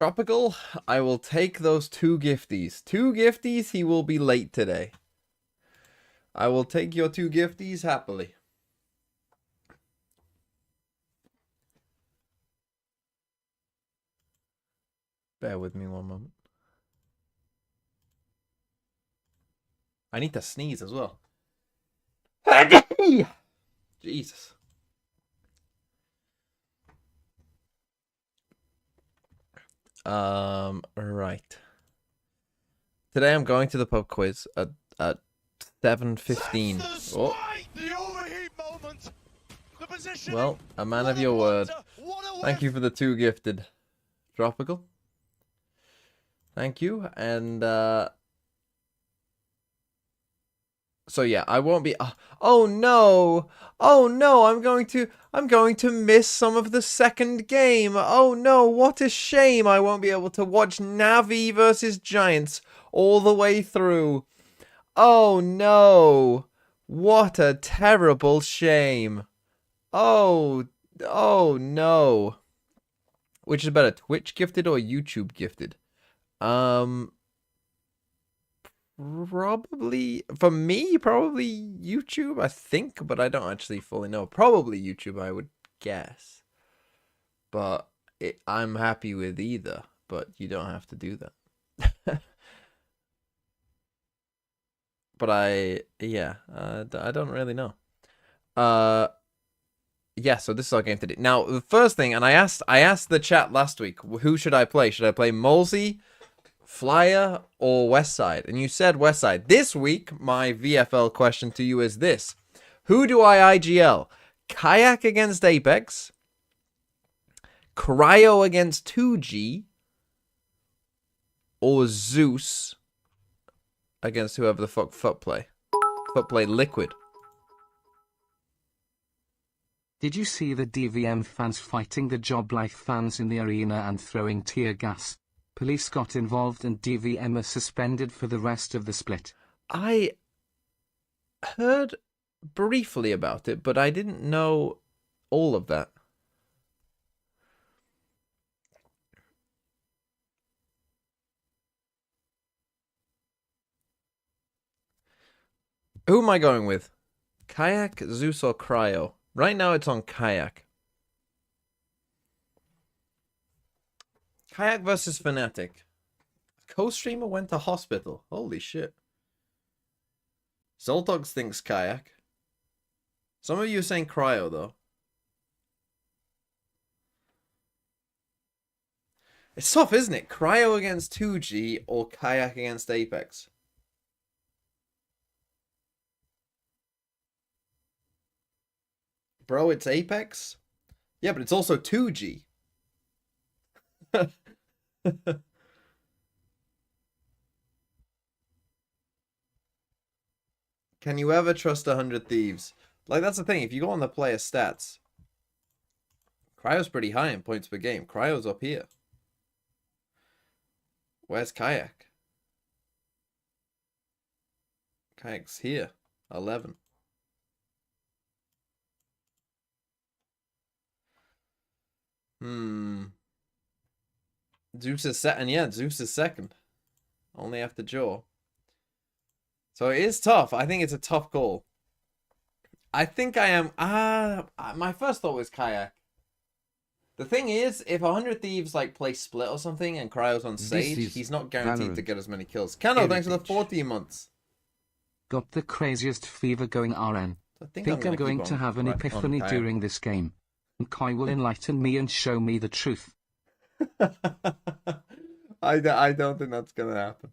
Tropical, I will take those 2 gifties. 2 gifties, he will be late today. I will take your 2 gifties happily. Bear with me one moment. I need to sneeze as well. Jesus. Right. Today I'm going to the pub quiz at 7:15. Oh. Well, a man of your word. Thank you for the 2 gifted. Tropical. Thank you. And so yeah, I won't be oh no. Oh no, I'm going to miss some of the second game. Oh no, what a shame. I won't be able to watch NAVI versus Giants all the way through. Oh no. What a terrible shame. Oh no. Which is better, Twitch gifted or YouTube gifted? Probably, for me, probably YouTube, I think, but I don't actually fully know. Probably YouTube, I would guess. But I'm happy with either, but you don't have to do that. But I don't really know. Yeah, so this is our game today. Now, the first thing, and I asked the chat last week, who should I play? Should I play Molsey, Flyer, or Westside? And you said Westside. This week, my VFL question to you is this. Who do I IGL? Kayak against Apex, Cryo against 2G, or Zeus against whoever the fuck Footplay Liquid? Did you see the DVM fans fighting the JobLife fans in the arena and throwing tear gas? Police got involved and DVM are suspended for the rest of the split. I heard briefly about it, but I didn't know all of that. Who am I going with? Kayak, Zeus, or Cryo? Right now it's on Kayak. Kayak versus Fnatic. Co-streamer went to hospital. Holy shit. Zoltox thinks Kayak. Some of you are saying Cryo, though. It's tough, isn't it? Cryo against 2G or Kayak against Apex? Bro, it's Apex? Yeah, but it's also 2G. Can you ever trust 100 Thieves? Like, that's the thing. If you go on the player stats, Cryo's pretty high in points per game. Cryo's up here. Where's Kayak? Kayak's here. 11. Zeus is second. Yeah, Zeus is second. Only after Joe. So it is tough. I think it's a tough call. I think I am... my first thought was Kayak. The thing is, if 100 Thieves like play Split or something and Cryo's on Sage, he's not guaranteed to get as many kills. Kano, thanks for the 14 months. Got the craziest fever going, RN. I think I'm going to have an epiphany during this game. And Kai will enlighten me and show me the truth. I don't think that's going to happen.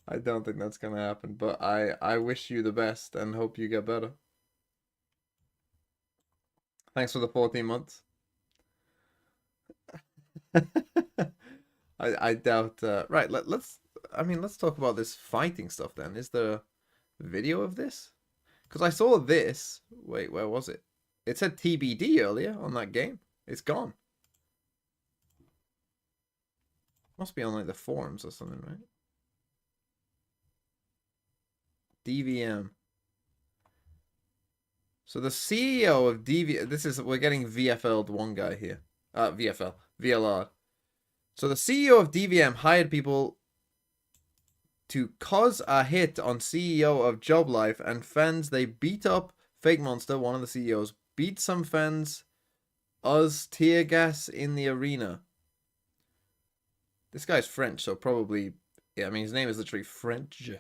I don't think that's going to happen. But I wish you the best and hope you get better. Thanks for the 14 months. I doubt. Right, let's talk about this fighting stuff then. Is there a video of this? Because I saw this. Wait, where was it? It said TBD earlier on that game. It's gone. Must be on like the forums or something, right? DVM. So the CEO of we're getting VFL'd one guy here. VLR. So the CEO of DVM hired people to cause a hit on CEO of JobLife and fans. They beat up Fake Monster, one of the CEOs, beat some fans, us tear gas in the arena. This guy's French, so probably, yeah, I mean, his name is literally French.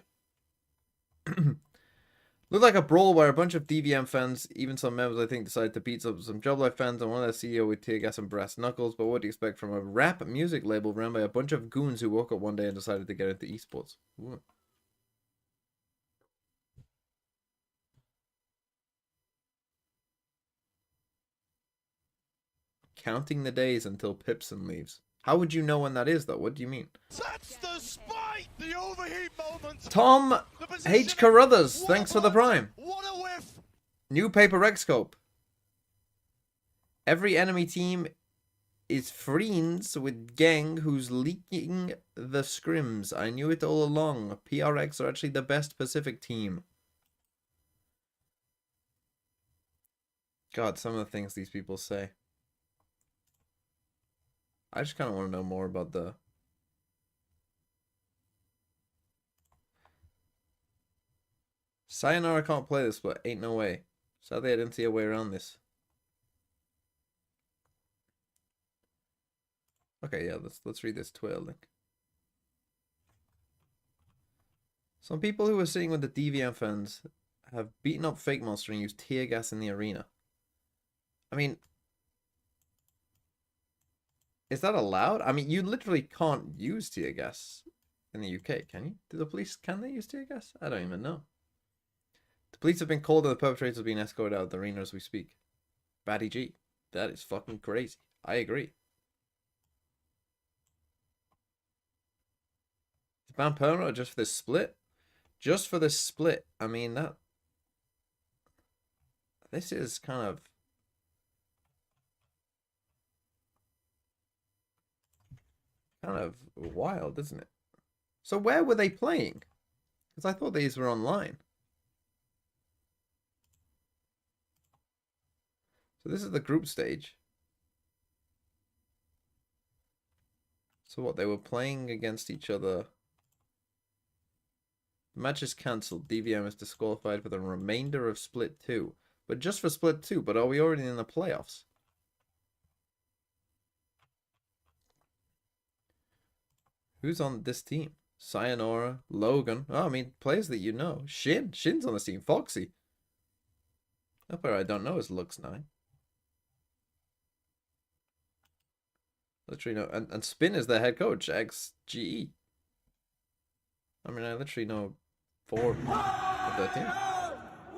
Looked like a brawl where a bunch of DVM fans, even some members, I think, decided to beat up some JobLife fans and one of their CEO with tear gas and brass knuckles. But what do you expect from a rap music label run by a bunch of goons who woke up one day and decided to get into esports? Ooh. Counting the days until Pipson leaves. How would you know when that is, though? What do you mean? That's the spite! The overheat moment! Tom H. Carruthers, thanks for the prime. What a whiff! New paper Rexcope. Every enemy team is friends with gang who's leaking the scrims. I knew it all along. PRX are actually the best Pacific team. God, some of the things these people say. I just kind of want to know more about the... Sayonara can't play this, but ain't no way. Sadly, I didn't see a way around this. Okay, yeah, let's read this Twitter link. Some people who were sitting with the DVM fans have beaten up Fake Monster and used tear gas in the arena. I mean... Is that allowed? I mean, you literally can't use tear gas in the UK, can you? Do the police, can they use tear gas? I don't even know. The police have been called and the perpetrators are being escorted out of the arena as we speak. Batty G. That is fucking crazy. I agree. Is ban permanent or just for this split? Just for this split. I mean, that... This is kind of... wild, isn't it? So where were they playing? Because I thought these were online. So this is the group stage. So what, they were playing against each other. The match is cancelled. DVM is disqualified for the remainder of Split 2. But just for Split 2, but are we already in the playoffs? Who's on this team? Sayonara, Logan. Oh, I mean, players that you know. Shin's on this team. Foxy. A player I don't know is Lux9. Literally know. And Spin is their head coach, XGE. I mean, I literally know 4 of their team.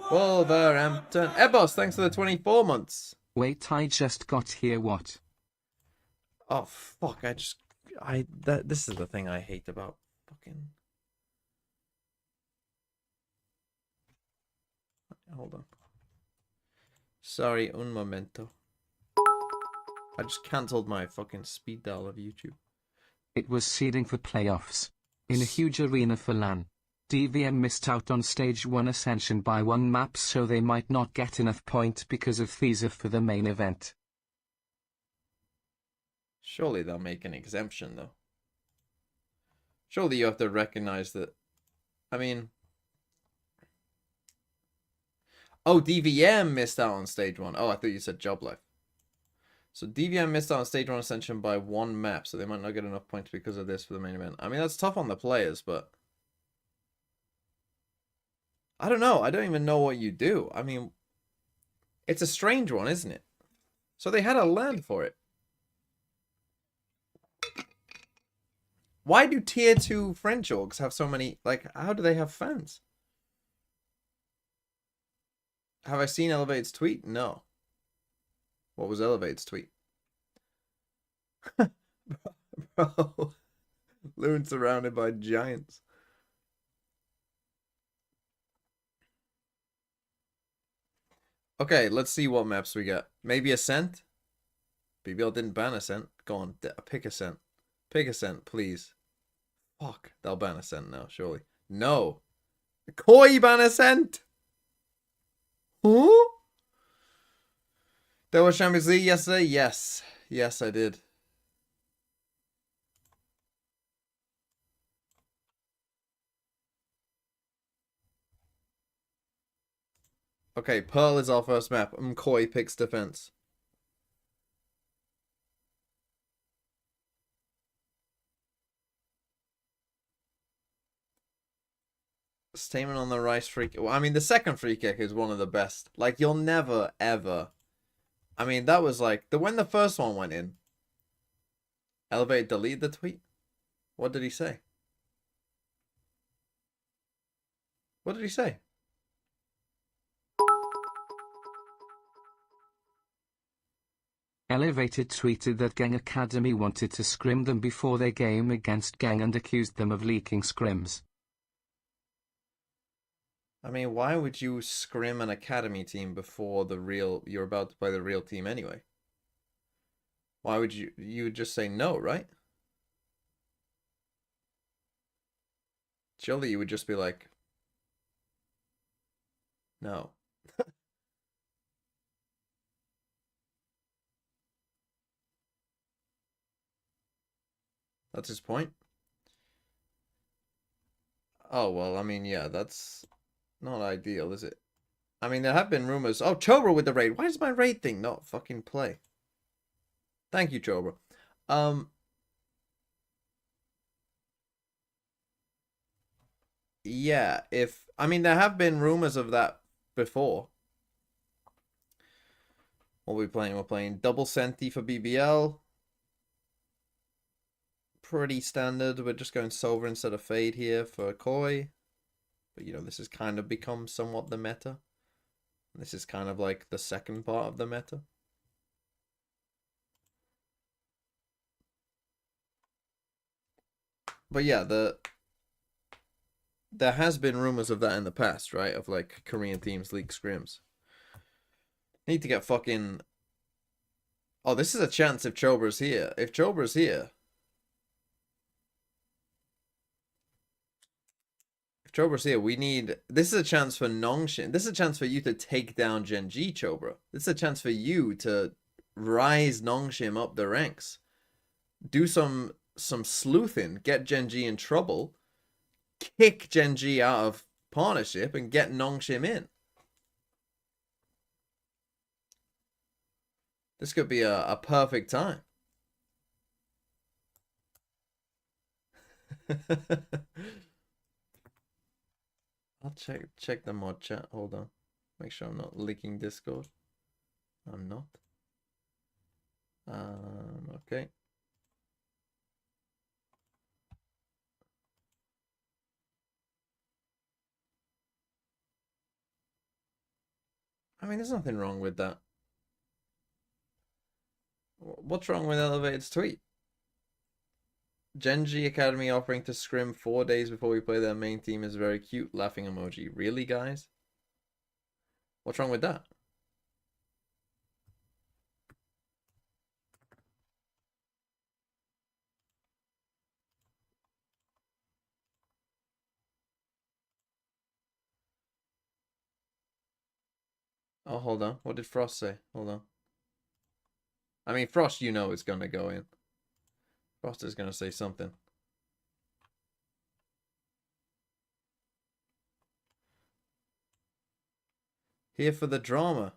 Wolverhampton. Ebos, thanks for the 24 months. Wait, I just got here. What? Oh, fuck. This is the thing I hate about fucking... Hold on. Sorry, un momento. I just cancelled my fucking speed dial of YouTube. It was seeding for playoffs. In a huge arena for LAN. DVM missed out on Stage 1 Ascension by 1 map, so they might not get enough points because of FISA for the main event. Surely they'll make an exemption, though. Surely you have to recognize that... I mean... Oh, DVM missed out on Stage 1. Oh, I thought you said JobLife. So DVM missed out on Stage 1 Ascension by 1 map, so they might not get enough points because of this for the main event. I mean, that's tough on the players, but... I don't know. I don't even know what you do. I mean, it's a strange one, isn't it? So they had a land for it. Why do tier 2 French orgs have so many... Like, how do they have fans? Have I seen Elevate's tweet? No. What was Elevate's tweet? Bro. Loon surrounded by giants. Okay, let's see what maps we got. Maybe Ascent? BBL didn't ban Ascent. Go on, pick Ascent. Pick Ascent, please. Fuck, they'll ban Ascent now, surely. No. Koi ban Ascent! Huh? There was Champions League yesterday? Yes. Yes, I did. Okay, Pearl is our first map. Mkoy picks defense. Statement on the Rice free kick. Well, I mean, the second free kick is one of the best. Like, you'll never, ever... I mean, that was like... when the first one went in. Elevate, delete the tweet? What did he say? What did he say? Elevated tweeted that Gang Academy wanted to scrim them before their game against Gang and accused them of leaking scrims. I mean, why would you scrim an academy team before the real... you're about to play the real team anyway? Why would you... you would just say no, right? Surely you would just be like... no. That's his point? Oh, well, I mean, yeah, that's not ideal, is it? I mean, there have been rumors. Oh, Chobra with the raid. Why does my raid thing not fucking play? Thank you, Chobra. Yeah, if... I mean, there have been rumors of that before. What are we playing? We're playing double Senti for BBL. Pretty standard. We're just going Silver instead of Fade here for Koi. But, you know, this has kind of become somewhat the meta. This is kind of like the second part of the meta. But yeah, there has been rumors of that in the past, right? Of like Korean teams leak scrims. Need to get fucking... Oh, this is a chance if Chobra's here. If Chobra's here... If Chobra's here, we need... This is a chance for Nongshin. This is a chance for you to take down Genji, Chobra. This is a chance for you to rise Nongshim up the ranks. Do some sleuthing. Get Genji in trouble. Kick Genji out of partnership and get Nongshim in. This could be a perfect time. I'll check the mod chat. Hold on. Make sure I'm not leaking Discord. I'm not. Okay. I mean, there's nothing wrong with that. What's wrong with Elevated's tweet? Genji Academy offering to scrim 4 days before we play their main team is very cute. Laughing emoji. Really, guys? What's wrong with that? Oh, hold on. What did Frost say? Hold on. I mean, Frost, you know, is going to go in. Frost is going to say something. Here for the drama,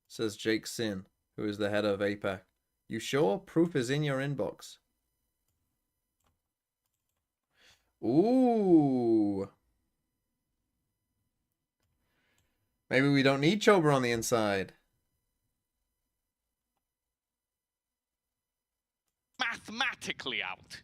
says Jake Sin, who is the head of APAC. You sure? Proof is in your inbox. Ooh. Maybe we don't need Chobra on the inside. Mathematically out,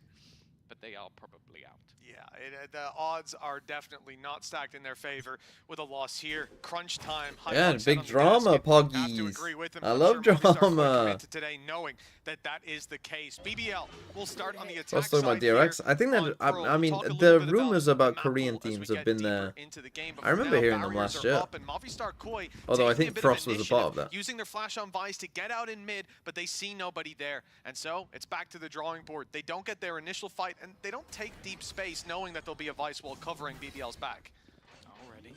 but they are probably out. Yeah, the odds are definitely not stacked in their favor with a loss here. Crunch time. Yeah, big drama, Poggies. I love drama. Today, knowing that is the case. BBL will start on the attack. Let's talk about DRX. I think that I mean the rumors about Korean teams have been there. I remember hearing them last year. Although I think Frost was a part of that. Using their flash on Vice to get out in mid, but they see nobody there, and so it's back to the drawing board. They don't get their initial fight, and they don't take deep space, knowing that there'll be a Vice wall covering BBL's back. Already.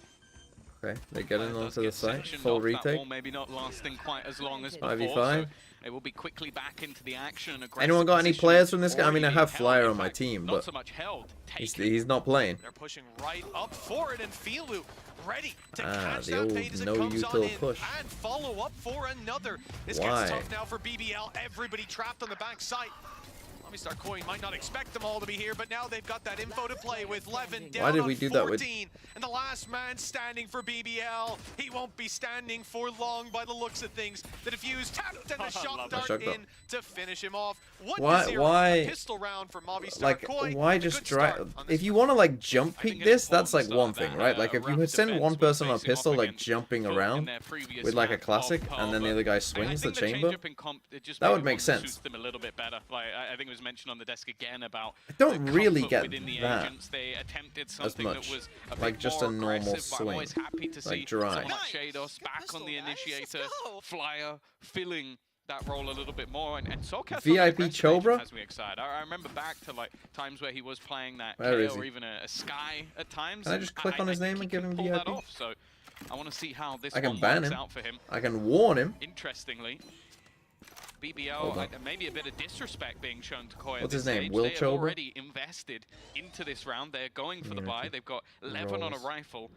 Okay, they get in onto the site. Full retake. Maybe not lasting quite as long as before. 5v5. So it will be quickly back into the action. Anyone got any players from this guy? I mean, I have Flyer on my team, but so much held. he's not playing. They're pushing right up for it, and Filu ready to Ah, catch the that old fade as it no comes on util in push. and follow up for another. This Why? gets tough now for BBL. Everybody trapped on the back side. Movistar Coin might not expect them all to be here, but now they've got that info to play with Levin down Why did on we do 14, that with- and the last man standing for BBL. He won't be standing for long by the looks of things. The defuse tapped and the shot dart in to finish him off. 1-0. Why- A pistol round for Movistar Like, Coin. why A just good start drive? on this If you one. want to like jump I think peek an this, that's like important one start thing, that, right? Like if you rough had sent defense one was person on a facing off pistol like against jumping Foot in around their previous with like a map classic, of and then the Pearl, other guy but swings the I think chamber, change-up in comp, it just that would maybe make one sense. suits them a little bit better. Like I think it was mentioned on the desk again about I don't the really comfort get within the that agents. They attempted as something much. that was a Like bit just more a normal aggressive, but I'm swing, always happy to see like dry. someone like Nice. Shados back Pistol, on the guys. Let's initiator, go. flyer, filling that role a little bit more, and Soulcast VIP Chobra? has me excited. I remember back to like times where he was playing that Where is KO or he? even a Sky at times. Can I just click on his think name he and give can him pull that VIP? off, so I want to see how this I can one ban works him. out for him. I can warn him. Interestingly, Hold BBL, on. maybe a bit of disrespect being shown to Koi at What's this his name? stage. Will They have Chobra? already invested into this round. They're going for the Yeah, buy. okay. They've got 11 on a Rolls. rifle,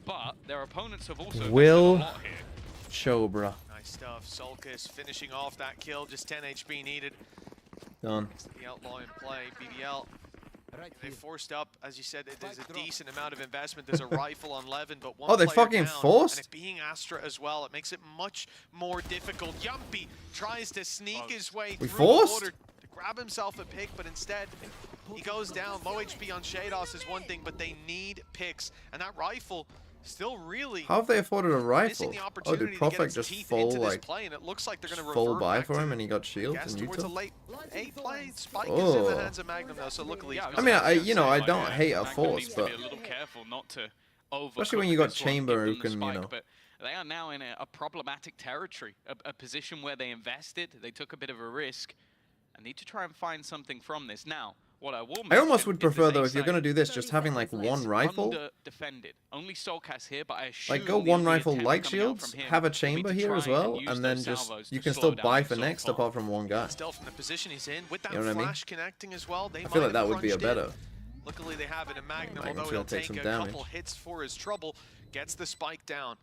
but their opponents have also Will- invested a lot here. Chobra. Nice stuff. Solkis finishing off that kill. Just 10 HP needed. Done. The outlaw in play. BBL. They forced up, as you said, there's a decent amount of investment. There's a rifle on Levin, but one Oh, they player fucking down, forced? and it being Astra as well, it makes it much more difficult. Yumpy tries to sneak his way We through forced? the water to grab himself a pick, but instead he goes down. Low HP on Shados is one thing, but they need picks, and that rifle still really How have they afforded a missing rifle? the Oh, opportunity did to get Profect its just teeth full into this like play, and it looks like they're going to full revert buy back for to him and he got shields Yes, and towards a neutral? late 8 play. Spike is in the Oh. hands of Magnum though, so luckily Yeah, he's I mean, got I that. you know I Like, don't hate a Magnum force, needs to but be a little careful not to especially when you got overcook this one, Chamber give who them the can, you spike, know. but they are now in a problematic territory, a position where they invested, they took a bit of a risk, and need to try and find something from this. Now, what I will I almost mention would is prefer this though A if you're side gonna do this, just having like one is rifle. under-defended. Only Soulcast here, but I assume Like go the one only rifle attempt light coming out shields, from him have a will be chamber to here as try well, use and then those just salvos you to can slow still down buy the for assault next pole. apart from one guy. Still from the position he's in, with that You know what I mean? flash connecting as well, they I might feel like have that would be a crunched in. better. Luckily they have it in Magnum, Magnum's although gonna he'll take take some a damage. couple hits for his trouble. Gets the spike down.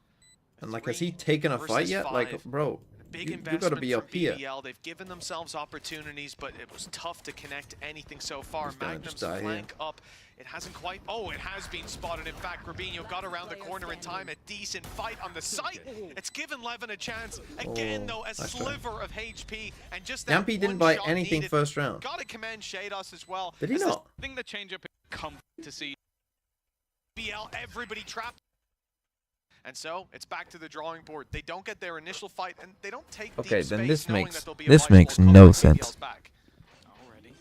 And like, has he 3 taken a fight versus yet? Like, 5. bro, Big you investment gotta be from up here. BBL. They've given themselves opportunities, but it was tough to connect anything so far. He's gonna Magnum's just die here. flank up. It hasn't quite. Oh, it has been spotted. In fact, Rubinho got around the corner in time. A decent fight on the site. It's given Levin a chance. Again, Oh, though, a nice try. sliver of HP. And just that Yampy didn't one buy shot anything needed. first round. Gotta commend Shados as well. Did he As this not? I think the change-up is comfort to see. BBL, everybody trapped. And so it's back to the drawing board. They don't get their initial fight, and they don't take Okay, deep then space this knowing makes- that there'll be a this vital makes cover no at sense. BBL's back. Already.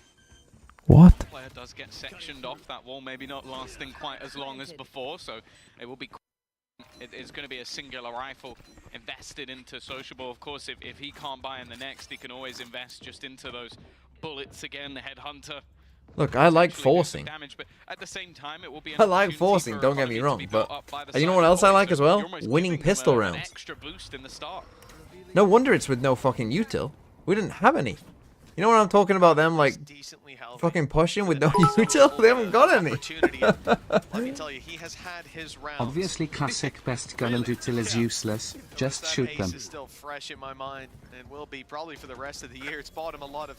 What? Player does get sectioned off. That wall maybe not lasting quite as long as before, so it will be. It is going to be a singular rifle invested into Sociable. Of course, if he can't buy in the next, he can always invest just into those bullets again. The Headhunter. Look, I like Actually do some forcing. damage, but at the same time, it will be an I like opportunity forcing, for don't get me economy to wrong, be but- built up by the and you know side what of else I Koi, like so as well? you're almost Winning giving them pistol an rounds. extra boost in the start. No wonder it's with no fucking util. We didn't have any. You know what I'm talking about? Them like Decently healthy. fucking pushing with no So util. They haven't got any. opportunity. Let me tell you, he has had his rounds. Obviously classic best gun and util is useless, just That shoot ace them. is still fresh in my mind and will be probably for the rest of the year. It's bought him a lot of.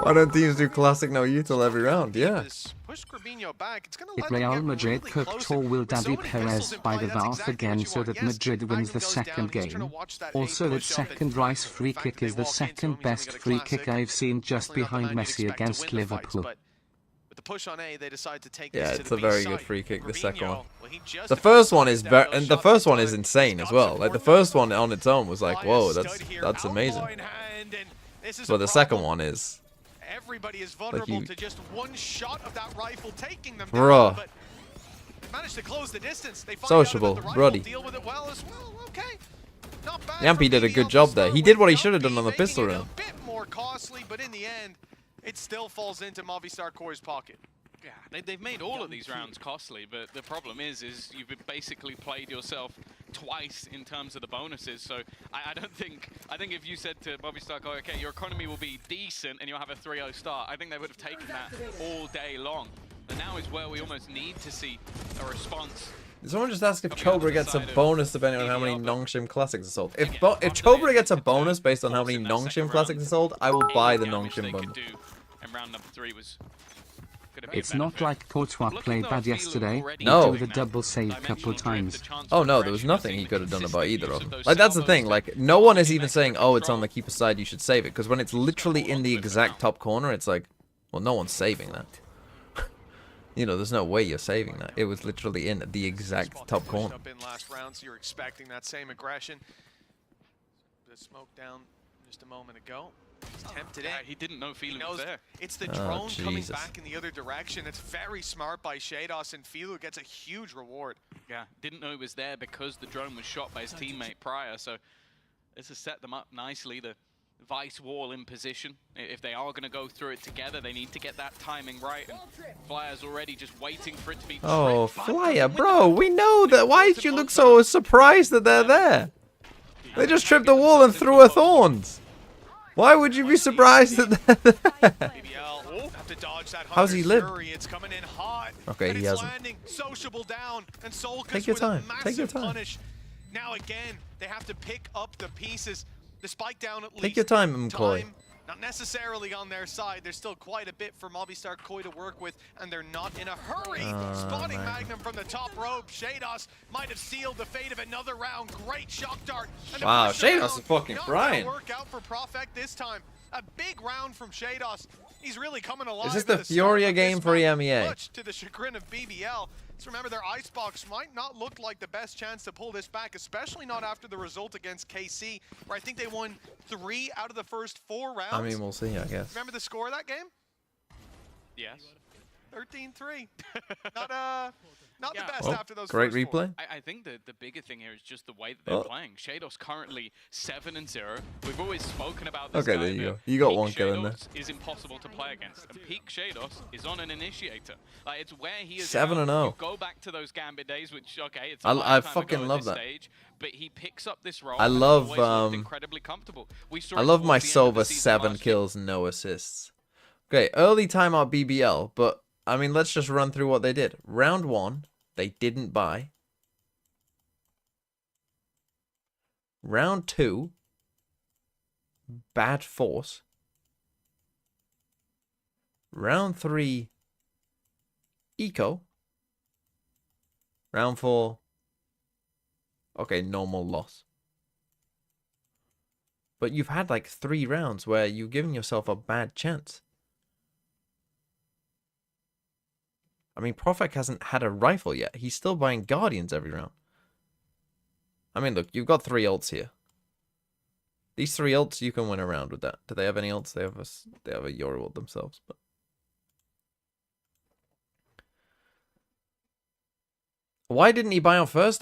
Why don't teams do classic no util every round? Yeah. This push Rubinho back. It's going to If let them Real get Madrid really cooked closer. or will With so Davi many pistols Perez in by play, the that's Valve exactly again what you so want. that Yes, Madrid wins Magnum the goes down. second He's trying to game? watch that Also A that push up, and second Rice the free fact kick that is they the walk into him, second he's gonna best get a free kick classic. I've seen just Definitely not the behind man you'd Messi expect to against win the fights, Liverpool. but with the push on A, they decide to take Yeah, this to it's the a B very side. good free kick, the second Rubinho, one. well, he just The first one is down very, those and the shots first in one is time. insane He's as got well. Like the support. first one on its own was like, Fire whoa, stood that's here, that's outlaw amazing. in hand, and this is But a the second problem. one is, Everybody is vulnerable you- to just one shot of that rifle taking them Bruh. down, but they managed to close the distance. They find Sociable, out about the rifle, Bruddy. deal with it well as well. Okay. Not bad Yampy for did a BBL good to job there. start He with. did what he should have done Yampy on the making pistol it round. A bit more costly, but in the end, it still falls into Movistar Core's pocket. Yeah, they've made all of these rounds costly, but the problem is you've basically played yourself twice in terms of the bonuses. So I think if you said to Movistar, okay, your economy will be decent and you'll have a 3-0 start, I think they would have taken that all day long. And now is where we almost need to see a response Did someone just ask if Chobra gets a bonus depending on how many non-shim classics are sold? If Chobra gets a bonus based on how many non-shim classics are sold, I will buy the non-shim bundle. And round number 3 was It's not like Courtois played bad yesterday. No. He do the double save couple times. Oh no, there was nothing he could have done about either of them. Like, that's the thing, like, no one is even saying, oh, it's on the keeper side, you should save it. Because when it's literally in the exact top corner, it's like, well, no one's saving that. You know, there's no way you're saving that. It was literally in the exact top corner. Up in last round, so you're expecting that same aggression. The smoke down just a moment ago. He's tempted in. He didn't know Filu was there. It's the drone coming Jesus. back in the other direction. It's very smart by Shados, and Filu gets a huge reward. Yeah, didn't know he was there because the drone was shot by his teammate prior, so this has set them up nicely. The Vice wall in position. If they are going to go through it together, they need to get that timing right. And Flyer's already just waiting for it to be. Oh, Flyer, bro, we know that. Why did you look so surprised that they're there? They just tripped the wall and threw her thorns. Why would you be surprised that they're there? BBL have to dodge that How's he Hunter's live? Fury. It's coming in hot. Okay, and he it's hasn't. landing. Sociable down, and Solkas Take your with time. a Take your massive time. punish. Now again, they have to pick up the pieces. The spike down at least. Take your time, McCoy. Not necessarily on their side. There's still quite a bit for Movistar Koi to work with, and they're not in a hurry. Spotting man. Magnum from the top rope. Shados might have sealed the fate of another round. Great shock dart. And Wow, the first Shados round is fucking not frying. gonna work out for Profek this time. A big round from Shados. He's really coming alive. Is this at the start Furia of game this for round, EMEA? Much to the chagrin of BBL. Let's remember their icebox might not look like the best chance to pull this back, especially not after the result against KC, where I think they won 3 out of the first 4 rounds. I mean, we'll see, I guess. Remember the score of that game? Yes. 13-3. Not Yeah. the best Oh, after those great first 4. replay. I think the bigger thing here is just the way that they're playing. Shados currently 7-0. We've always spoken about this Okay, guy, there you but go. You got peak one kill in there. Shados is impossible to play against. And peak Shados is on an initiator. Like, it's where he is. 7-0. You go back to those Gambit days, which okay, it's a I lifetime fucking ago at love this that. Stage, but he picks up this role. I and love, always looked incredibly comfortable. We saw I it love my towards the end of the Sova season 7 last year. kills, no assists. Okay, early timeout BBL, but I mean, let's just run through what they did. Round 1, they didn't buy. Round 2, bad force. Round 3, eco. Round 4, okay, normal loss. But you've had like 3 rounds where you've given yourself a bad chance. I mean, Profek hasn't had a rifle yet. He's still buying Guardians every round. I mean, look, you've got 3 ults here. These 3 ults, you can win a round with that. Do they have any ults? They have a Euro ult themselves. But why didn't he buy on first?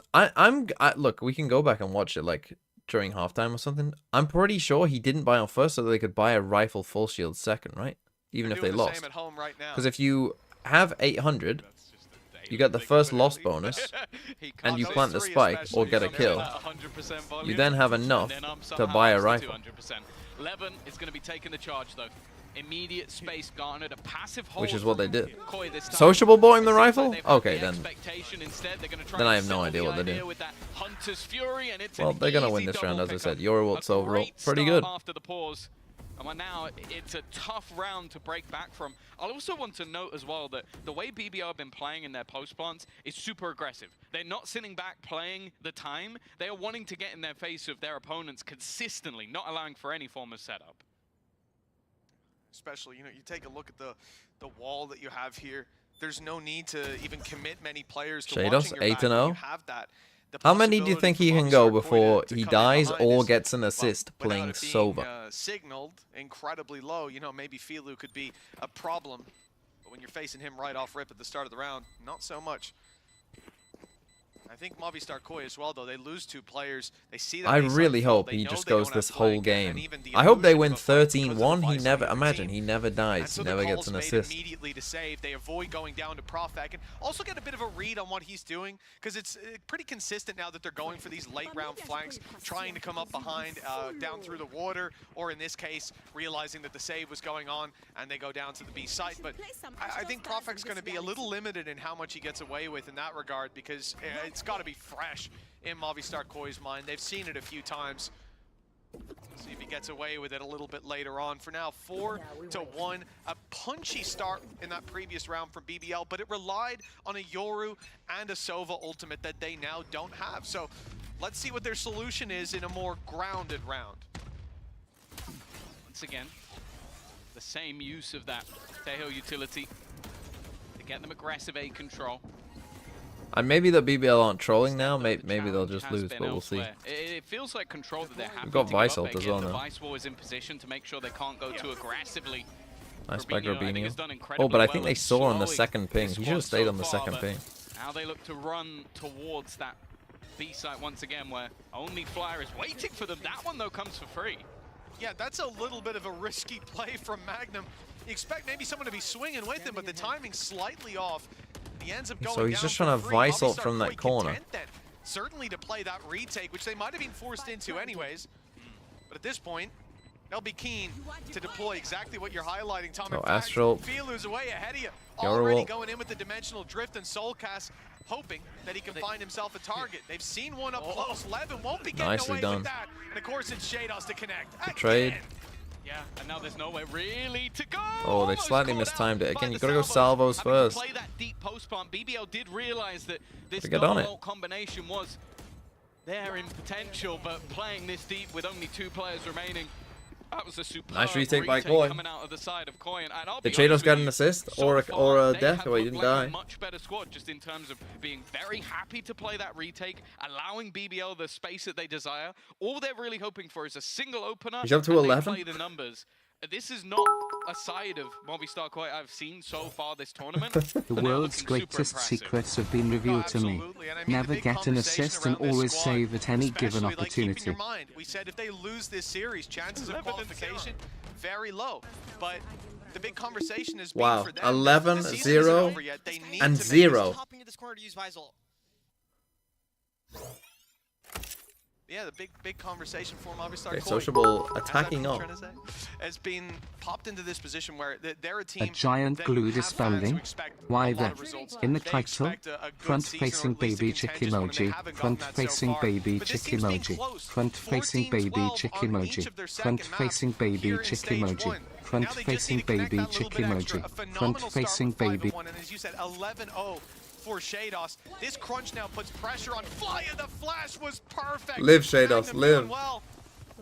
Look, we can go back and watch it like during halftime or something. I'm pretty sure he didn't buy on first so that they could buy a rifle full shield second, right? Even if they lost. Because if you have 800, you get the first loss bonus, and you plant the spike or get a kill. You then have enough to buy a rifle. Levin is going to be taking the charge though. Immediate space garnered, a passive hold. Which is what they did. Koi this time. Sociable bought him the rifle? They've had Okay, the then. expectation instead. They're gonna try Then I and have no settle idea the what they're idea doing. with that Hunter's Fury, and it's Well, an they're going to win easy this round, double as I said. pickup. Euro ults A overall. great Pretty start good. after the pause. And now it's a tough round to break back from. I also want to note as well that the way BBL have been playing in their post plants is super aggressive. They're not sitting back playing the time. They are wanting to get in their face of their opponents consistently, not allowing for any form of setup. Especially, you take a look at the wall that you have here. There's no need to even commit many players to Shados, watching your back. 8-0. You have that. The How many do you think he can go before he dies or gets gets an assist playing Sova? Signaled incredibly low. Maybe Filu could be a problem, but when you're facing him right off rip at the start of the round, not so much. I think Movistar Koi as well, though. They lose 2 players. They see that I they really fell. hope They he know just they don't goes have this flank, whole and game. even the I hope they illusion win of a fight because of 13-1. the He Vice never, on your imagine, team. he never And dies. so He the never call's gets an made assist. immediately to save. They avoid going down to Profec and also get a bit of a read on what he's doing because it's pretty consistent now that they're going for these late round flanks, trying to come up behind, down through the water, or in this case, realizing that the save was going on and they go down to the B site. But I think Profec's going to be a little limited in how much he gets away with in that regard because it's got to be fresh in Movistar Koi's mind. They've seen it a few times. See if he gets away with it a little bit later on. For now, 4-1. A punchy start in that previous round from BBL, but it relied on a Yoru and a Sova ultimate that they now don't have. So let's see what their solution is in a more grounded round. Once again, the same use of that Tejo utility to get them aggressive A control. And maybe the BBL aren't trolling now. The Maybe they'll challenge just has lose, been but we'll see. elsewhere. It feels like control that they're happy We've got to Vice give up. ult as Again, well the now. Vice wall is in position to make sure they can't go too aggressively. Nice Rubinho, back I think, Rubinho. has done Oh, incredibly but I well think they at saw on the slowing second ping. this He should have squad stayed so on the far, second but ping. now they look to run towards that B site once again, where only Flyer is waiting for them. That one, though, comes for free. Yeah, that's a little bit of a risky play from Magnum. You expect maybe someone to be swinging with him, but the timing's slightly off. He ends up going So he's down just for trying to free. Vice ult Movistar from that Koi corner. content then, certainly to play that retake, which they might have been forced into anyways. But at this point, they'll be keen to deploy exactly what you're highlighting, Tom. So In fact, Astral. Filu's away ahead of you. Yoru Already ult. going in with the Dimensional Drift and Soulcast, hoping that he can find himself a target. They've seen one up close. Levin won't be getting Nicely away done. with that. And of course, it's Shados to connect. The trade. Again. Yeah, and now there's nowhere really to go. Oh, they Almost slightly caught mistimed out it. by Again, the you gotta go salvos Having to first. play that deep post plant. BBL did realize that this Gotta get on it. goal combination was there in potential, but playing this deep with only 2 players remaining, that was a superb Nice retake by Koi. coming out of the side of Koi. And I'll Did be honest Shados get with an you, assist so or far, a they death? have Oh, he looked didn't like die. a much better squad, just in terms of being very happy to play that retake, allowing BBL the space that they desire. All they're really hoping for is a single opener. He's up to and they 11. play the numbers. This is not a side of Movistar Koi I've seen so far this tournament. The and they're world's looking super greatest impressive. secrets have been revealed to me. Absolutely. And I mean, the Never big get an conversation assist and around this always squad, save at any given especially, like, keep in opportunity. your mind, we said if they lose this series, chances of 11-0. qualification very low. But the big conversation is Wow, for them. 11, the season 0, isn't over yet. They need and to make 0. Hopping into this corner to use Visol. Yeah, the big conversation for Movistar Okay, Koi. sociable attacking As I've up. been trying to say, has been popped into this position where they're a team. A giant that glue have fans dispelling. who expect Why a lot then? of results. In the They title, expect a good front-facing season, or at least a baby chick contentious one, and they emoji, haven't gotten that so front-facing far. baby But this chick team's been emoji, close. front-facing 14-12 baby chick on each emoji, of their second front-facing maps baby here in chick stage emoji, one. Now they just front-facing need to connect baby that little chick bit extra. emoji, A phenomenal start front-facing with baby. 5-1, and as you said, 11-0 for Shados. This crunch now puts pressure on Flyer. The flash was perfect. Live, Shados, Magnum live. doing well.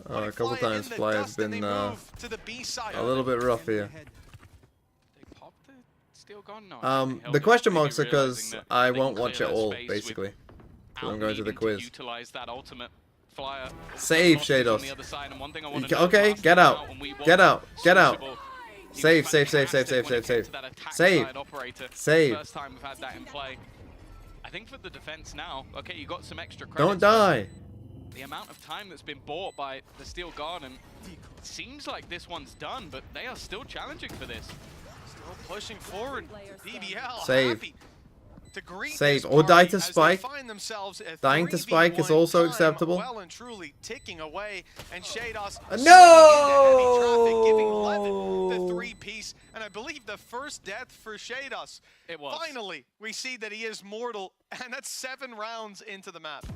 A couple times Flyer's been a little bit rough here. They popped the steel gun? No, I think they The held question it, maybe marks are because realizing that I they won't can watch clear it that all, space basically. without So I'm going to the needing quiz. Utilize that ultimate. Flyer Save, losses on Shados. the other side, and one thing I wanna Okay, note, okay, last get time out. when we Get watched out. Get out. Sociable, he Save, was save, save, save, fantastic save, when it save, came to save. that attack Save. side operator. Save. First time we've had that in play. I think for the defense now, okay, you got some extra credits. Don't die. The amount of time that's been bought by the Steel Garden seems like this one's done, but they are still challenging for this. Still pushing forward. BBL Save. happy to greet Save. this Or die party to as they spike. find themselves a Dying to spike is 3v1 also time acceptable. Well and truly ticking away, and Shados No! giving Levin the 3-piece, and I believe the first death for Shados. It was. Finally, we see that he is mortal, and that's 7 rounds into the map.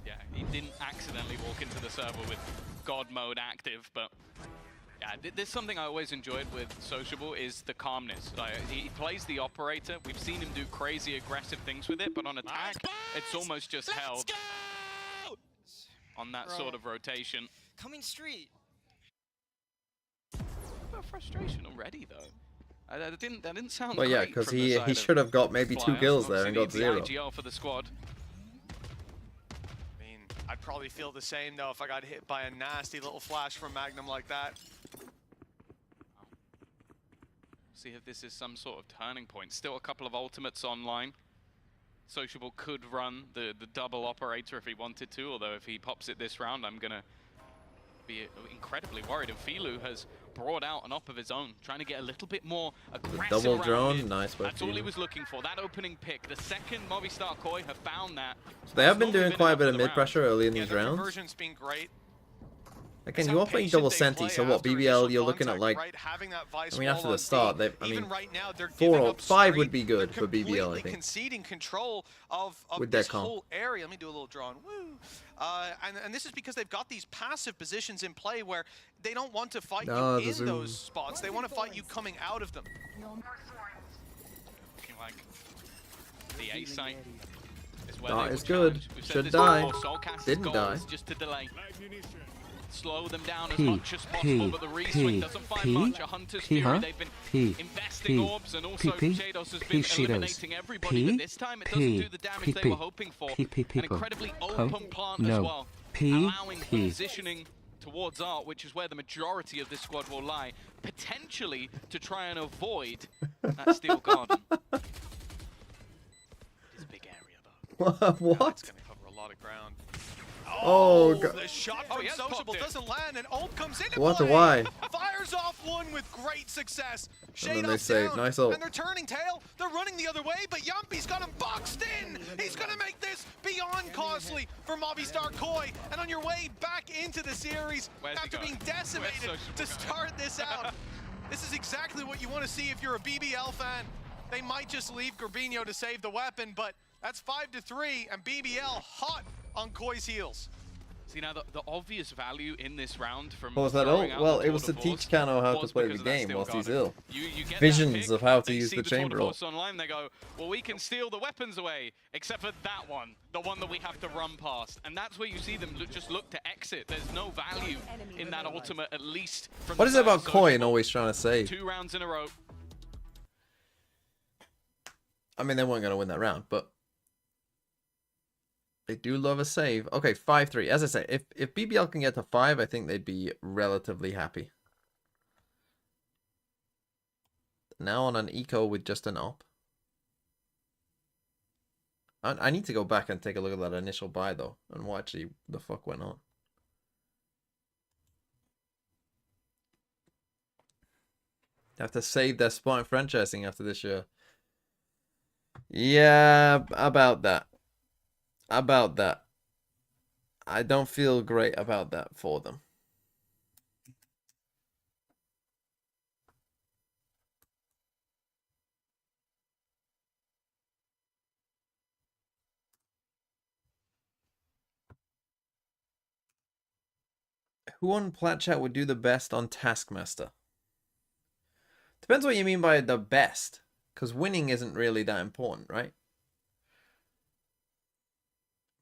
Yeah, he didn't accidentally walk into the server with God mode active, but yeah, there's something I always enjoyed with Sociable is the calmness. Like, he plays the operator. We've seen him do crazy aggressive things with it, but on attack, it's almost just held on that sort of rotation. Coming street. About frustration already, though. That didn't sound Well, yeah, great because from the he side of should have got maybe 2 Flyer. kills there and got Obviously 0. the IGL for the squad. I mean, I'd probably feel the same, though, if I got hit by a nasty little flash from Magnum like that. See if this is some sort of turning point. Still a couple of ultimates online. Sociable could run the double operator if he wanted to, although if he pops it this round, I'm going to be incredibly worried. And Filu has brought out an op of his own, trying to get a little bit more aggressive. Double around drone, mid. nice by That's all he Filu. was looking for, that opening pick. The second Movistar Koi have found that. So they have been It's doing not quite a even bit of enough mid pressure early in Yeah, these the rounds. conversion's been great. Again, It's you how are playing patient double they senti, play so what, after BBL, initial you're looking at contact, like, right? Having that vice I mean, after wall the on start, B, I even mean, right now, they're 4 giving or up 5 straight. would be good They're for BBL, I completely think. conceding control of With their this comp. whole area. Let me do a little drone. Woo! And this is because they've got these passive positions in play where they don't want to fight No, you the in zoom. those spots. They want to fight you coming out of them. Looking like the A site is where Oh, they it's will good. challenge. We've said Should this die. before, Soulcast's Didn't goal die. is just to delay. Slow them down as P, much as possible, P, but the P, reswing doesn't find P, much. A Hunter's P, Fury, huh? they've been P, investing P, orbs, and also P, Shados has P, been Shadows. eliminating everybody, P, but this time it doesn't P, do the damage P, they P, were hoping for. P, P, An people. incredibly Oh, open plant as no. well, P, allowing P. positioning towards Art, which is where the majority of this squad will lie, potentially to try and avoid that steel garden. It's a big area, though. What? It's going to cover a lot of ground. Oh, God. The shot Oh, from he has Sociable popped it. doesn't land, and ult comes into What? play. Why? Fires off one with great success. And then they Shadows say, down, nice ult. and they're turning tail. They're running the other way, but Yumpy's got him boxed in. He's going to make this beyond costly for Movistar Koi. And on your way back into the series, Where's he after going? being decimated Where's to Sociable start this out, this is exactly what you want to see if you're a BBL fan. They might just leave Gorbinho to save the weapon, but that's 5-3, and BBL hot on Koi's heels. See, now the obvious value in this round from What was that throwing ult? out Well, the it was Tour to de teach Force Kano how to was play because the of that game steel whilst he's garden. ill. You get that Visions pick, of how to they use see the Tour de chamber ult. Force online, they go, well, we can steal the weapons away, except for that one, the one that we have to run past. And that's where you see them just look to exit. There's no value in that ultimate, at least from What the is it side of about Koi and Sociable. always trying to save? 2 rounds in a row. I mean, they weren't going to win that round, but they do love a save. Okay, 5-3. As I say, if BBL can get to 5, I think they'd be relatively happy. Now on an eco with just an op. I need to go back and take a look at that initial buy, though, and what actually the fuck went on. They have to save their spot in franchising after this year. Yeah, about that. About that. I don't feel great about that for them. Who on Plat Chat would do the best on Taskmaster? Depends what you mean by the best. Because winning isn't really that important, right?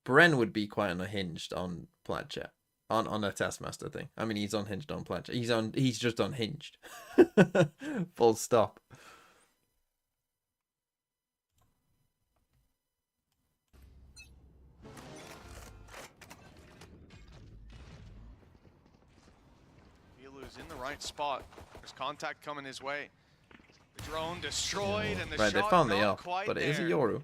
Bren would be quite unhinged on Plat Chat. On a Taskmaster thing. I mean, he's unhinged on Plat Chat. He's just unhinged. Full stop. Filu's in the right spot. There's contact coming his way. The drone destroyed, and the Right, shot they found the not op, quite but it is a there. Yoru.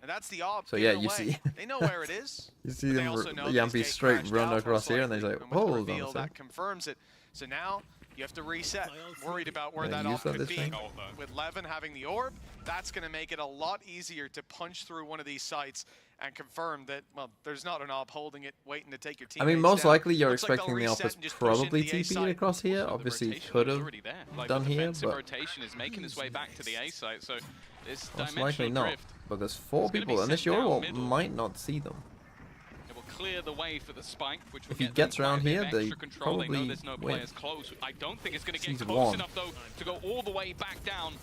And that's the op. So given yeah, you away. see- They know where it is. You see but they them, also know Yampy these straight gates run crashed out across most here, and he's likely, like, and with the hold on a reveal, second. that confirms it. So now you have to reset. Worried about where Yeah, that use op that could this be. time. With Levin having the orb, that's going to make it a lot easier to punch through one of these sites and confirm that, well, there's not an op holding it, waiting to take your team. I mean, most likely you're Looks like expecting they'll the op reset is and just push into probably the A TP'd site. across here. Also, the Obviously, rotation could was have already there. Like, done the here, defensive but rotation is making its way back to the A site, so this most dimensional likely not. drift But there's 4 It's gonna be people, and this sent down Yoru middle. might not see them. it will clear the way for the spike, which will If he get gets them quite around a bit here, of they extra control. They know probably there's no win. players close. I don't think it's going to get He's close won. enough, though, to go all the way back down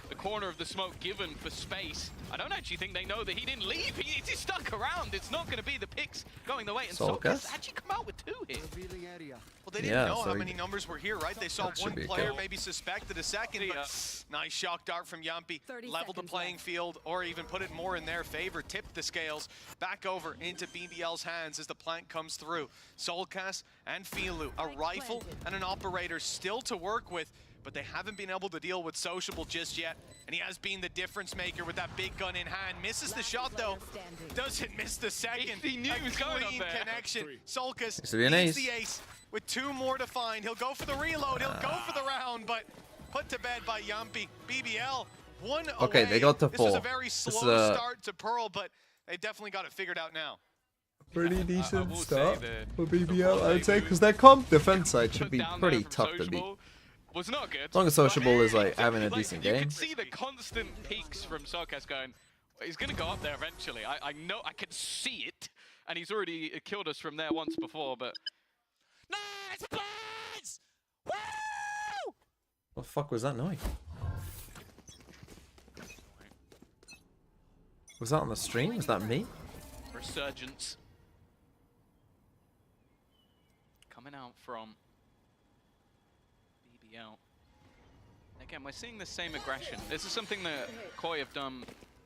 the corner of the smoke given for space. I don't actually think they know that he didn't leave. He's just stuck around. It's not going to be the picks going the way. And Soulcast? Soulcast actually come out with 2 here. Well, they didn't Yeah, know so how he- many numbers were here, right? They saw That should one be a player, kill. maybe suspected a second, See but ya. nice shock dart from Yumpy. 30 Leveled the seconds playing left. field, or even put it more in their favor, tipped the scales back over into BBL's hands as the plank comes through. Soulcast and Filu, a rifle and an operator still to work with but they haven't been able to deal with Sociable just yet. And he has been the difference maker with that big gun in hand. Misses the shot though. Doesn't miss the second. He knew he was going up clean there. connection. Sulcus This will be an needs ace. the ace with 2 more to find. He'll go for the reload. He'll go for the round, but put to bed by Yumpy. BBL, 1 Okay, away. they got to This was 4. a very This slow is a start to Pearl, but they definitely got it figured out now. pretty I decent will start say for the BBL, I would say, volley because their comp defense side put should be down pretty there from tough to beat. Sociable was not good. As long as Sociable is like having a decent You game. can see the constant peaks from Sarkas going, he's going to go up there eventually. I know, I can see it. And he's already killed us from there once before, but... Nice plays! Woo! What the fuck was that noise? Was that on the stream? Was that me? Resurgence. Coming out from BBL. Again, we're seeing the same aggression. This is something that Koi have done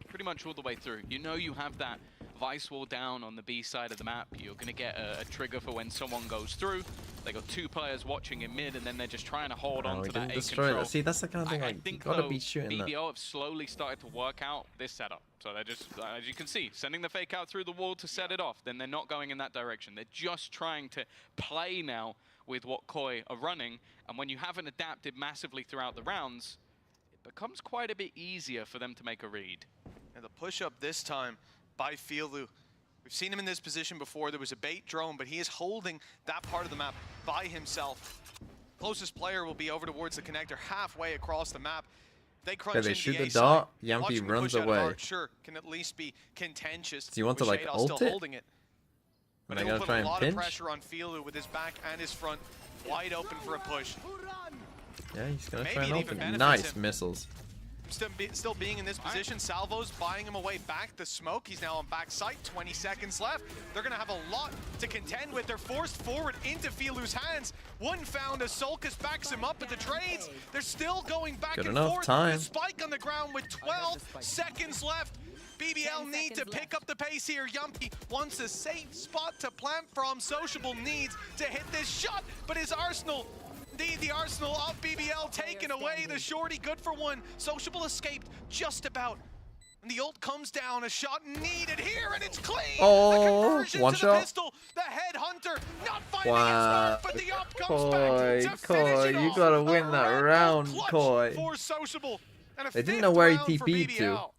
pretty much all the way through. You know you have that vice wall down on the B side of the map. You're going to get a trigger for when someone goes through. They got 2 players watching in mid, and then they're just trying to hold on Oh, to we that didn't A destroy control. that. See, that's the kind of thing I like, you think gotta though, be shooting that. BBL have slowly started to work out this setup. So they're just, as you can see, sending the fake out through the wall to set it off. Then they're not going in that direction. They're just trying to play now with what Koi are running. And when you haven't adapted massively throughout the rounds, it becomes quite a bit easier for them to make a read. And the push-up this time by Fielu. We've seen him in this position before. There was a bait drone, but he is holding that part of the map by himself. Closest player will be over towards the connector, halfway across the map. They crunch Okay, they into shoot the A dart, side. Yumpy Watching the runs push out away. hard, sure, can at least be contentious. Do you want to, with like, Shadow's ult still it? holding it. But Are they it'll gonna put try a and lot pinch? of pressure on Fielu with his back and his front wide open for a push. Yeah, he's gonna Maybe try and it even open. benefits Nice him. missiles. Still being in this position, Salvo's buying him away back. The smoke, he's now on back sight, 20 seconds left. They're gonna have a lot to contend with. They're forced forward into Filu's hands. One found as Sulcus backs him up at the trades. They're still going back Good and enough forth. time. The spike on the ground with 12 seconds left. BBL need to pick up the pace here. Yumpy wants a safe spot to plant from. Sociable needs to hit this shot, but his arsenal, the arsenal of BBL taken away. The shorty good for 1. Sociable escaped just about. And the ult comes down, a shot needed here, and it's clean. Oh, the conversion one to shot. the pistol. The headhunter not finding Wow. his mark, but the up comes Koi, back to finish Koi, it you off. gotta A win that Red Bull round, clutch Koi. For Sociable. And a They didn't fifth know where he round for TP'd to. BBL.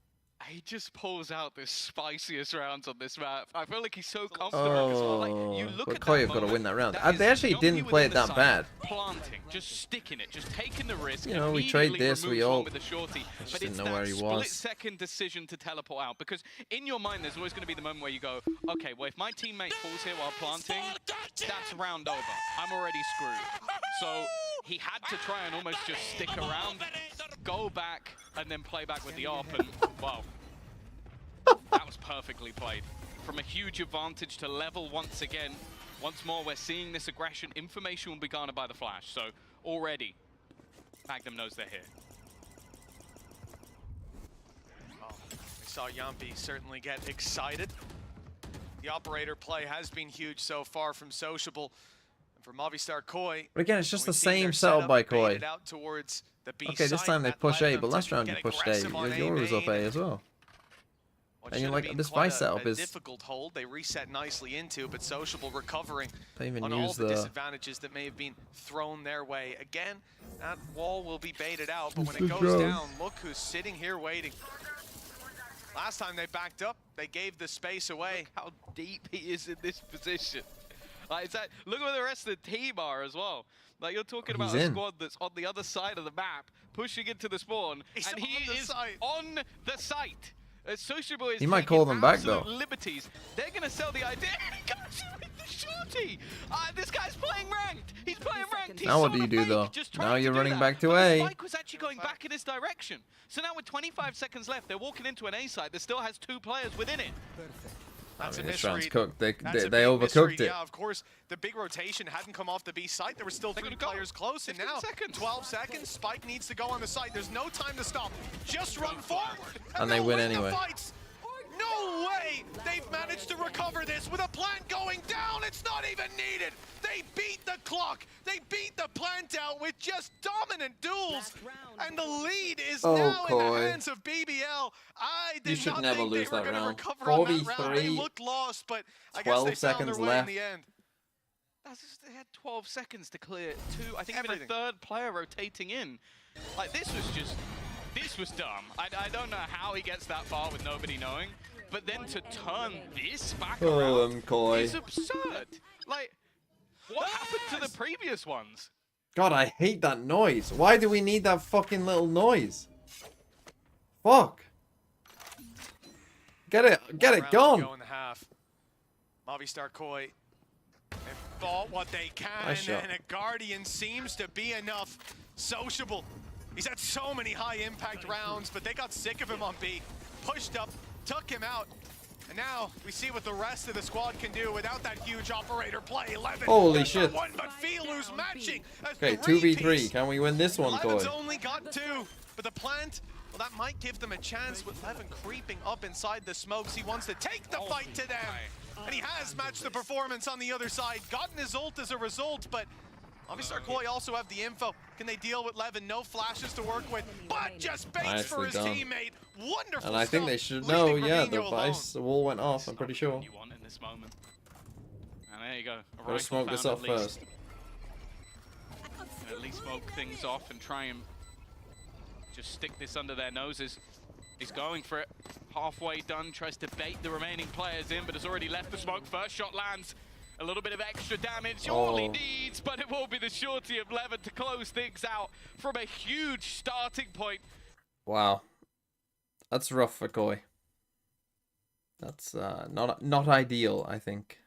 He just pulls out the spiciest rounds on this map. I feel like he's so comfortable as well. Like, you look but at Koi that have got to moment, win that round. that They is actually Yumpy didn't play it within the that side, bad. Planting, just sticking it, just taking the risk. You know, we trade immediately this, we removes one all- with the shorty, just but didn't it's know that where he was. split-second decision to teleport out. Because in your mind, there's always going to be the moment where you go, okay, well, if my teammate falls here while planting, that's round over. I'm already screwed. So he had to try and almost just stick around, go back, and then play back with the ARP, and, well, that was perfectly played. From a huge advantage to level once again. Once more, we're seeing this aggression. Information will be garnered by the Flash. So already, Magnum knows they're here. Well, we saw Yumpy certainly get excited. The operator play has been huge so far from Sociable. And for Movistar Koi, But again, it's just the we've seen their same setup by Koi. baited out towards the B Okay, this side. time they That push led A, them but to last round you get pushed A. aggressive on Yours was up A main. as well. What And you're should like, have been this quite vice setup a is- difficult hold. They reset nicely into, but Sociable recovering They even on all use the the... disadvantages that may have been thrown their way. Again, that wall will be baited out, but when It's it the goes drone. down, look who's sitting here waiting. Last time they backed up, they gave the space away. How deep he is in this position. Like, it's that, look where the rest of the team are as well. Like, you're talking about He's a in. squad that's on the other side of the map, pushing into the spawn, He's and on he the is site. on the site. Sociable is He might taking call them back, absolute though. liberties. They're going to sell the idea. He got you with the shorty. This guy's playing ranked. He's playing ranked. He Now what saw do you the do, fake, though? just Now trying you're to do running that. back to But A. the spike was actually going back in his direction. So now with 25 seconds left, they're walking into an A site that still has 2 players within it. That's I mean, a this round's misread. cooked. They That's a they big overcooked misread. it. Yeah, of course, the big rotation hadn't come off the B site. There were still They're 3 gonna go. players close, and 15 now seconds. 12 seconds. Spike needs to go on the site. There's no time to stop. Just run forward. And they they'll win the anyway. fights. No No way! They've managed to recover this with a plant going down. It's not even needed. They beat the clock. They beat the plant out with just dominant duels. And the lead is now in Koi. the hands of BBL. I did should not never think lose they were that going to round. recover on that 4v3, round. They looked lost, but I guess 12 they found their seconds way left. in the end. That's just, they had 12 seconds to clear two. I think Everything. even a third player rotating in. Like, this was dumb. I don't know how he gets that far with nobody knowing, but then to turn this back around Koi. is absurd. Like, what happened to the previous ones? God, I hate that noise. Why do we need that fucking little noise? Fuck. Get it Round gone. to go in the half. Movistar Koi. They thought what they can, Nice shot. and a Guardian seems to be enough. Sociable. He's had so many high impact rounds, but they got sick of him on B. Pushed up, took him out. And now we see what the rest of the squad can do without that huge operator play. 11. Holy That's shit. One, but Filu's matching. A Okay, three-piece. 2v3. Can we win this one, Koi? Levin's only got 2, but the plant, well, that might give them a chance with Levin creeping up inside the smokes. He wants to take the fight to them. And he has matched the performance on the other side. Gotten his ult as a result, but Movistar Koi also have the info. Can they deal with Levin? No flashes to work with, but just baits for Nicely his done. teammate. Wonderful And I think stuff, they should leaving know, yeah, Robinho the alone. wall went off, I'm pretty sure. You want in this moment. And there you go. A Gotta rifle smoke this found up at least. first. Can at least smoke things off and try and just stick this under their noses. He's going for it. Halfway done, tries to bait the remaining players in, but has already left the smoke. First shot lands. A little bit of extra damage, all he needs, but it will be the surety of Levin to close things out from a huge starting point. Wow. That's rough for Koi. That's not ideal, I think,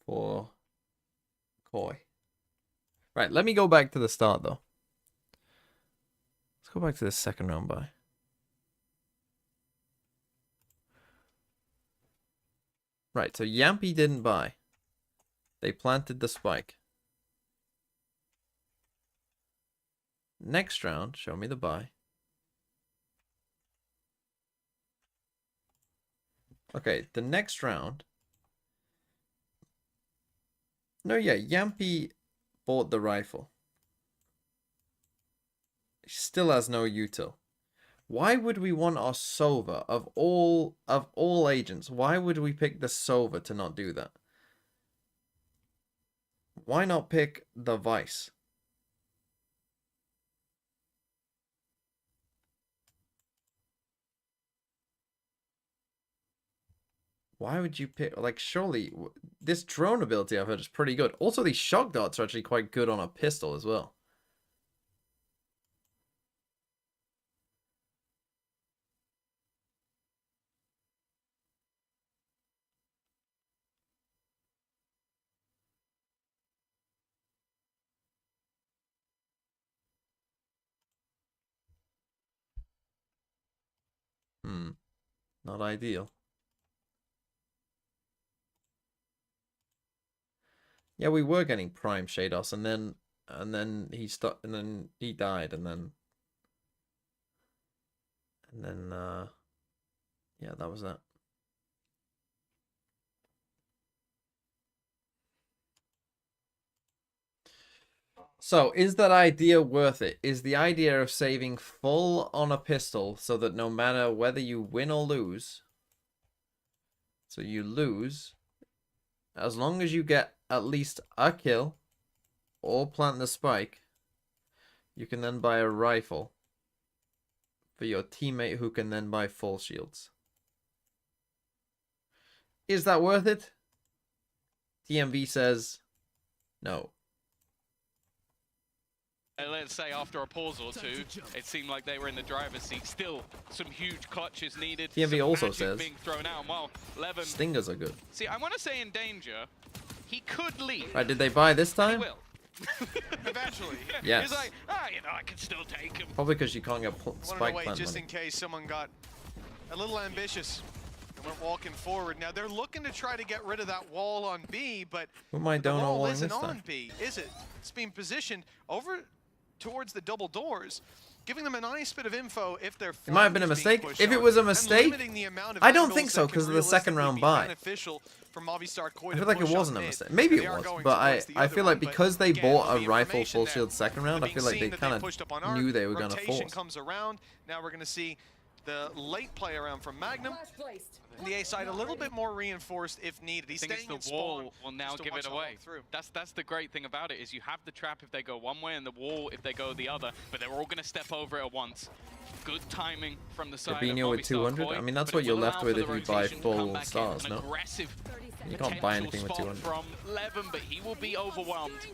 for Koi. Right, let me go back to the start, though. Let's go back to the second round bye. Right, so Yampy didn't buy. They planted the spike. Next round, show me the buy. Okay, the next round. No, yeah, Yampy bought the rifle. He still has no util. Why would we want our Sova of all agents? Why would we pick the Sova to not do that? Why not pick the Vice? Why would you pick, like, surely this drone ability I've heard is pretty good. Also, these shock darts are actually quite good on a pistol as well. Not ideal. Yeah, we were getting Prime Shados, and then he stopped, and then he died, and then yeah, that was that. So, is that idea worth it? Is the idea of saving full on a pistol so that no matter whether you win or lose, so you lose, as long as you get at least a kill or plant the spike, you can then buy a rifle for your teammate who can then buy full shields. Is that worth it? TMV says no. Let's say after a pause or two, it seemed like they were in the driver's seat. Still, some huge clutches needed. TMV some also magic says being thrown out. Well, Levin. Stingers are good. See, I want to say in danger. He could leave. Right, did they buy this He time? will. Eventually. Yes. He's like, you know, I can still take him. Probably because you can't get Wanted to spike wait plant just money. in case someone got a little ambitious and went walking forward. Now they're looking to try to get rid of that wall on B, but Who am I the down on wall one isn't this on time? B, is it? It's being positioned over towards the double doors. giving them a nice bit of info if they're. It might have been a mistake. If it was a mistake, I don't think so because of the second round buy. I feel like it wasn't a mistake. Maybe it was, but I feel like because they bought a rifle full shield second round, I feel like they kind of knew they were going to force. Comes around. Now we're going to see the late play around from Magnum. The A side a little bit more reinforced if needed. He's staying in spawn. The wall will now give it away. That's the great thing about it is you have the trap if they go one way and the wall if they go the other, but they're all going to step over it at once. Good timing from the side. Fabinho with 200. I mean, that's what you're left with if you buy full stars, no? You can't buy anything with 200. From Levin, but he will be overwhelmed.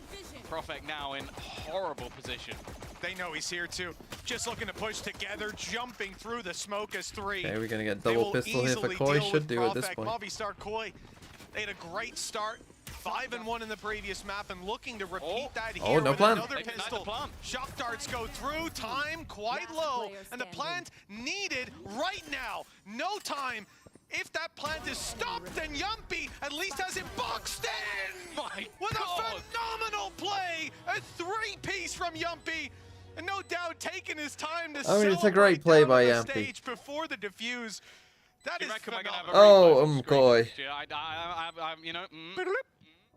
Profek now in horrible position. They know he's here too. Just looking to push together, jumping through the smoke as 3. Okay, we're gonna get double pistol here for Koi. Should do at this point. Movistar Koi, they had a great start. 5-1 in the previous map and looking to repeat that here. Oh, no with plant. Another pistol. Shock darts go through. Time quite low, and the plant needed right now. No time. If that plant is stopped, then Yumpy at least has it boxed in! With a phenomenal play! A 3-piece from Yumpy! And no doubt taking his time to I mean, it's a great play by Yumpy. Before the defuse. That is phenomenal. Oh, Koi. You know,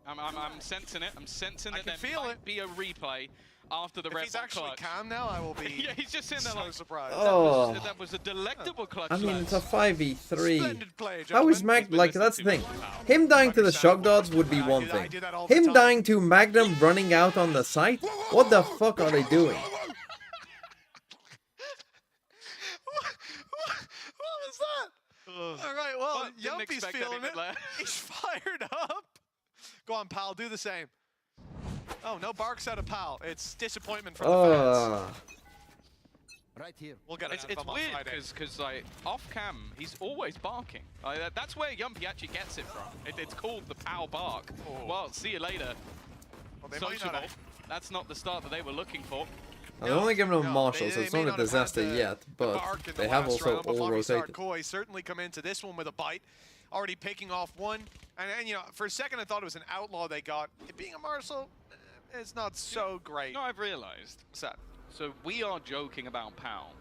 I'm sensing it. I'm sensing it. I can feel it. Be a replay after the red. He's actually calm now. I will be. Yeah, he's just sitting there like surprised. Oh, that was a delectable clutch. I mean, it's a 5v3. Splendid play, How is Mag like? That's the thing. Him dying to the shock darts would be one thing. Him dying to Magnum running out on the site. What the fuck are they doing? What was that? All right, well, Yumpy's feeling it. He's fired up. Go on, pal, do the same. Oh, no barks out of pal. It's disappointment from the fans. Right here. We'll get it's weird because like off cam he's always barking. That's where Yumpy actually gets it from. It's called the pal bark. Oh. Well, see you later. Well, Sociable. That's not the start that they were looking for. They're only giving him Marshall, so it's not a disaster yet, but they have also all rotated. Koi certainly come into this one with a bite, already picking off one. And you know, for a second I thought it was an outlaw they got. It being a Marshall, it's not so great. You know, I've realized. What's that? So we are joking about Pal.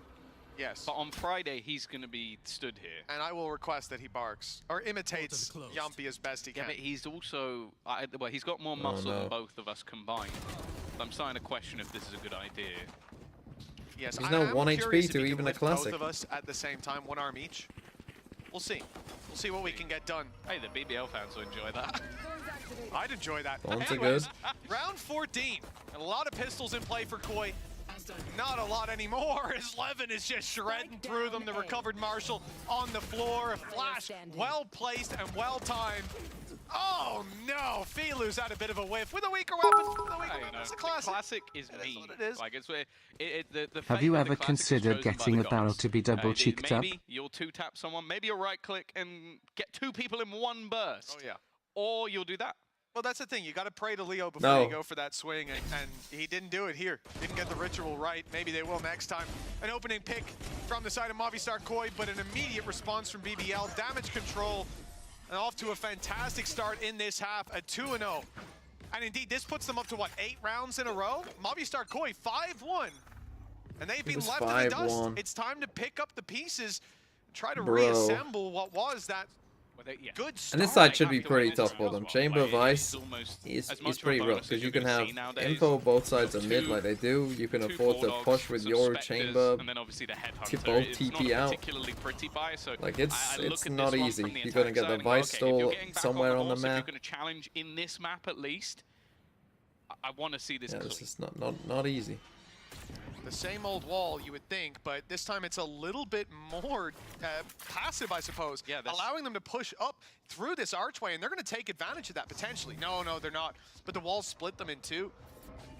Yes. But on Friday, he's going to be stood here. And I will request that he barks or imitates Yumpy as best he can. Yeah, but he's also, well, he's got more muscle than both of us combined. I'm starting to question if this is a good idea. Yes, he's now 1 HP to even a classic. Both of us at the same time, 1 arm each. We'll see. We'll see what we can get done. Hey, the BBL fans will enjoy that. I'd enjoy that. Anyways, round 14. A lot of pistols in play for Koi. Not a lot anymore, as Levin is just shredding through them. The recovered Marshall on the floor. A flash well placed and well timed. Oh no, Filu's had a bit of a whiff with a weaker weapon. It's a classic. The classic is me. It is. Like, it's where the Have you ever considered getting a barrel to be double cheeked up? Maybe you'll two-tap someone, maybe you'll right-click and get 2 people in one burst. Oh yeah. Or you'll do that. Well, that's the thing. You got to pray to Leo before you go for that swing, and he didn't do it here. Didn't get the ritual right. Maybe they will next time. An opening pick from the side of Movistar Koi, but an immediate response from BBL. Damage control, and off to a fantastic start in this half, a 2-0. And indeed, this puts them up to, what, 8 rounds in a row? Movistar Koi, 5-1. And they've been left in the dust. It's time to pick up the pieces, try to reassemble what was that good start. And this side should be pretty tough for them. Chamber of Ice is pretty rough because you can have info both sides of mid like they do. You can afford to push with your chamber to both TP out. Like it's not easy. You're gonna get the Vice store somewhere on the map. If you're gonna challenge in this map at least, I want to see this. Yeah, this is not easy. The same old wall, you would think, but this time it's a little bit more passive, I suppose. Yeah, allowing them to push up through this archway, and they're going to take advantage of that potentially. No, they're not. But the walls split them in 2.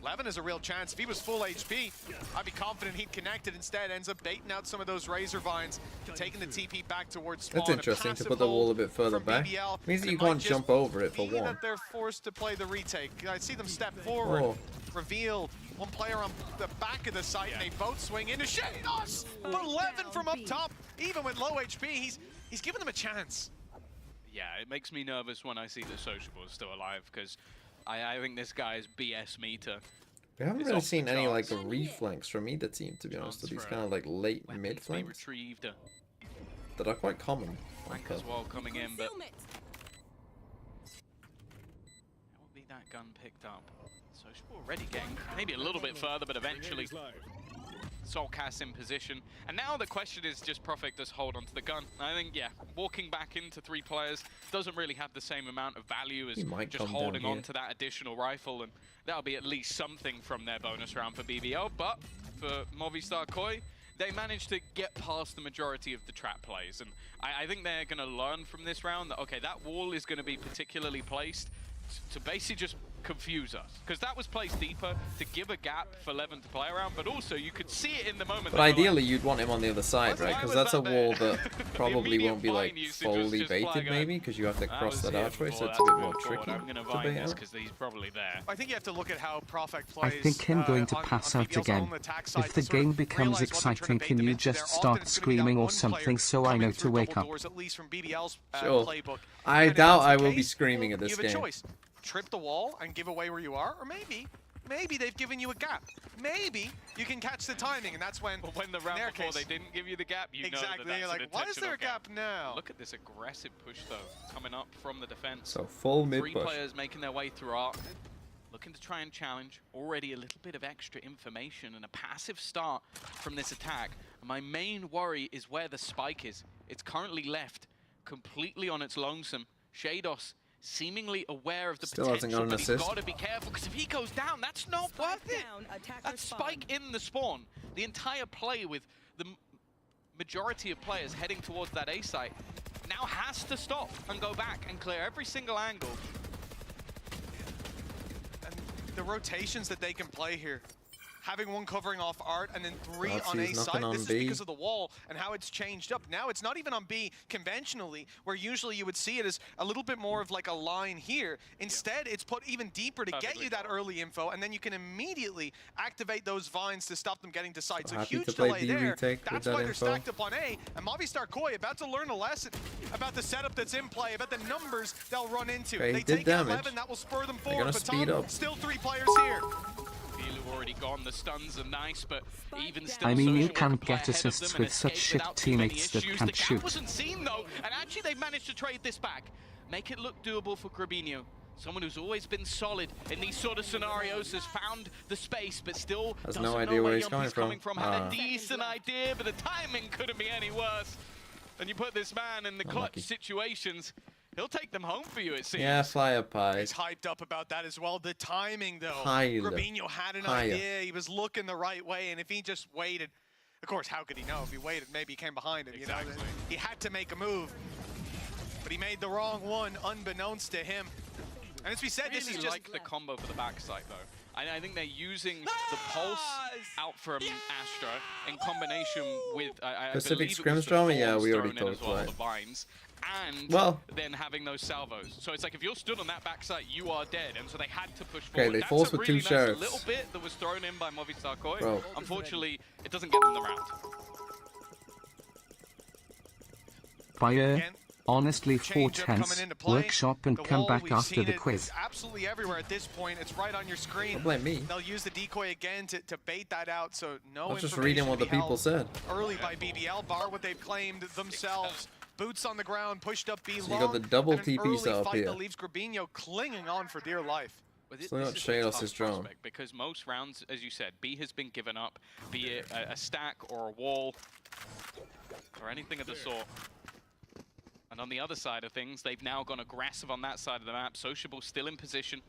Levin has a real chance. If he was full HP, I'd be confident he'd connect it. Instead, ends up baiting out some of those Razor Vines, taking the TP back towards spawn. That's interesting to put the wall a bit further back. Means that you can't jump over it for one. That they're forced to play the retake. I see them step forward, reveal. One player on the back of the site, and they both swing into Shados! But Levin from up top, even with low HP, he's giving them a chance. Yeah, it makes me nervous when I see that Sociable is still alive, because I think this guy is BS meter. We haven't is really off the seen any like charts. reflanks from either team, to be honest, with these Chance kind of like late Weapons mid to be flanks retrieved. that are quite common. Flank as well coming in, but there will be that gun picked up. Sociable already getting maybe a little bit further, but eventually Soulcast in position. And now the question is just Profect does hold onto the gun. I think, yeah, walking back into 3 players doesn't really have the same amount of value as just holding on to that additional rifle, and that'll be at least something from their bonus round for BBL. But for Movistar Koi, they managed to get past the majority of the trap plays, and I think they're going to learn from this round that, okay, that wall is going to be particularly placed to basically just confuse us, because that was placed deeper to give a gap for Levin to play around, but also you could see it in the moment. But ideally, you'd want him on the other side, right? Because that's a wall that probably won't be like fully baited, maybe, because you have to cross that archway, so it's a bit more tricky to bait out. Because he's probably there. I think you have to look at how Profect plays. I think him going to on pass BBL's out again. own attack side If the to sort of game becomes realize what they're trying to exciting, bait can them you into. just They're start often it's gonna be that screaming or one player something so I coming know through to wake double up? doors, at least from BBL's Sure. playbook. I And if doubt that's the I will be case, screaming at this you have a game. choice. Trip the wall and give away where you are, or maybe they've given you a gap. Maybe you can catch the timing, and that's when, But when the in round their before case, they didn't give you the gap, you exactly, know that you're that's like, an why is there a intentional gap now? Look at this aggressive push, though, coming up from the defense. So full mid 3 push. players making their way through arc, looking to try and challenge. Already a little bit of extra information and a passive start from this attack. And my main worry is where the spike is. It's currently left completely on its lonesome. Shados seemingly aware of the Still hasn't potential, got an but he's assist. got to be careful, because if he goes down, that's not worth it. That spike in the spawn, the entire play with the majority of players heading towards that A site, now has to stop and go back and clear every single angle. And the rotations that they can play here. Having one covering off Art and then 3 on Artsy's A knocking side. on This is B. because of the wall and how it's changed up. Now it's not even on B conventionally, where usually you would see it as a little bit more of like a line here. Instead, it's put even deeper to get you that early info, and then you can immediately activate those vines to stop them getting to site. So happy huge to play delay B there. retake with That's that why they're info. stacked up on A. And Movistar Koi about to learn a lesson about the setup that's in play, about the numbers they'll run into. Okay, They he did take damage. 11, that will spur them They're forward. gonna But speed Tom, up. still 3 players here. Bilu already gone, the stuns are nice, but even still, I mean, you Social can't will play get ahead of assists them and with such escape shit without too many teammates that issues. can't The gap shoot. wasn't seen though, and actually they've managed to trade this back. Make it look doable for Grabinho. Someone who's always been solid in these sort of scenarios, has found the space, but still Has doesn't no know idea where where he's Yumpy's coming from. Had a decent idea, but the timing couldn't be any worse. And you put this man in the clutch Unlucky. situations, he'll take them home for you, it seems. Yeah, fire pie. He's hyped up about that as well. The timing, though. Highly. Grabinho had an Higher. idea. He was looking the right way, and if he just waited, of course, how could he know? If he waited, maybe he came behind him. Exactly. You know, he had to make a move, but he made the wrong one, unbeknownst to him. And as we said, this is Really just like the combo for the backside though. I think they're using the pulse out from Astra in combination with I Pacific believe it Scrim was the drama? Yeah, thorns we already thrown in as talked well, about the it. vines, and Well- then having those salvos. So it's like if you're stood on that backside, you are dead, and so they had to push Okay, forward. they That's forced a with really two nice sheriffs. little bit that was thrown in by Movistar Koi. Bro. Unfortunately, it doesn't get them the round. Fire. Again, Honestly, 4 change-up coming tenths. into play. Workshop and The come wall, back we've after seen the it quiz. absolutely everywhere at this point. It's right on your screen. Don't blame me. They'll use the decoy again to bait that out, so no I was just information reading what to the be people held said. early by BBL, bar what they've claimed themselves. Boots on the ground, pushed up B So you long. got the double and an TP early set up fight here. that leaves Grabinho clinging on for dear life. But Still got this is a Shados' tough drone. prospect, because most rounds, as you said, B has been given up, be it a stack or a wall or anything of the sort. And on the other side of things, they've now gone aggressive on that side of the map. Sociable still in position.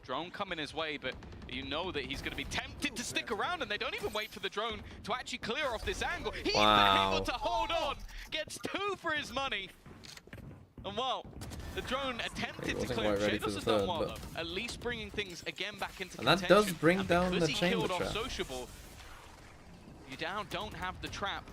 Drone coming his way, but you know that he's going to be tempted to stick around, and they don't even wait for the drone to actually clear off this angle. He's Wow. been able to hold on, gets 2 for his money. And well, the drone attempted He to wasn't clear. quite ready for Shados the has done third, well, but- though. At least bringing things again back into And that contention. does bring And down because the he chamber killed off trap. Sociable, you don't have the trap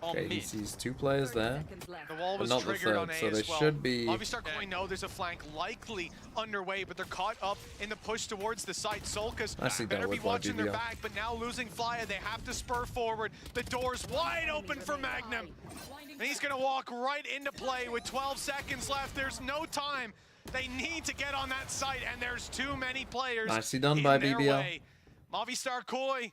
on Okay, he mid. sees 2 players there. The wall But was not the triggered on third, A so as they well. should be- Movistar Koi know there's a flank likely underway, but they're caught up in the push towards the site. Solkas Nicely better dealt be with by watching their BBL. back, but now losing Flya, they have to spur forward. The door's wide open for Magnum. And he's gonna walk right into play with 12 seconds left. There's no time. They need to get on that site, and there's too many players Nicely done in by their BBL. way. Movistar Koi,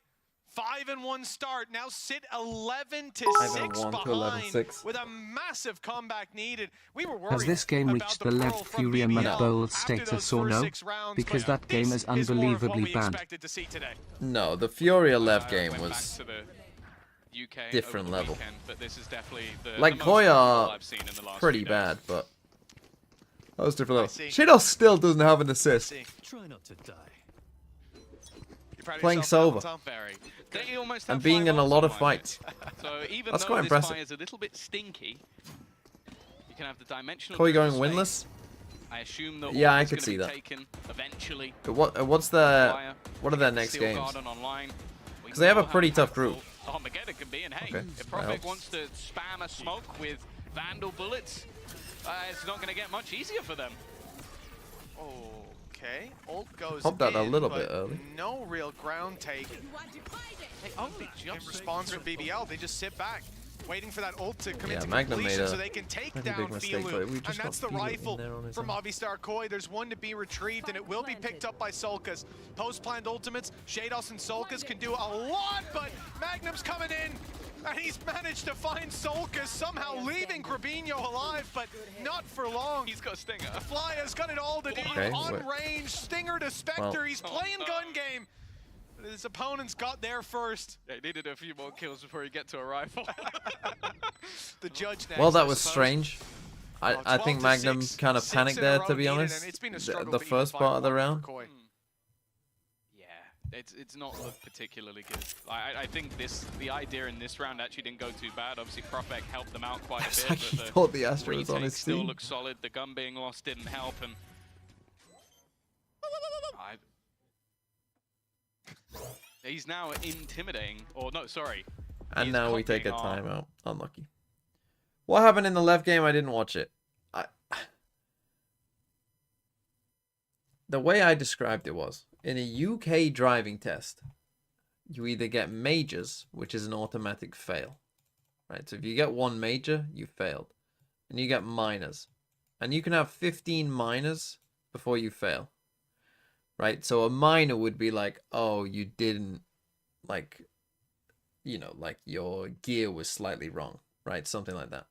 5-1 start. Now sit 11-6 5-1 to behind 11-6. with a massive comeback needed. We were worried Has this game about reached the the pearl left from Fury and BBL Mad Bowl after status those or first no? 6 rounds, Because but that game this is more of what unbelievably we bad. expected to see today. No, the Furia Lev game Went back was to the UK different over the level. weekend, but this is definitely like the most football Koya I've seen in the last pretty few days. bad, but that was different level. see. Shadow still doesn't have an assist. See. Try not to die. You proud of Playing yourself, Sova. Tom? Very. They almost And have being 5 in a ults lot on of my fights. mid. So even That's though quite this impressive. fight is a little bit stinky, you can have the dimensional. Koi going driven winless. space. I assume that Yeah, all I is could gonna see be that. taken eventually. But what's the Fire. what are their next Steel games? Garden online. We 'Cause they have a now pretty tough impactful group. Armageddon can be, and hey, Okay, if that Prophet helps. wants to spam a smoke with Vandal bullets, it's not going to get much easier for them. Okay, ult goes Hopped out a in, little but bit early. no real ground take They only in just response from BBL. They just sit back, waiting for that ult to come Yeah, into Magnum made completion a so they can take pretty down big mistake, but we Filu. just And got that's the Filu in rifle there on his from own. Movistar Koi. There's one to be retrieved, and it will be picked up by Solkas. Post-planned ultimates, Shados and Solkas can do a lot, but Magnum's coming in. And he's managed to find Solkas, somehow leaving Grabinho alive, but not for long. He's got a stinger. Flyer's got it all to do. Okay, On wait. range, Stinger to Spectre. Well- He's playing gun game. But his opponents got there first. Yeah, he needed a few more kills before he get to a rifle. The judge next. Well, that I was suppose. strange. I 12 think to Magnum 6, kind of 6 panicked in a there, row to be needed, honest. and it's been a The struggle to even first find part of the one for round. Koi. Yeah, it's not looked particularly good. I think the idea in this round actually didn't go too bad. Obviously, Profek helped them out quite a It's bit. like but he the thought the Astra was on retake his still team. looks solid. The gun being lost didn't help, and he's now intimidating. Or no, sorry. And He's now we take a copying timeout. Unlucky. What happened in the left game? I didn't watch it. The way I described it was, in a UK driving test, you either get majors, which is an automatic fail. Right? So if you get one major, you failed. And you get minors. And you can have 15 minors before you fail. Right? So a minor would be like, oh, you didn't, like, you know, like your gear was slightly wrong, right? Something like that.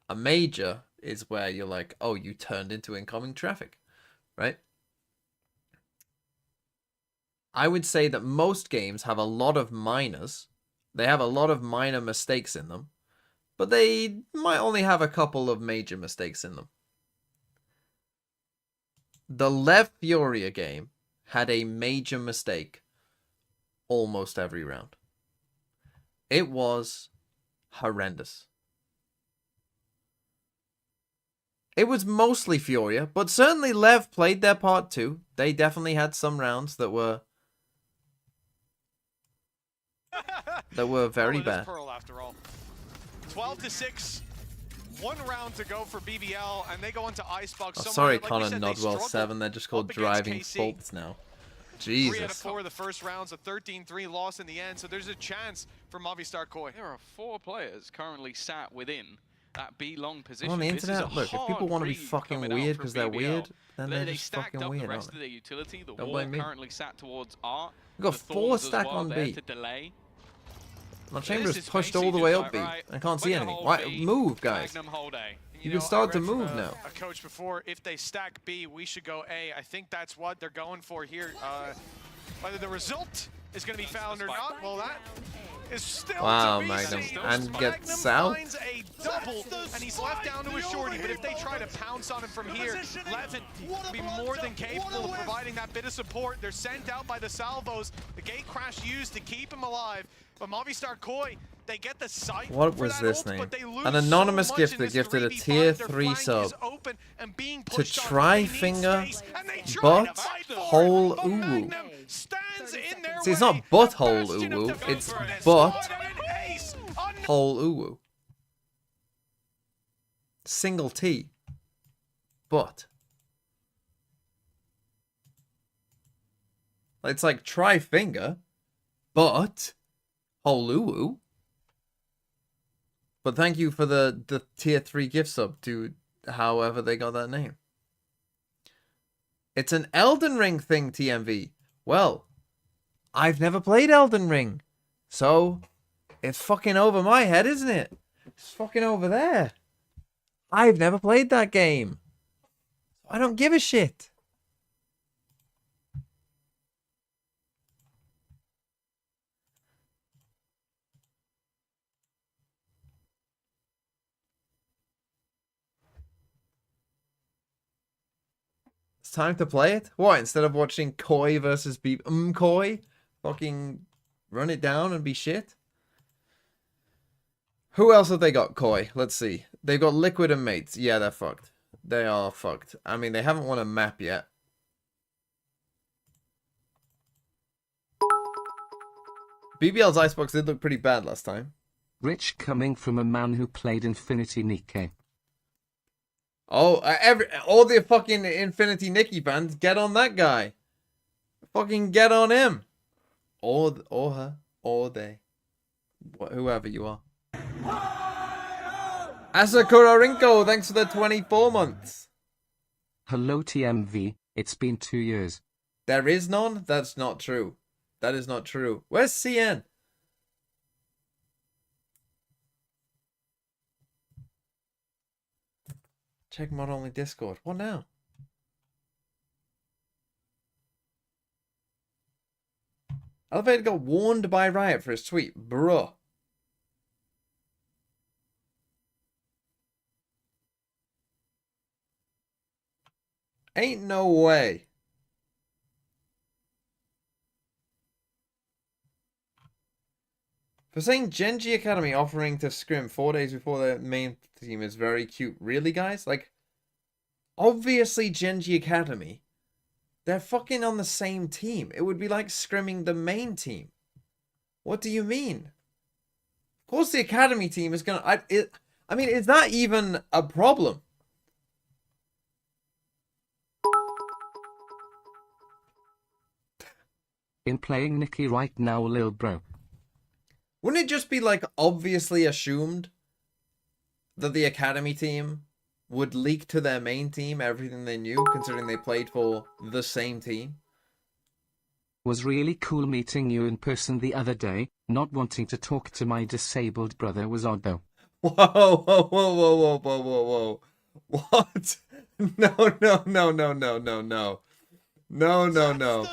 A major is where you're like, oh, you turned into incoming traffic, right? I would say that most games have a lot of minors. They have a lot of minor mistakes in them, but they might only have a couple of major mistakes in them. The Lev Furia game had a major mistake almost every round. It was horrendous. It was mostly Furia, but certainly Lev played their part too. They definitely had some rounds that were very Well, it is bad. Pearl after all. 12-6. 1 round to go for BBL, and they go into Icebox. Oh, Somewhere sorry, that, like we Connor said, they Nodwell struggled 7. They're just called up against driving KC. faults now. 3 out of Jesus. 4 of the first rounds, a 13-3 loss in the end, so there's a chance for Movistar Koi. There are 4 players currently sat within that B long position. On the This is internet, a look, if people hard want to be read fucking coming out weird from because they're BBL. weird, then they're They just stacked fucking up weird, the rest aren't of they? their utility. The Don't wall blame me. currently sat towards art. We've got The 4 Thorns as stack well on there B. to delay. My This chamber's is pushed basically all the way just up B. like, right, I can't see we're gonna anything. hold Why? B, Move, guys. Magnum hold A. You know, can start I to read from move now. a coach before, if they stack B, we should go A. I think that's what they're going for here. Whether the result is going to be found or not, well, that is still Wow, to be Magnum. seen. And get Magnum south. finds a double, and he's left down to a shorty. But if they try to pounce on him from here, Levin will be more than capable of providing that bit of support. They're sent out by the salvos. The gate crash used to keep him alive. But Movistar Koi, they get the sight. What for was that this ult, name? but they lose An anonymous so much gifter in this gifted a 3v5. tier Their 3 flank sub is open and being to pushed on. try They need finger space, and they try butt to fight for it, hole but uwu. Magnum stands in their See, it's way. not butthole A bastion of uwu, defense it's for this butt squad, and an ace on hole uwu. Single T. But. It's like try finger, but hole uwu. But thank you for the tier 3 gift sub to however they got that name. It's an Elden Ring thing, TMV. Well, I've never played Elden Ring. So, it's fucking over my head, isn't it? It's fucking over there. I've never played that game. I don't give a shit. It's time to play it? What, instead of watching Koi versus Koi? Fucking run it down and be shit? Who else have they got, Koi? Let's see. They've got Liquid and Mates. Yeah, they're fucked. They are fucked. I mean, they haven't won a map yet. BBL's Icebox did look pretty bad last time. Rich coming from a man who played Infinity Nikke. Oh, all the fucking Infinity Nikki fans, get on that guy. Fucking get on him. Or her. Or they. Whoever you are. Asakura Rinko, thanks for the 24 months. Hello TMV, it's been 2 years. There is none? That's not true. That is not true. Where's CN? Check mod only Discord. What now? Elevator got warned by Riot for his tweet. Bruh. Ain't no way. For saying Genji Academy offering to scrim 4 days before their main team is very cute. Really, guys? Like, obviously Genji Academy, they're fucking on the same team. It would be like scrimming the main team. What do you mean? Of course the Academy team is gonna... I mean, is that even a problem? In playing Nikki right now, lil bro. Wouldn't it just be like obviously assumed that the Academy team would leak to their main team everything they knew, considering they played for the same team? Was really cool meeting you in person the other day. Not wanting to talk to my disabled brother was odd though. Whoa, whoa, whoa, whoa, whoa, whoa, whoa, whoa. What? No, no, no, no, no, no, no. No, no, no.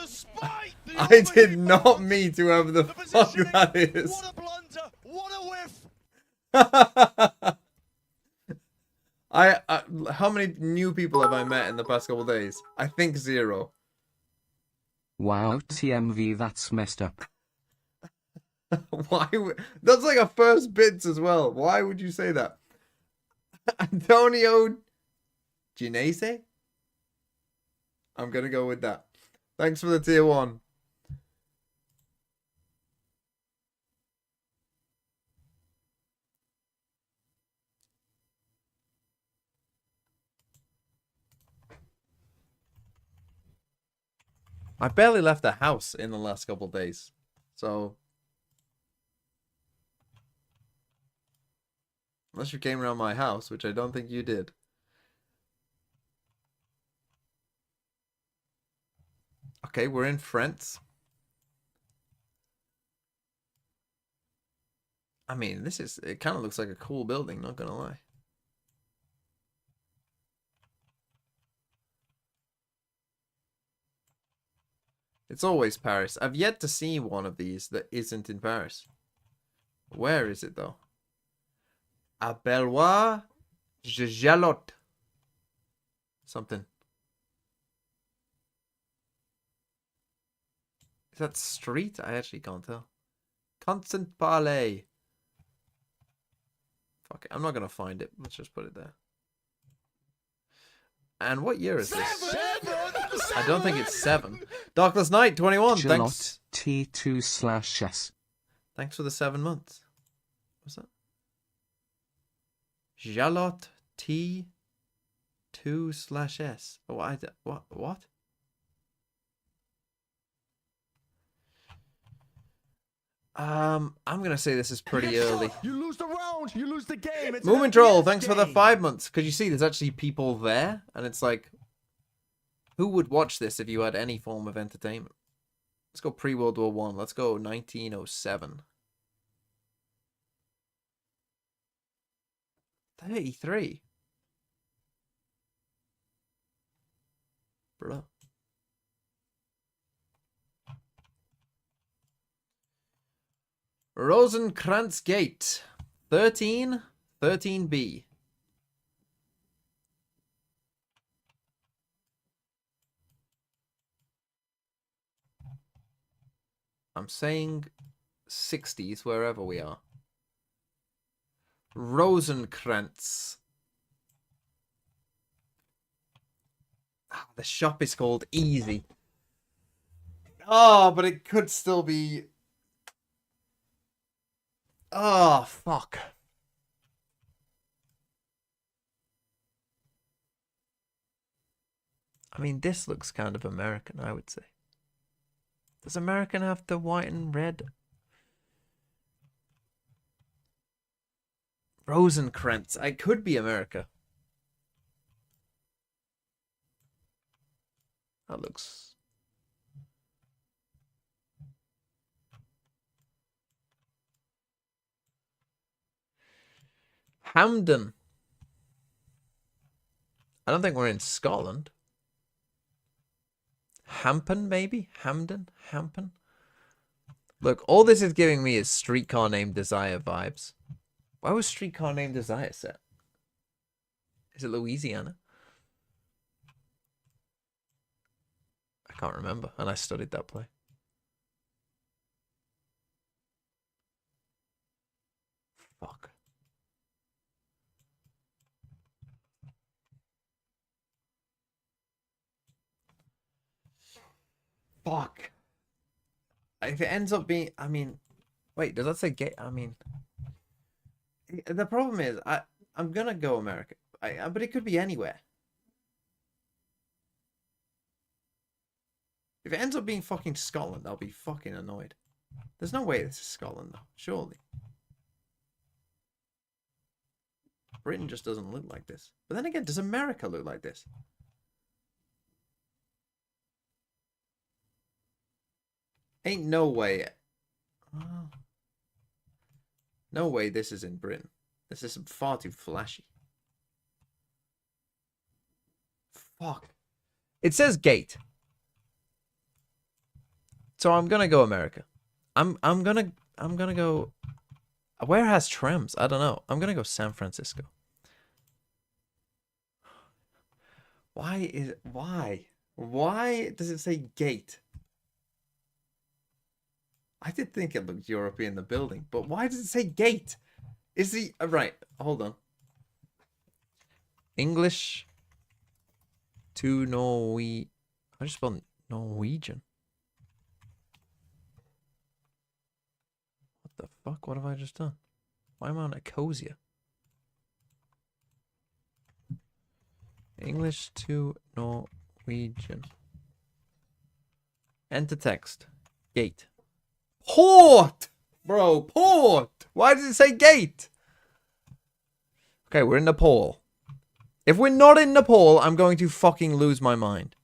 I did not meet whoever the fuck that is. What a blunder! What a whiff! How many new people have I met in the past couple days? I think 0. Wow, TMV, that's messed up. Why? That's like a first bits as well. Why would you say that? Antonio Ginese? I'm gonna go with that. Thanks for the tier 1. I barely left the house in the last couple of days. So, unless you came around my house, which I don't think you did. Okay, we're in France. I mean, it kind of looks like a cool building, not gonna lie. It's always Paris. I've yet to see one of these that isn't in Paris. Where is it, though? A Bellois Jalot. Something. Is that street? I actually can't tell. Constant Palais. Fuck it. I'm not going to find it. Let's just put it there. And what year is this? I don't think it's 7. Darkless Night, 21. Thanks. T2/S. Thanks for the 7 months. What's that? Jalot T2/S. Oh, what? I'm gonna say this is pretty early. You lose the round, you lose the game. It's Moomin Troll, thanks for the 5 months. Because you see, there's actually people there, and it's like, who would watch this if you had any form of entertainment? Let's go pre-World War One. Let's go 1907. 33. Bro. Rosencrantz Gate. 13. 13B. I'm saying 60s wherever we are. Rosencrantz. The shop is called Easy. Oh, but it could still be... Oh, fuck. I mean, this looks kind of American, I would say. Does American have the white and red? Rosencrantz. I could be America. That looks... Hampden. I don't think we're in Scotland. Hampen, maybe? Hampden? Hampen? Look, all this is giving me is Streetcar Named Desire vibes. Why was Streetcar Named Desire set? Is it Louisiana? I can't remember, and I studied that play. Fuck. Fuck. If it ends up being, I mean, wait, does that say gay? I mean, the problem is, I'm gonna go America, but it could be anywhere. If it ends up being fucking Scotland, I'll be fucking annoyed. There's no way this is Scotland, though. Surely. Britain just doesn't look like this. But then again, does America look like this? Ain't no way. Oh. No way this is in Britain. This is far too flashy. Fuck. It says gate. So I'm gonna go America. I'm gonna go. Where has trams? I don't know. I'm gonna go San Francisco. Why does it say gate? I did think it looked European, the building, but why does it say gate? Is the right? Hold on. English to Norway. I just spelled Norwegian. What the fuck? What have I just done? Why am I on Ecosia? English to Norwegian. Enter text. Gate. Port! Bro, port! Why does it say gate? Okay, we're in Nepal. If we're not in Nepal, I'm going to fucking lose my mind.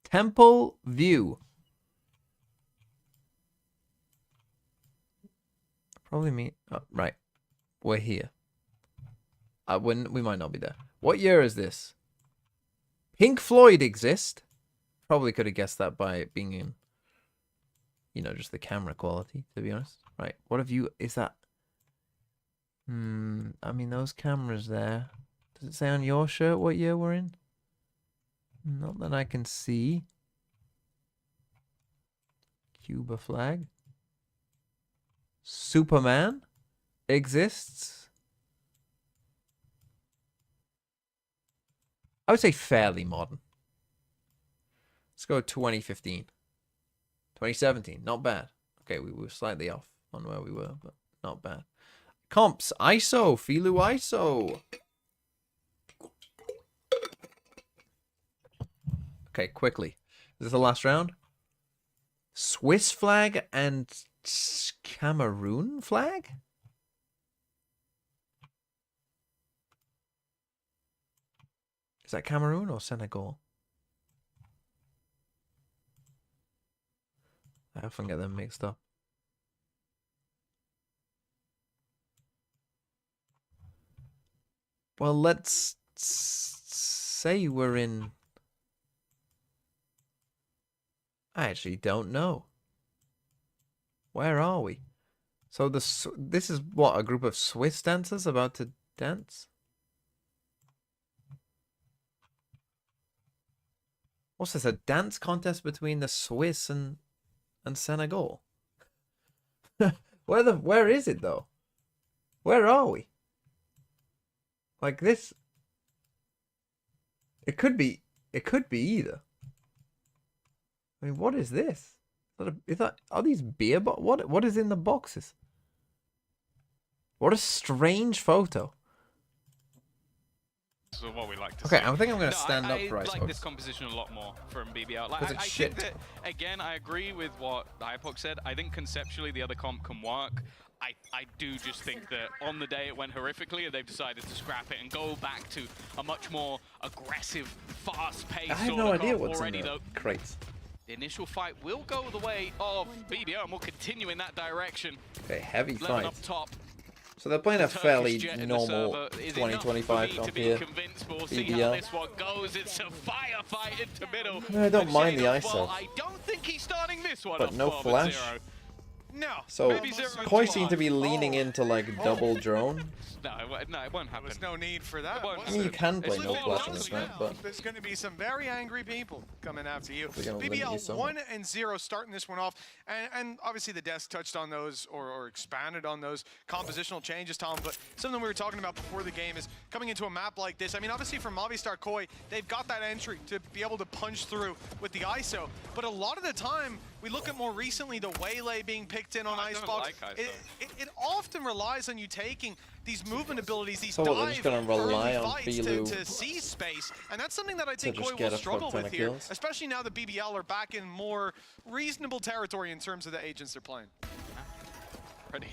Temple View. Probably me. Oh, right. We're here. We might not be there. What year is this? Pink Floyd exist. Probably could have guessed that by it being in, you know, just the camera quality, to be honest. Right. What have you... Is that... I mean, those cameras there. Does it say on your shirt what year we're in? Not that I can see. Cuba flag. Superman exists. I would say fairly modern. Let's go 2015. 2017. Not bad. Okay, we were slightly off on where we were, but not bad. Comps. ISO. Filu ISO. Okay, quickly. Is this the last round? Swiss flag and Cameroon flag? Is that Cameroon or Senegal? I often get them mixed up. Well, let's say we're in... I actually don't know. Where are we? So this is what, a group of Swiss dancers about to dance? What's this, a dance contest between the Swiss and Senegal? Where is it though? Where are we? Like this, it could be either. I mean, what is this? Are these beer what is in the boxes? What a strange photo. So what we like to Okay, see. I think I'm going to stand up for I Icebox. like this composition a lot more from BBL. Like, I think that, again, I agree with what Hypox said. I think conceptually the other comp can work. I do just think that on the day it went horrifically and they've decided to scrap it and go back to a much more aggressive, fast-paced I have no idea what's in the crates. The initial fight will go the way of BBL and will continue in that direction. Okay, heavy Lemon fight. up top. So they're playing a fairly Jet normal 20-25 comp here. We'll see how this one goes. It's a firefight into middle. I don't mind the ISO. Well, I don't think he's starting this one But off no 12-0. flash. No. So Maybe zero Koi to seem to be one. leaning into like double drone. No, it won't happen. There's no need for that. It won't I mean, you can play It's no not flash on honest this map, Now, but there's going to be some very angry people coming after you. They're gonna limit you BBL somewhat. 1-0 starting this one off, and obviously the desk touched on those or expanded on those compositional changes, Tom. But something we were talking about before the game is coming into a map like this. I mean, obviously from Movistar Koi, they've got that entry to be able to punch through with the ISO. But a lot of the time, we look at more recently the Waylay being picked in on Icebox. Like ISO. It often relies on you taking these movement abilities, these So what, they're just gonna rely on fights Bilu to see space, and that's something that I think just Koi get will a struggle fuck ton with of here, kills? especially now that BBL are back in more reasonable territory in terms of the agents they're playing. Pretty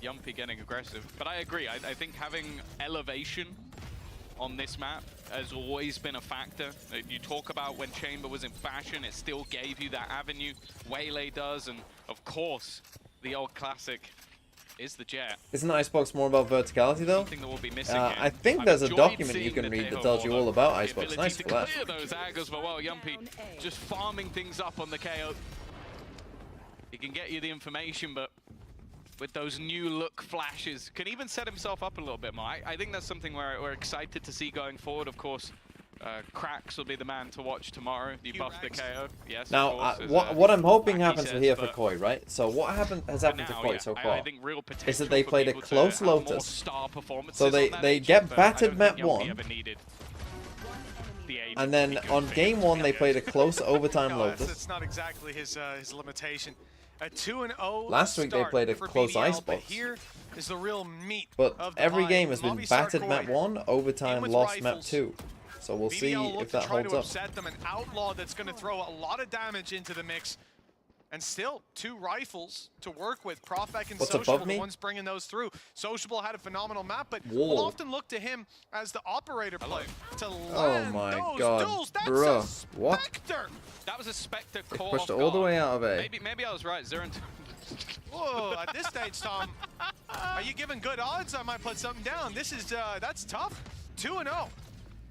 yumpy getting aggressive. But I agree. I think having elevation on this map has always been a factor. You talk about when Chamber was in fashion, it still gave you that avenue. Waylay does, and of course, the old classic is the Jet. isn't Icebox more about verticality though? Something that will be missing here. I think I've there's a enjoyed document you seeing can the read that Tejo tells you Ball, all about the Icebox. ability Nice to flash. clear those angles, but well, Yumpy just farming things up on the KO. He can get you the information, but with those new look flashes, can even set himself up a little bit more. I think that's something we're excited to see going forward. Of course, Cracks will be the man to watch tomorrow. You buff the KO, yes. Now, of course, what I'm hoping Aki happens says, here for but Koi, right? So what has happened to now, Koi yeah, so I far think real is that they potential for played a people to close have more Lotus. star performances So on that they agent, get but I battered don't map think Yumpy 1. ever needed the agent And to then be good on for game him. 1 they played a close overtime No, Lotus. that's not exactly his limitation. A 2-0 Last week they start played a for close BBL, Icebox. but here is the real meat But of the every pie. game has been Movistar battered Koi map 1, overtime with lost map rifles. 2. So we'll see BBL look if to that try holds to up. upset them, an outlaw that's going to throw a lot of damage into the mix. And still, 2 rifles to work with. Profek and What's Sociable, above me? the ones bringing those through. Sociable had a phenomenal map, but Whoa. we'll often look to him as the operator play to Oh land my those god, duels. That's bruh. a What? Spectre. That was a Spectre They call pushed off all the guard. way out of A. Maybe I was right. 0-2. Whoa, at this stage, Tom, are you giving good odds? I might put something down. This is, that's tough. 2-0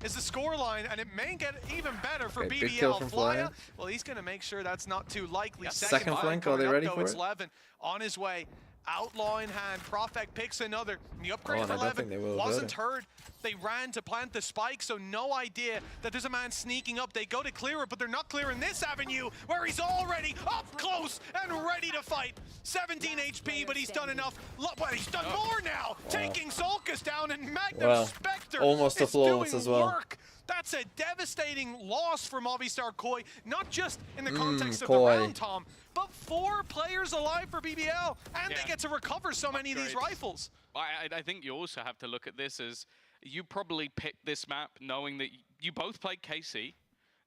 is the scoreline, and it may get even better for Okay, big kill BBL. from Flyer, Flyer. well, he's going to make sure that's not too likely. Yeah, second fight flank, are coming they up, ready though, for it's it? Levin on his way. Outlaw in hand, Profek picks another. The upgrade Oh, and for I don't think Levin they will wasn't hurt heard. They ran to plant the spike, so no idea that there's a man sneaking up. They go to clear it, but they're not clearing this avenue where he's already up close and ready to fight. 17 HP, but he's done enough. Look, well, he's done more now. Taking Solkus down, and Magnum Well, Spectre almost a is flawless doing as well. work. That's a devastating loss for Movistar Koi, not just in the context of Koi. the round, Tom, but 4 players alive for BBL, and Yeah. they get to recover so many of these Upgrades. rifles. I think you also have to look at this as you probably picked this map knowing that you both played KC.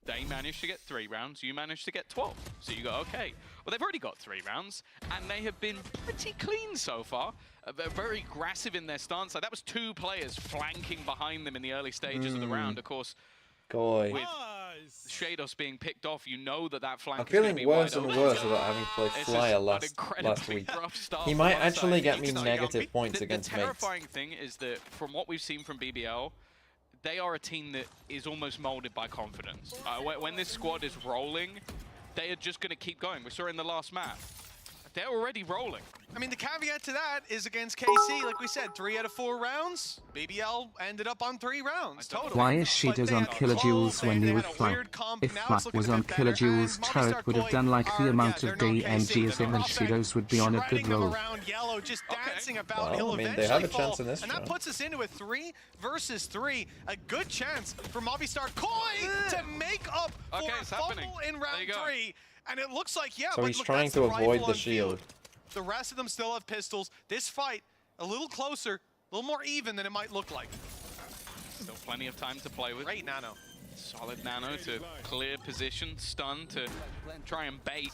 They managed to get 3 rounds, you managed to get 12. So you go, okay. Well, they've already got 3 rounds, and they have been pretty clean so far. They're very aggressive in their stance. Like, that was 2 players flanking behind them in the early stages of the round. Of course, Goy. with Shados being picked off, you know that flank I'm is going to feeling be worse wide and open. worse about having played This is Flyer an last incredibly week. rough start He from might one actually side. get me It's not negative young. points The against mates. terrifying thing is that from what we've seen from BBL, they are a team that is almost molded by confidence. When this squad is rolling, they are just going to keep going. We saw in the last map. They're already rolling. I mean, the caveat to that is against KC, like we said, 3 out of 4 rounds. BBL ended up on 3 rounds total. Why is Shadows on kilojoules when you would flank? If Flat was on kilojoules, Turret would have done like the amount of DMG as him, and Shadows would be on a good roll. Around yellow, just dancing about. Well, He'll I mean, eventually they have a fall, chance in this and that round. puts us into a 3 versus 3. A good chance for Movistar Koi to make up for Okay, a it's fumble happening. in round There you go. 3. And it looks like, yeah, So but he's look, trying that's to the avoid rifle the on field. shield. The rest of them still have pistols. This fight, a little closer, a little more even than it might look like. Still plenty of time to play with. Great Nano. Solid Nano to clear position, stun to try and bait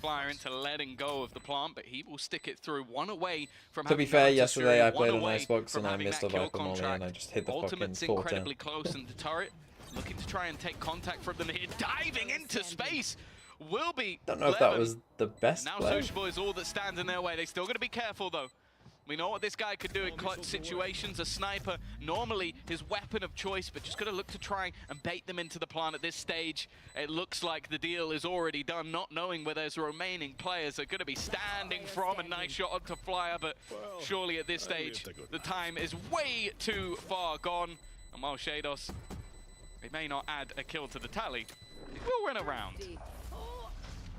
Flyer into letting go of the plant, but he will stick it through. 1 away from To be having fair, Naruto yesterday Syria, I 1 played on away Icebox from and I having missed that a kill Viper Molly and contract. I just hit the Ultimate's fucking 410. incredibly close, and the turret looking to try and take contact from them here, diving into space. Will be Don't know if that 11. was the best Now play. Sociable is all that stands in their way. They still got to be careful though. We know what this guy could do in clutch situations. A sniper, normally his weapon of choice, but just got to look to try and bait them into the plant at this stage. It looks like the deal is already done, not knowing where those remaining players are going to be standing from. A nice shot onto Flyer, but surely at this stage, the time is way too far gone. And while Shados, he may not add a kill to the tally, he will win a round.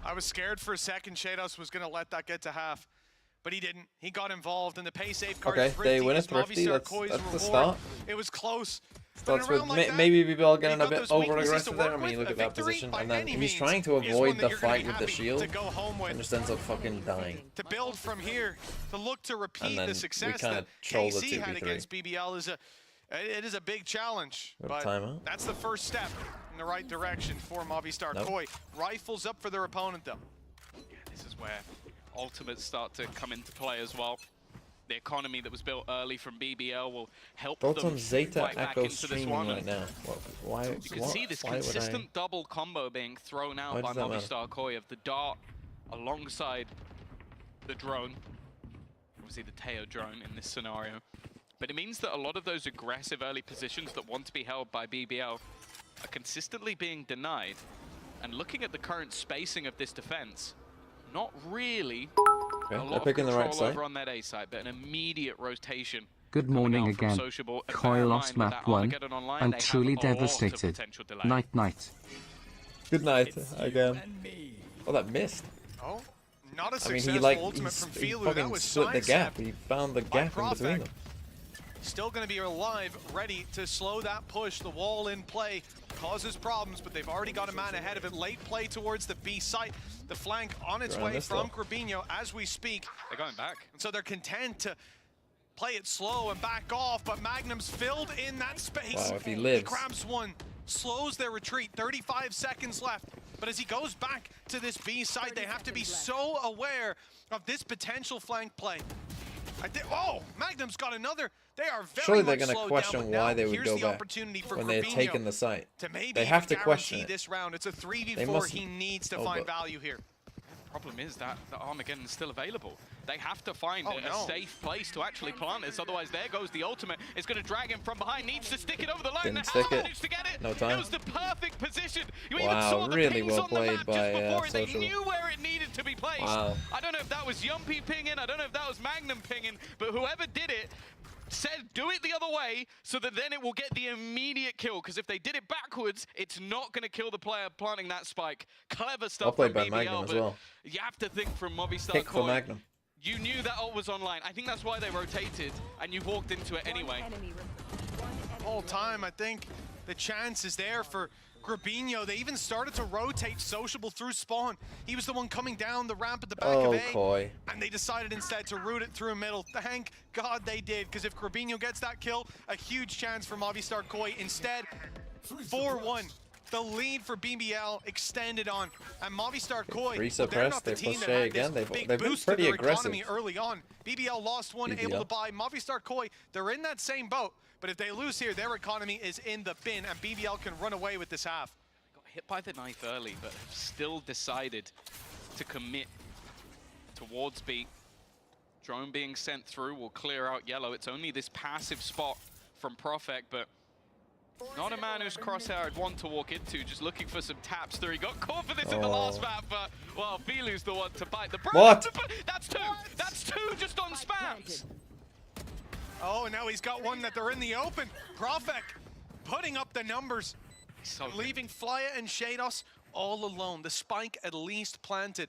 I was scared for a second Shados was going to let that get to half, but he didn't. He got involved, and the pay safeguard Okay, is they win a is thrifty. Movistar That's Koi's the reward. start. It was close. But Starts in a with round like that, maybe BBL getting a you've got bit those weaknesses over-aggressive to there. I work mean, you with. look A at that victory, position, by and then any he's means, trying to is avoid one that the you're gonna fight be with the happy shield, to go home with. and just ends up fucking dying. To build from here, to look to repeat And then the we success kinda that troll the KC had 2v3. against BBL it is a big challenge. Got a But timeout? that's the first step in the right direction for Movistar Nope. Koi. Rifles up for their opponent though. This is where ultimates start to come into play as well. The economy that was built early from BBL will help Thoughts them on Zeta fight back Echo into this streaming one. right now? Why? You can see this why would I- consistent double combo being thrown out Why by does that matter? Movistar Koi of the dart alongside the drone. Obviously the Teo drone in this scenario. But it means that a lot of those aggressive early positions that want to be held by BBL are consistently being denied. And looking at the current spacing of this defense, not really Okay, a they're lot of picking the right control side. over on that A side, but an immediate rotation. Good coming morning out from again. Sociable. And Koi bear in lost mind, with map that 1. Armageddon online, I'm they have truly a lot of devastated. potential delay. Night night. Good night again. Oh, that missed. Oh, not a I mean, successful he ultimate from he Filu. That fucking was split the gap. sidestepped He found the by gap in between Profek. them. Still going to be alive, ready to slow that push. The wall in play causes problems, but they've already got a man ahead of it. Late play towards the B site. The flank on its Around way this from though. Grabinho as we speak. They're going back. And so they're content to play it slow and back off, but Magnum's filled in that space. Wow, if he lives. grabs one, slows their retreat, 35 seconds left. But as he goes back to this B site, they have to be so aware of this potential flank play. Oh, Magnum's got another. They are very Surely they're much going to slowed question down, but why now they would here's go the back opportunity for when they had Grabinho taken the site. to maybe They have to even question guarantee it. this round. It's a They 3v4. mustn't. He needs to Oh, find but- value here. Problem is that the Armageddon is still available. They have to find Oh, a no. safe place to actually plant this, otherwise there goes the ultimate. It's going to drag him from behind, needs to stick it over the line. Didn't Now stick it. managed to get it. No It time. was the perfect position. You Wow, even saw the really pings well on the played map by, just before it. They Social. knew where it needed to be placed. Wow. I don't know if that was Yumpy pinging, I don't know if that was Magnum pinging, but whoever did it said do it the other way so that then it will get the immediate kill, because if they did it backwards, it's not going to kill the player planting that spike. Clever stuff played from by BBL, Magnum as but well. you have to think from Movistar Kick for Koi, Magnum. you knew that ult was online. I think that's why they rotated, and you walked into it anyway. Whole time, I think the chance is there for Grabinho. They even started to rotate Sociable through spawn. He was the one coming down the ramp at the back Oh, of A. Koi. And they decided instead to route it through middle. Thank God they did, because if Grabinho gets that kill, a huge chance for Movistar Koi. Instead, 4-1. the lead for BBL extended on. And Movistar Koi, Free well, they're suppress, not the they team push that Shay had this again. They've big been boost to pretty their aggressive. economy early on. BBL lost one, able to buy. Movistar Koi, they're in that same boat. But if they lose here, their economy is in the bin, and BBL can run away with this half. Got hit by the knife early, but have still decided to commit towards B. Drone being sent through will clear out yellow. It's only this passive spot from Profek, but not a man whose crosshair I'd want to walk into, just looking for some taps through. He got caught for this in the last map, but, well, Filu's the one to bite the bread. What? That's two! That's two just on spams! Oh, and now he's got one that they're in the open. Profek putting up the numbers, So leaving Flyer and Shados all alone. The spike at least planted.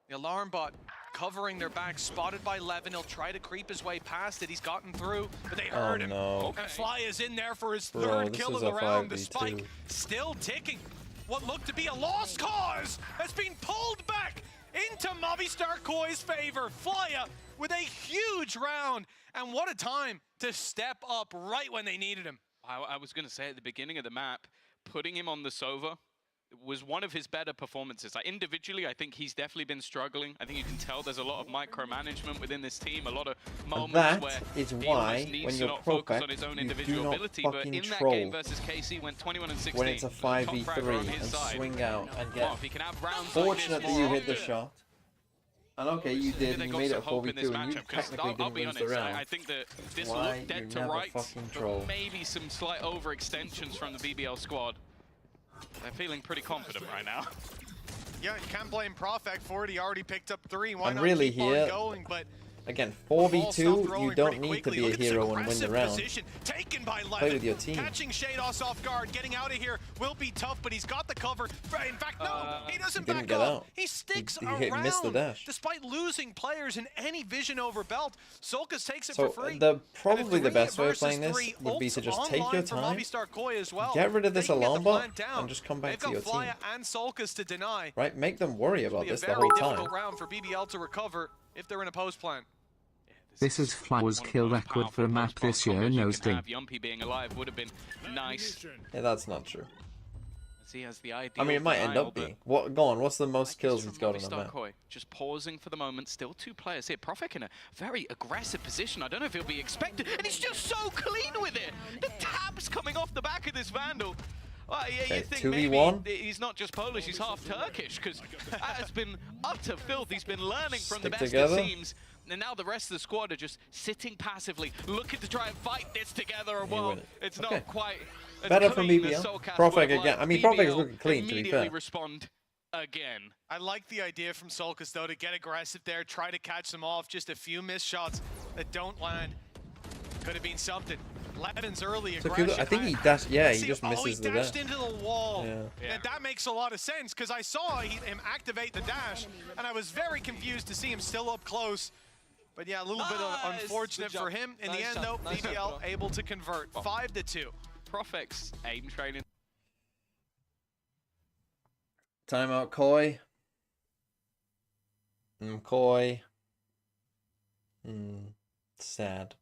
The alarm bot covering their back, spotted by Levin. He'll try to creep his way past it. He's gotten through, but they heard him. No. And Fly is in there for his Bro, third this kill is of the a round. The 5v2. spike still ticking. What looked to be a lost cause has been pulled back into Movistar Koi's favor. Flyer with a huge round, and what a time to step up right when they needed him. I was going to say at the beginning of the map, putting him on the Sova was one of his better performances. Like, individually, I think he's definitely been struggling. I think you can tell there's a lot of micromanagement within this team, a lot of moments that where is he why, almost needs when to you're not focus Profek, on his own you individual do not ability. But fucking in that troll game versus KC, went 21 and 16. when it's a top fragger 5v3 on his and side. swing out and Well, get if he can have rounds fortunate like that this you more hit the often, shot. And okay, you did, they you got made some it a hope in this 4v2 and you matchup, 'cause technically I'll be didn't win honest, the round. I think that this Why looked dead you to never rights, fucking but troll? maybe some slight overextensions from the BBL squad. They're feeling pretty confident right now. Yeah, you can't blame Profek for it. He already picked up 3. Why And not really keep here, on going? But Again, ball 4v2, stopped you rolling don't pretty need to quickly. be a Look at this hero and win the aggressive round. Position taken by Levin. Play with your team. Catching Shados off guard, getting out of here will be tough, but he's got the cover. In fact, no, he doesn't He didn't back get up. out. He sticks He around. missed the dash. Despite losing players in any vision over belt, Solkas takes it So for free. probably the best way of versus playing this 3 would be to ults just take your online for time, Movistar Koi as well. get rid of this They can get alarm the bot, plant down. and just come back They've to got your Flyer team. and Solkas to deny. Right? Make them worry about Be a this the very whole difficult time. round for BBL to recover if they're in a post plan. This is Flower's kill record for a map this year, no sting. Yumpy being alive would have been nice. Yeah, that's not true. As he has the ideal I mean, it might end denial, up but being. What? Go on. What's the most kills from he's got on the Movistar map? Koi, just pausing for the moment. Still 2 players here. Profek in a very aggressive position. I don't know if he'll be expected, and he's just so clean with it. The taps coming off the back of this Vandal. Well, yeah, Okay, you think 2v1? maybe he's not just Polish, he's half Turkish, because that has been utter filth. He's been learning from the Stick best, together. it seems. And now the rest of the squad are just sitting passively, looking to try and fight this together. And well, win it. it's Okay. not quite as Better from clean BBL. as Solcast Profek would have again. liked. I mean, Profek is BBL looking clean, to be immediately fair. respond again. I like the idea from Solkas, though, to get aggressive there, try to catch them off. Just a few missed shots that don't land. Could have been something. Levin's early So if you aggression. look, I think he dashed. Yeah, he See, just misses he the dashed dash. into the wall. Yeah. And that makes a lot of sense, because I saw him activate the dash, and I was very confused to see him still up close. But yeah, a little bit Nice. unfortunate Good for job. him. In Nice the end, job. though, Nice job, BBL bro. able to convert. 5-2. Profek's aim training. Timeout, Koi. Koi. Sad.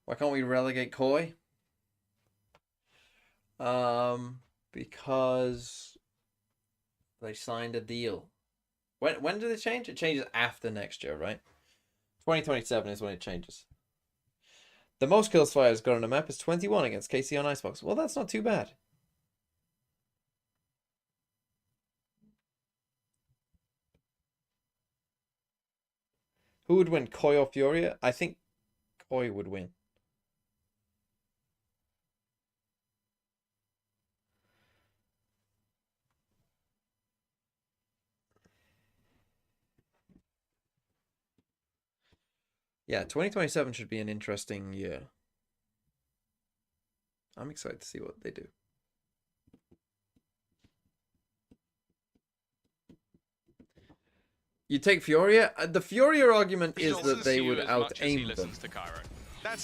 Why can't we relegate Koi? Because they signed a deal. When do they change? It changes after next year, right? 2027 is when it changes. The most kills Fire's got on the map is 21 against KC on Icebox. Well, that's not too bad. Who would win, Koi or Furia? I think Koi would win. Yeah, 2027 should be an interesting year. I'm excited to see what they do. You take Furia. The Furia argument is He that listens they to you would as much as he out-aim them, listens to Cairo.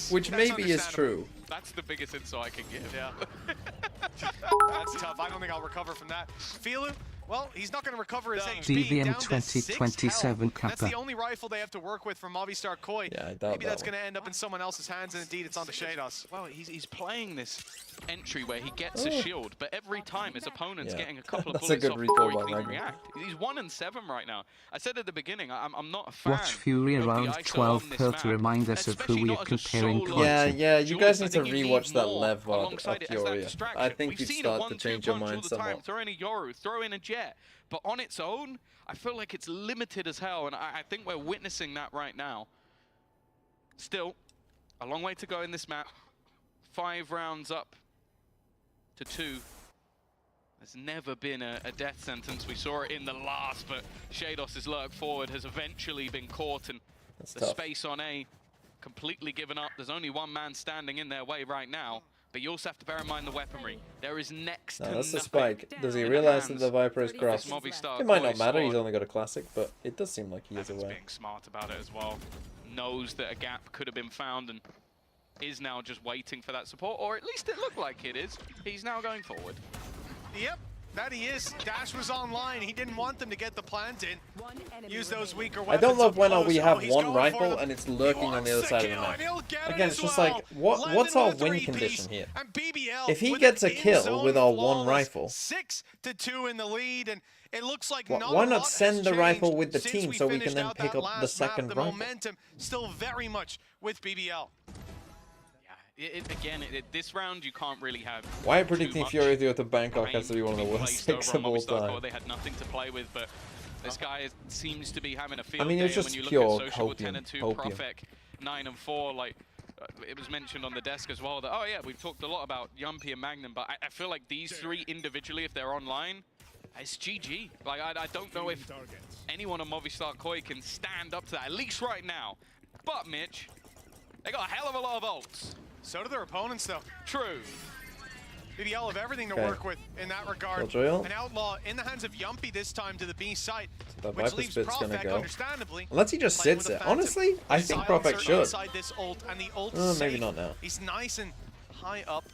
which That's maybe is understandable. true. That's the biggest insight I can give. Yeah. That's tough. I don't think I'll recover from that. Filu, Well, he's not going to recover his DVM HP down to 6 2027 health. That's Kappa. the only rifle they have to work with from Movistar Koi. Yeah, I doubt Maybe that's that going to end up in someone else's hands, and indeed it's on the Shados. Well, he's playing this entry where he gets a shield, but every time his opponent's getting a couple of That's a bullets good off recall before he by can even Magnum. react. He's 1-7 right now. I said at the beginning, I'm not a fan. Watch Fury of the around ISO 12 on this Pearl map, to remind us of who especially we are not as a comparing solo quality. Yeah, you guys need Jules, to I think you rewatch need that more Lev VOD of alongside it as that Fury. distraction. I think We've you'd seen start a to 1-2 change your punch all mind the time. somewhat. Throw in a Yoru, throw in a Jet, but on its own, I feel like it's limited as hell, and I think we're witnessing that right now. Still, a long way to go in this map. 5 rounds up to 2. There's never been a death sentence. We saw it in the last, but Shados' lurk forward has eventually been caught, and That's the tough. space on A completely given up. There's only one man standing in their way right now, but you also have to bear in mind the weaponry. There is next No, to that's the nothing. spike. Does he in the realize that hands the Viper is of crossed? this Movistar It might Koi not matter, he's squad. only got a classic, but it does seem like he is Evan's away. being smart about it as well. Knows that a gap could have been found and is now just waiting for that support, or at least it looked like it is. He's now going forward. Yep, that he is. Dash was online. He didn't want them to get the plant in. Use those weaker weapons. I don't love up when close. we Oh, have he's one going for rifle them. and it's He lurking on wants the other side of the kill, map. and he'll get it Again, as it's just well. like, what's Levin our with a win three-piece, condition here? and BBL If he with gets an a kill in-zone with our one flawless rifle, 6-2 in the lead, and it looks like why not not a lot send has the rifle changed with the since team so we can finished then out pick that up the last map. second The rifle? momentum still very much with BBL. Again, this round you can't really have. Why too predicting much Fury to go to Bangkok has to be one of the being worst placed over picks on of all Movistar Core. time? They had nothing to play with, but this guy seems to be having a field I mean, it was day. just When you pure look at Social copium, 10-2, copium. Profek 9-4, like it was mentioned on the desk as well that, oh yeah, we've talked a lot about Yumpy and Magnum, but I feel like these three individually, if they're online, it's GG. Like, I don't know if anyone on Movistar Koi can stand up to that, at least right now. But, Mitch, they got a hell of a lot of ults. So do their opponents, though. True. BBL have everything to Okay. work with in that regard. Killjoy. An outlaw in the hands of Yumpy this time to the B site, The which Viper leaves Spit's gonna Profek, go. understandably, Unless he just playing sits with there. a Phantom. Honestly, I think Silencer Profek should. inside this ult, and the ult's Maybe safe. not now. He's nice and high up.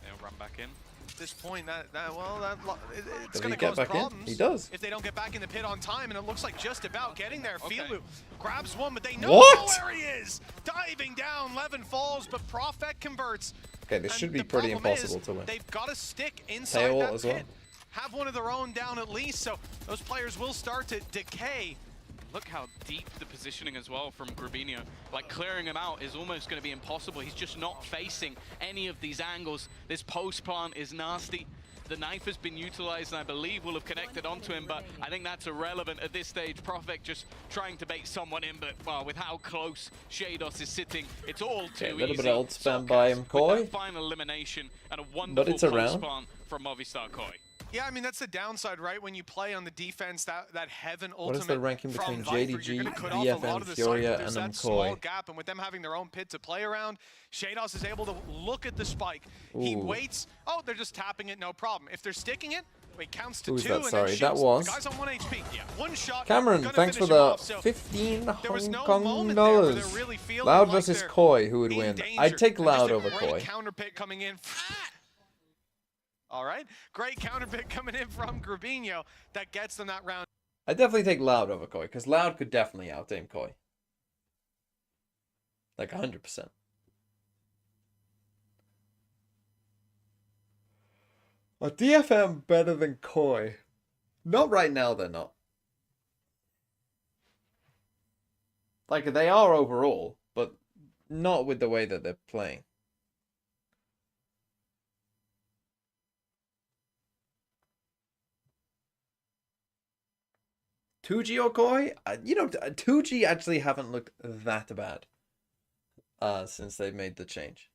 They'll run back in. At this point, it's Does going he to get cause back in? problems. He does. If they don't get back in the pit on time, and it looks like just about getting there. Okay. Fielu grabs one, but they know What? where he is. Diving down, Levin falls, but Profek converts. Okay, this And should be the pretty problem impossible is, to win. They've got to stick inside Tail that as pit. well. Have one of their own down at least, so those players will start to decay. Look how deep the positioning as well from Grabinho. Like, clearing him out is almost going to be impossible. He's just not facing any of these angles. This post plant is nasty. The knife has been utilized and I believe will have connected onto him, but I think that's irrelevant at this stage. Profek just trying to bait someone in, but well, with how close Shados is sitting, it's all too Okay, a little easy. bit of ult spam Sockets by him, with Koi. that final elimination and a wonderful it's around. post plant from Movistar Koi. Yeah, I mean, that's the downside, right? When you play on the defense, that heaven ultimate. What is the ranking from between Viper, JDG, you're gonna cut off a DFM, lot of the Furia, cycle. There's and that small Koi? gap, and with them having their own pit to play around, Shados is able to look at the spike. He Ooh. waits. Oh, they're just tapping it, no problem. If they're sticking it, he counts to Who's 2 that? and Sorry, then that shoots. was- The guy's on 1 HP. Yeah, one shot. Cameron, gonna thanks for finish him the off. So 15 there was Hong no Kong moment there where they're dollars. really feeling Loud like versus they're Koi, who would in win? danger. I'd take And Loud just a over great Koi. counter pick coming in. All right, great counter pick coming in from Grabinho that gets them that round. I'd definitely take Loud over Koi, because Loud could definitely out-aim Koi. Like 100%. Are DFM better than Koi? Not right now, they're not. Like, they are overall, but not with the way that they're playing. Tuji or Koi? 2G actually haven't looked that bad since they made the change.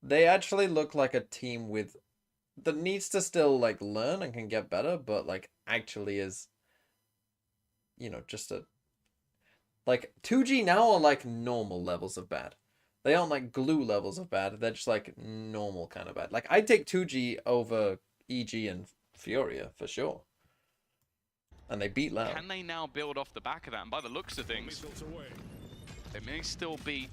They actually look like a team with that needs to still like learn and can get better, but like actually is, just a like 2G now are like normal levels of bad. They aren't like glue levels of bad. They're just like normal kind of bad. Like I'd take 2G over EG and Furia for sure. And they beat Loud. Can they now build off the back of that? And by the looks of things, there may still be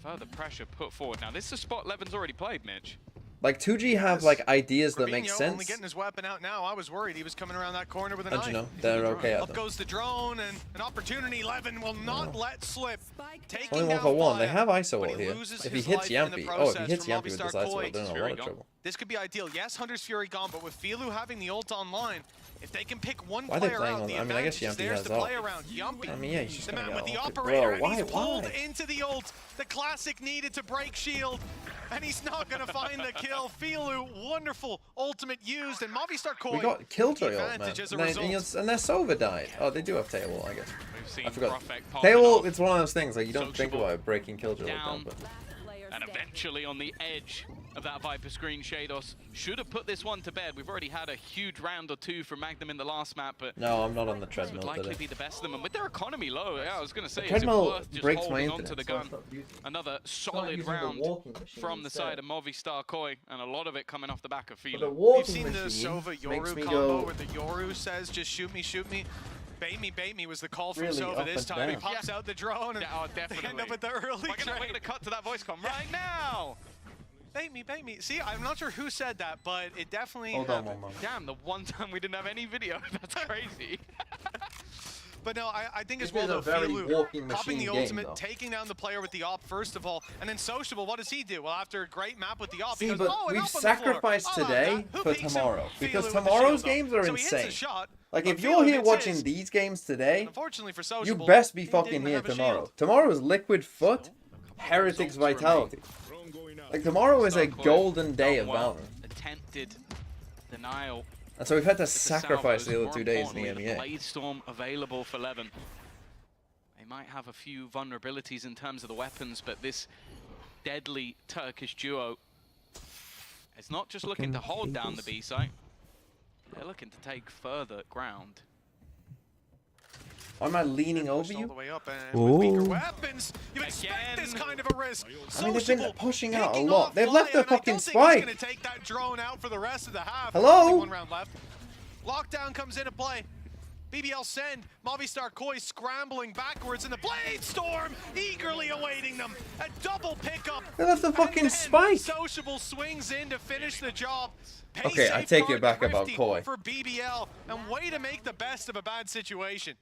further pressure put forward. Now, this is a spot Levin's already played, Mitch. Like 2G have like ideas that make Rubinho sense. only getting his weapon out now. I was worried he was coming around that corner with a How'd knife. you know? They're okay at Up them. goes the drone, and an opportunity 11 will not let slip. Taking Only one down for one. They Fire, have ISO but ult he here. loses If he his hits life in the Yampy, oh, if he process hits from Yampy with Movistar this ISO Koi. ult, they're in a Fury lot of gone. trouble. This could be ideal. Yes, Hunter's Fury gone, but with Filu having the ult online, if they can pick one Why are they player playing out, on- the I mean, I guess advantage is Yampy theirs has to ult. play around. Yampy, I mean, yeah, he's just the gonna man get with the ulted. operator, Bro, and he's pulled why? into the ult. The classic needed to break shield, and he's not going to find the kill. Filu, wonderful ultimate used, and Movistar Koi We got Killjoy the ult, man. advantage as a And, then, result. and their Sova died. Oh, they do have tail ult, I guess. We've seen I forgot. Prophet popping Tail ult, off, it's one of those things, like, you don't think Sociable. about it, breaking Killjoy like Down. that, but... and eventually on the edge of that Viper screen, Shados should have put this one to bed. We've already had a huge round or two from Magnum in the last map, but No, I'm not on the this treadmill would likely today. be the best of them. And with their economy low, yeah, I was going to say, is it treadmill worth just breaks my holding onto internet, the so I gun? stopped using it. Another solid using the round walking machine from the instead. side of Movistar Koi, and a lot of it coming off the back of But a Filu. walking We've seen the machine Sova makes Yoru me combo go where the Yoru says, just shoot me, bait me was the call from Really Sova up this and time. He down. pops out the drone and Yeah, oh, they end definitely. up at the early We're trade. gonna cut to that voice com right now. Bait me. See, I'm not sure who said that, but it definitely Hold on happened. one moment. Damn, the one time we didn't have any video. That's crazy. But no, I think as This well is though, a very Filu walking popping the machine game, ultimate, though. taking down the player with the op first of all, and then Sociable, what does he do? Well, after a great map with the op, See, he goes, but oh, an we've op on the floor. sacrificed I'll have today that. Who for peeks him? tomorrow, because Filu with the tomorrow's shield up. games are So he hits a insane. shot, Like, but if you're Filu here hits watching his. these games today, Unfortunately for you Sociable, best be he fucking didn't here have a tomorrow. shield. Tomorrow is Liquid Foot, Heretics results Vitality. Like, tomorrow is a Movistar Koi golden day done of well. Valorant. Attempted denial. And so we've had to with the sacrifice salvos, the other more 2 days in the importantly, EMEA. Blade Storm available for Levin. They might have a few vulnerabilities in terms of the weapons, but this deadly Turkish duo is not just looking to hold down the B site. They're looking to take further ground. Why am I leaning over Pushed all you? the way up, and with weaker Ooh. weapons, you expect this Again. kind of a risk. I mean, they've been Sociable pushing out a picking lot. off They've Fly, left their and I fucking don't think spike. He's going to take that drone out for the rest of the half. Hello? Only 1 round left. Lockdown comes into play. BBL send, Movistar Koi scrambling backwards, and the Blade Storm eagerly awaiting them. A double pickup. They left the And fucking then spike. Sociable swings in to finish the job. Okay, I take it back about Koi. For BBL, and way to make the best of a bad situation.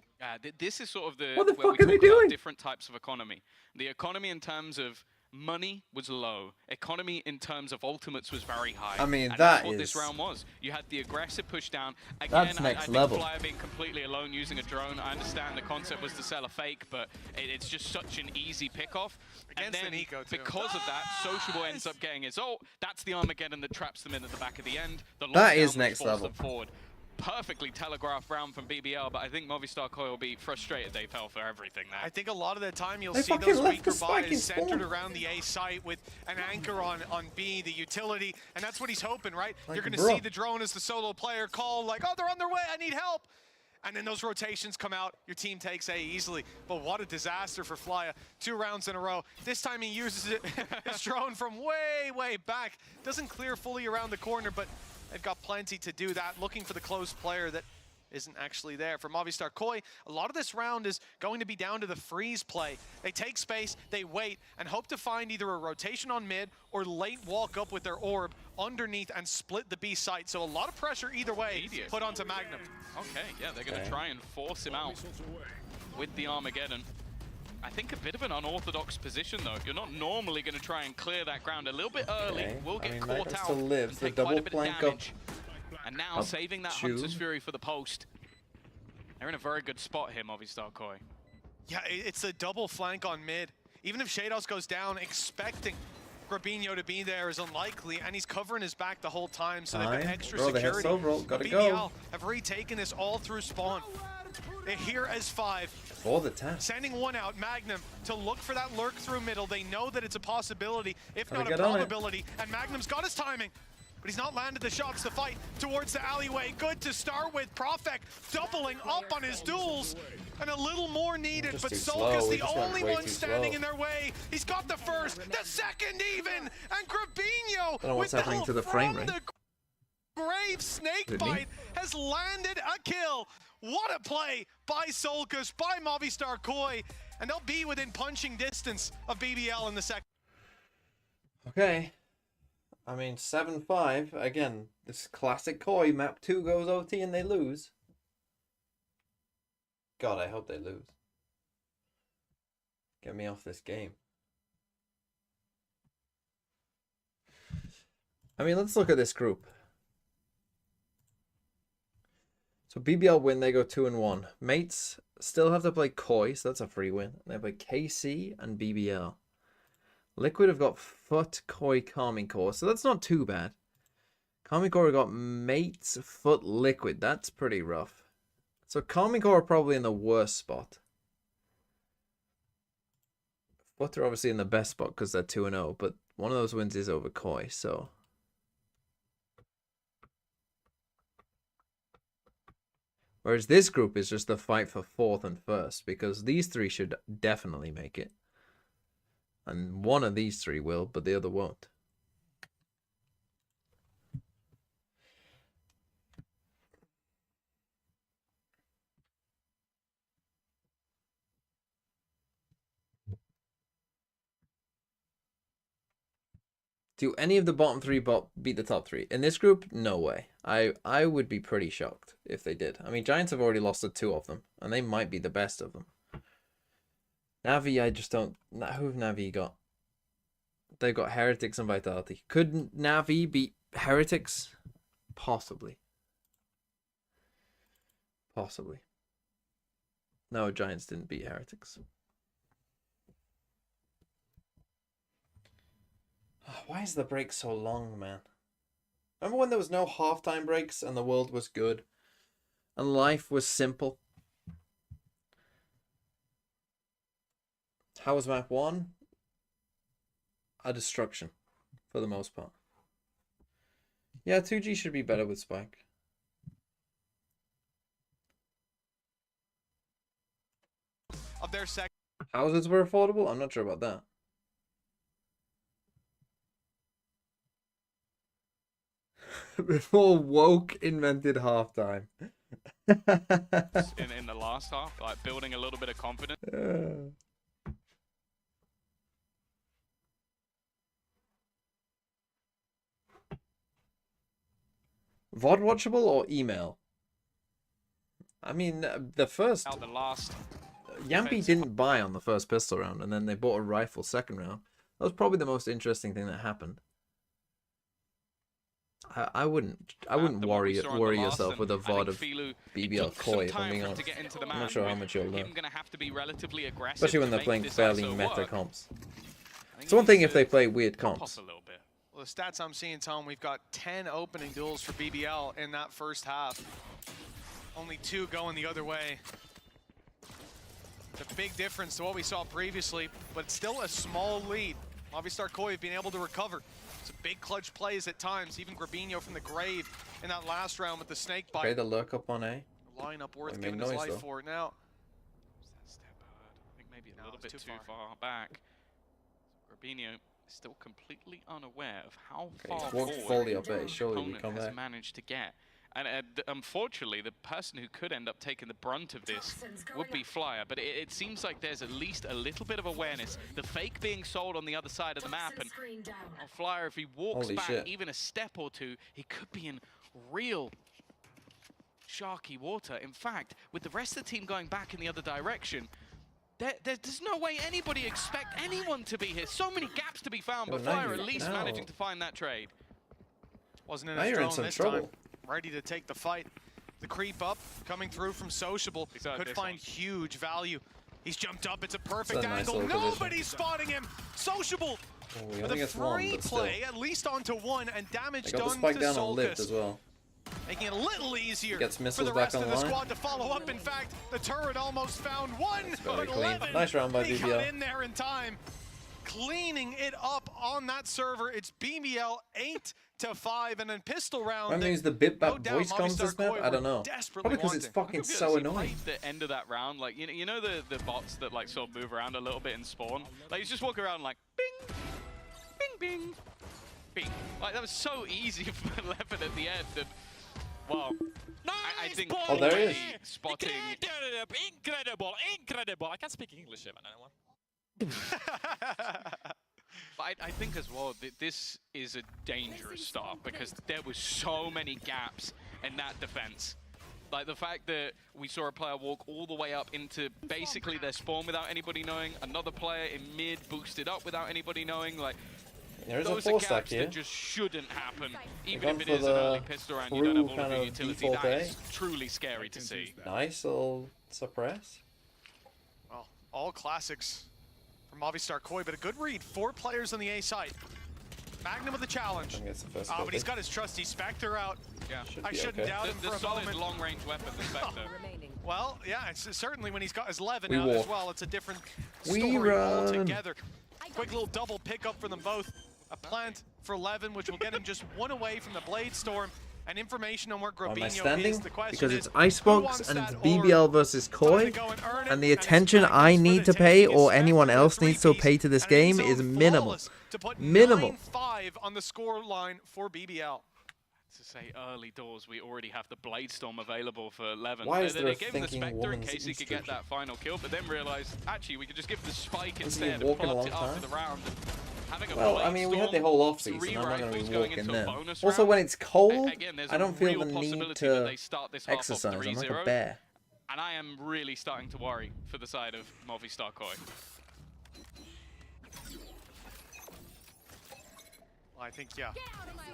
This is sort of the What the where fuck we are they talk about doing? different types of economy. The economy in terms of money was low. Economy in terms of ultimates was very high. I mean, and that that's what is- this round was. You had the aggressive push down. Again, That's I next think level. Flyer being completely alone using a drone. I understand the concept was to sell a fake, but it's just such an easy pick-off. And Against the then, Nico, too. because of that, Sociable ends up getting his ult. That's the Armageddon that traps them in at the back of the end. The That is lockdown next forced level. them forward. Perfectly telegraphed round from BBL, but I think Movistar Koi will be frustrated they fell for everything there. I think a lot of the time you'll They see fucking those left weaker the spike in buys centered spawn. around the A site with an anchor on B, the utility, and that's what he's hoping, right? Like, You're going to bruh. see the drone as the solo player call, like, oh, they're on their way, I need help. And then those rotations come out, your team takes A easily. But what a disaster for Flya. 2 rounds in a row. This time he uses it, his drone from way back. Doesn't clear fully around the corner, but they've got plenty to do that, looking for the close player that isn't actually there. For Movistar Koi, a lot of this round is going to be down to the freeze play. They take space, they wait, and hope to find either a rotation on mid or late walk up with their orb underneath and split the B site. So a lot of pressure either way Immediate. put onto Magnum. Okay, yeah, they're going to Okay. try and force him out with the Armageddon. I think a bit of an unorthodox position, though. You're not normally going to try and clear that ground a little bit early. Okay. We'll I get mean, caught Magnum out still lives. and The take quite a double bit of flank up. damage. And now Up saving that two. Hunter's Fury for the post. They're in a very good spot here, Movistar Koi. Yeah, it's a double flank on mid. Even if Shados goes down, expecting Grabinho to be there is unlikely, and he's covering his back the whole time, so they've got Fine. extra Bro, they have security. Sobro. But Gotta BBL go. have retaken this all through spawn. They're here as 5. For the task. Sending one out, Magnum, to look for that lurk through middle. They know that it's a possibility, if Gotta not a get on it. probability, and Magnum's got his timing. But he's not landed the shots to fight towards the alleyway. Good to start with. Profek doubling up on his duels. And a little more needed, just but too Solka's slow. We the just went only way one too standing slow. in their way. He's got the first, the second even, and Grabinho Don't know what's with happening help to the frame from rate. the grave snake Is it me? bite has landed a kill. What a play by Solkas, by Movistar Koi, and they'll be within punching distance of BBL in the second. Okay. I mean, 7-5. Again, this classic Koi. Map 2 goes OT and they lose. God, I hope they lose. Get me off this game. I mean, let's look at this group. So BBL win, they go 2-1. Mates still have to play Koi, so that's a free win. They play KC and BBL. Liquid have got Foot, Koi, Calming Core, so that's not too bad. Calming Core have got Mates, Foot, Liquid. That's pretty rough. So Calming Core are probably in the worst spot. Foot are obviously in the best spot because they're 2-0, but one of those wins is over Koi, so... Whereas this group is just the fight for 4th and 1st, because these three should definitely make it. And one of these three will, but the other won't. Do any of the bottom three beat the top three? In this group, no way. I would be pretty shocked if they did. I mean, Giants have already lost to 2 of them, and they might be the best of them. NAVI, I just don't... Who have NAVI got? They've got Heretics and Vitality. Could NAVI beat Heretics? Possibly. Possibly. No, Giants didn't beat Heretics. Why is the break so long, man? Remember when there was no halftime breaks and the world was good? And life was simple? How was map 1? A destruction, for the most part. Yeah, 2G should be better with Spike. Of their second. Houses were affordable? I'm not sure about that. Before woke invented halftime. in the last half, like building a little bit of confidence. VOD watchable or email? I mean, the first... Out the last... Yampy didn't buy on the first pistol round, and then they bought a rifle second round. That was probably the most interesting thing that happened. I wouldn't worry yourself with a VOD of BBL Koi, if I'm being honest. I'm not sure how much you'll learn. Especially when they're playing fairly meta comps. It's one thing if they play weird comps. Well, the stats I'm seeing tell them we've got 10 opening duels for BBL in that first half. Only 2 going the other way. It's a big difference to what we saw previously, but still a small lead. Movistar Koi being able to recover. Some big clutch plays at times. Even Grabinho from the grave in that last round with the snake bite. Okay, the lurk up on A. Lineup worth giving his life for it now. Step I think maybe a little bit too far back. Grabinho still completely unaware of how far fully up A. Surely we come has back. managed to get. And unfortunately, the person who could end up taking the brunt of this would be Flyer. But it seems like there's at least a little bit of awareness. The fake being sold on the other side of the map. And Flyer, if he walks back even a step or two, he could be in real sharky water. In fact, with the rest of the team going back in the other direction, there's no way anybody expect anyone to be here. So many gaps to be found, but Flyer at least managing to find that trade. Wasn't in his drone this time. Ready to take the fight. The creep up, coming through from Sociable. Could find huge value. He's jumped up, it's a perfect angle. Nobody's spotting him. Sociable with a free play, at least onto 1, and damage done to Solkus. As well. Making it a little easier for the rest of the squad to follow up. In fact, the turret almost found 1, but 11. Nice round by He BBL. got in there in time. Cleaning it up on that server. It's BBL 8-5, and then pistol round. I mean, is the Bitbap voice comms this map? I don't know. Probably because it's fucking so annoying. The end of that round, like you know the bots that like sort of move around a little bit and spawn. Like he's just walking around like bing, bing, bing, bing. Like that was so easy for Levin at the end. And wow. I think there he is. Spotting. Incredible. I can't speak English even, anyone. But I think as well that this is a dangerous start because there was so many gaps in that defense. Like the fact that we saw a player walk all the way up into basically their spawn without anybody knowing, another player in mid boosted up without anybody knowing, like There is a those are 4-stack gaps here. that just shouldn't happen. Even gone if it for is an the early pistol round, you don't have all kind of the of utility. default That A. is truly scary to see. Nice little suppress. Well, all classics from Movistar Koi, but a good read. 4 players on the A side. Magnum of the I challenge. think it's the first But he's copy. got his trusty Spectre out. Yeah. Should I be shouldn't okay. doubt him The for a solid moment. long-range weapon, the Spectre. Well, yeah, it's certainly when he's got his Levin We out as walk. well. It's a different We story run. altogether. Quick little double pickup for them both. A plant for Levin, which will get him just 1 away from the Blade Storm. And information on where Am I Grobinho standing? is. The question Because is, it's who Icebox wants and it's that BBL orb? versus Time Koi, to go and earn it, and the and it's attention Magnus I for need the to pay taking. or His anyone Spectre else with a needs to 3-piece, pay to this and an game zone is minimal. flawless to put Minimal. 9-5 on the score line for BBL. To say early doors, we already have the Blade Storm available for Levin. Why is They there a gave him the thinking Spectre in woman's case he could get instruction? that final kill, but then realized, actually, we could just give the Spike Was he instead and walking a pull up long after time? the round. Having a Well, I Blade mean, we had the Storm, whole off 3 season. I'm not going rifles to be going walking into a there. bonus Also, round. when it's cold, Again, there's I don't a feel real the need possibility that to they start this half off exercise. I'm like a 3-0. bear. And I am really starting to worry for the side of Movistar Koi. I think, yeah,